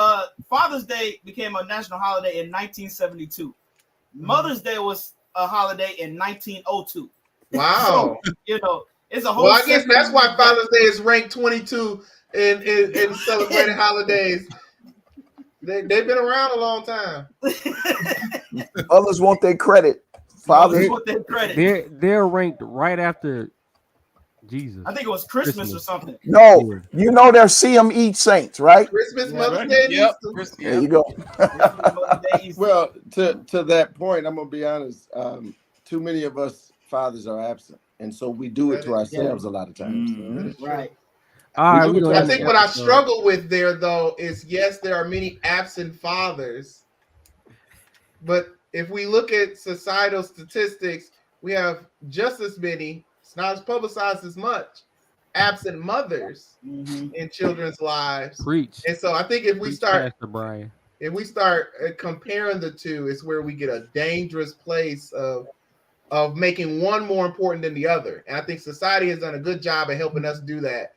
S1: Father's Day became a national holiday in 1972. Mother's Day was a holiday in 1902.
S3: Wow.
S1: So, it's a whole.
S3: Well, I guess that's why Father's Day is ranked 22 in celebrated holidays. They've been around a long time.
S4: Others want their credit. Fathers
S1: want their credit.
S8: They're ranked right after Jesus.
S1: I think it was Christmas or something.
S4: No, they're see 'em eat saints, right?
S3: Christmas, Mother's Day,
S6: Yep.
S4: There you go.
S5: Well, to that point, I'm gonna be honest. Too many of us fathers are absent, and so we do it to ourselves a lot of times.
S1: Right.
S3: I think what I struggle with there, though, is yes, there are many absent fathers, but if we look at societal statistics, we have just as many. It's not as publicized as much. Absent mothers in children's lives.
S8: Preach.
S3: And so I think if we start
S8: Pastor
S3: comparing the two, it's where we get a dangerous place of making one more important than the other. And I think society has done a good job of helping us do that.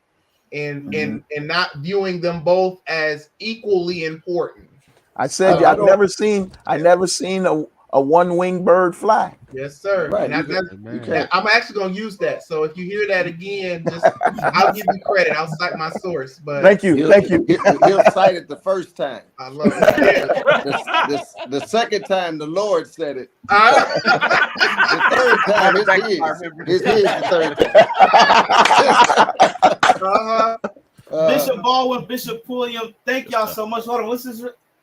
S3: and not viewing them both as equally important.
S4: I said I've never seen a one-winged bird fly.
S3: Yes, sir.
S5: Right.
S3: And I'm actually going to use that. So if you hear that again, just I'll give you credit. I'll cite my source. But
S4: thank you.
S5: He'll cite it the first time.
S3: I love it.
S5: The second time the Lord said it. The third time it's his the third time.
S1: Bishop Baldwin, Bishop Pulliam, thank y'all so much. Hold on,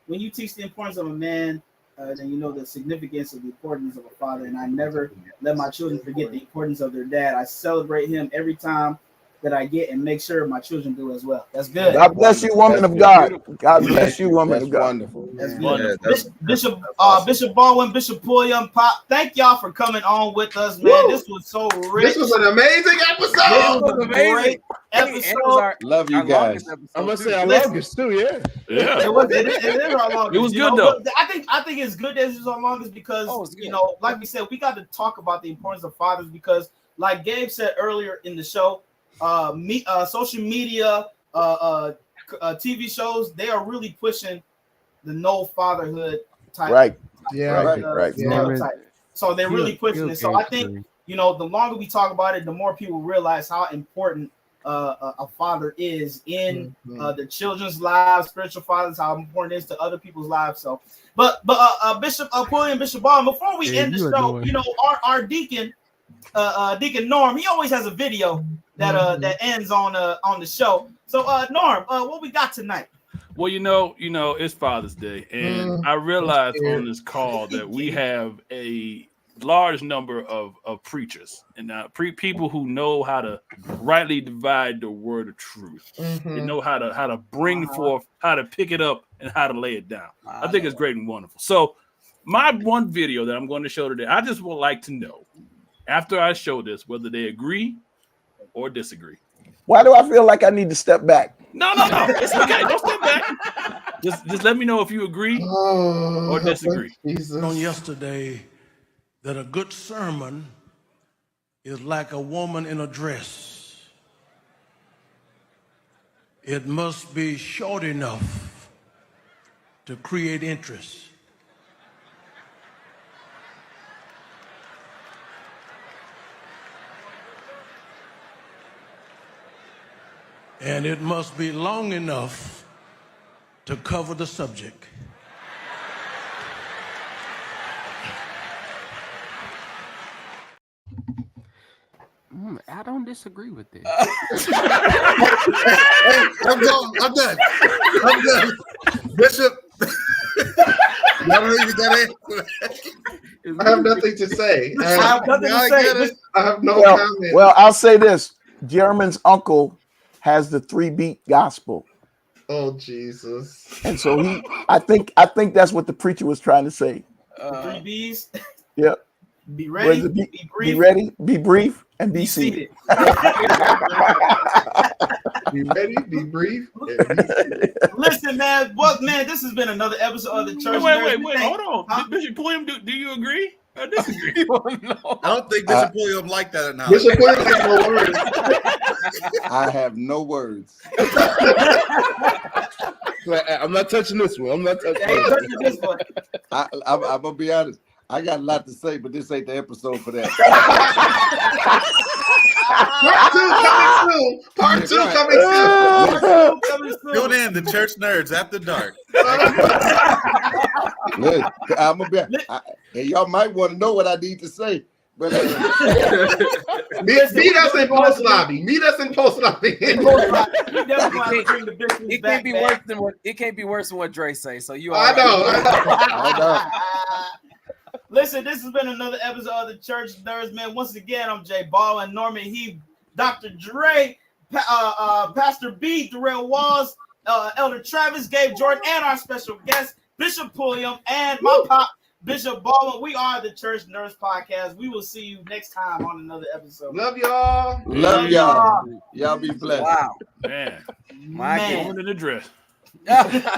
S1: when you teach the importance of a man, then you know the significance of the importance of a father. And I never let my children forget the importance of their dad. I celebrate him every time that I get and make sure my children do as well. That's good.
S4: God bless you, woman of God. God bless you, woman of God.
S5: Wonderful.
S1: That's good. Bishop Baldwin, Bishop Pulliam, Pop, thank y'all for coming on with us, man.
S3: Woo!
S1: This was so rich.
S3: This was an amazing episode.
S1: This was a great episode.
S5: Love you guys.
S9: I'm gonna say our longest too. Yeah.
S1: It is our longest.
S7: It was good though.
S1: I think it's good that it's our longest because like we said, we got to talk about the importance of fathers because, like Gabe said earlier in the show, social media, TV shows, they are really pushing the no fatherhood type.
S4: Right.
S1: Right. So they're really pushing it. So I think the longer we talk about it, the more people realize how important a father is in the children's lives, spiritual fathers, how important it is to other people's lives. So, but Bishop Pulliam, Bishop Baldwin, before we end the show, our deacon, Deacon Norm, he always has a video that ends on the show. So, Norm, what we got tonight?
S7: Well, it's Father's Day, and I realized on this call that we have a large number of preachers and people who know how to rightly divide the word of truth. They know how to bring forth, how to pick it up, and how to lay it down. I think it's great and wonderful. So, my one video that I'm going to show today, I just would like to know, after I show this, whether they agree or disagree.
S4: Why do I feel like I need to step back?
S7: No. It's okay. Don't step back. Just let me know if you agree or disagree.
S10: On yesterday, that a good sermon is like a woman in a dress. It must be short enough to create interest. And it must be long enough to cover the subject.
S8: I don't disagree with this.
S2: I'm done. Bishop.
S3: I have nothing to say. I have no comment.
S4: Well, I'll say this. Jeremy's uncle has the 3-beat gospel.
S3: Oh, Jesus.
S4: And so I think that's what the preacher was trying to say.
S1: 3 B's.
S4: Yep.
S1: Be ready,
S4: be ready, be brief, and be seated.
S3: Be ready, be brief.
S1: Listen, man, this has been another episode of the Church.
S7: Wait, hold on. Huh? Bishop Pulliam, do you agree or disagree?
S2: No. I don't think Bishop Pulliam like that now.
S3: Bishop Pulliam has no words.
S5: I have no words.
S9: I'm not touching this one. I'm not touching
S1: this one.
S5: I'm gonna be honest. I got a lot to say, but this ain't the episode for that.
S3: Part two coming soon.
S2: Tune in, the Church Nerds After Dark.
S5: Look, I'm gonna be. And y'all might want to know what I need to say, but
S3: meet us in post lobby.
S6: It can't be worse than what Dre say. So you.
S3: I know.
S1: Listen, this has been another episode of the Church Nerds, man. Once again, I'm Jay Baldwin, Norman Heath, Dr. Dre, Pastor B, Darrell Walls, Elder Travis, Gabe Jordan, and our special guest, Bishop Pulliam, and my pop, Bishop Baldwin. We are the Church Nerds Podcast. We will see you next time on another episode.
S3: Love y'all.
S5: Love y'all. Y'all be blessed.
S6: Wow.
S7: Man.
S6: My
S7: woman in the dress.